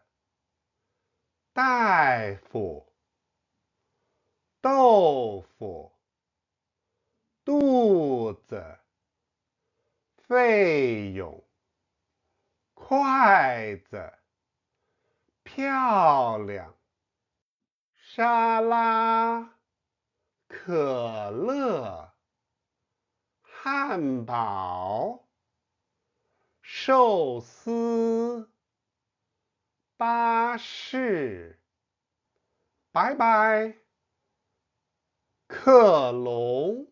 大夫，豆腐，肚子，费用，筷子，漂亮，沙拉，可乐，汉堡，寿司，巴士，拜拜，克隆，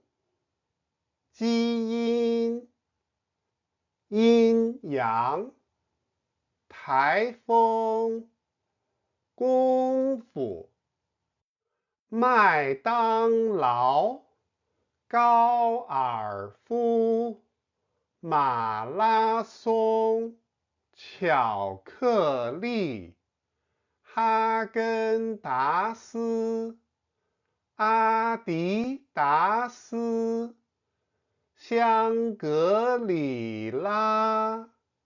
基因，阴阳。裁缝，功夫。麦当劳，高尔夫，马拉松，巧克力，哈根达斯，阿迪达斯，香格里拉。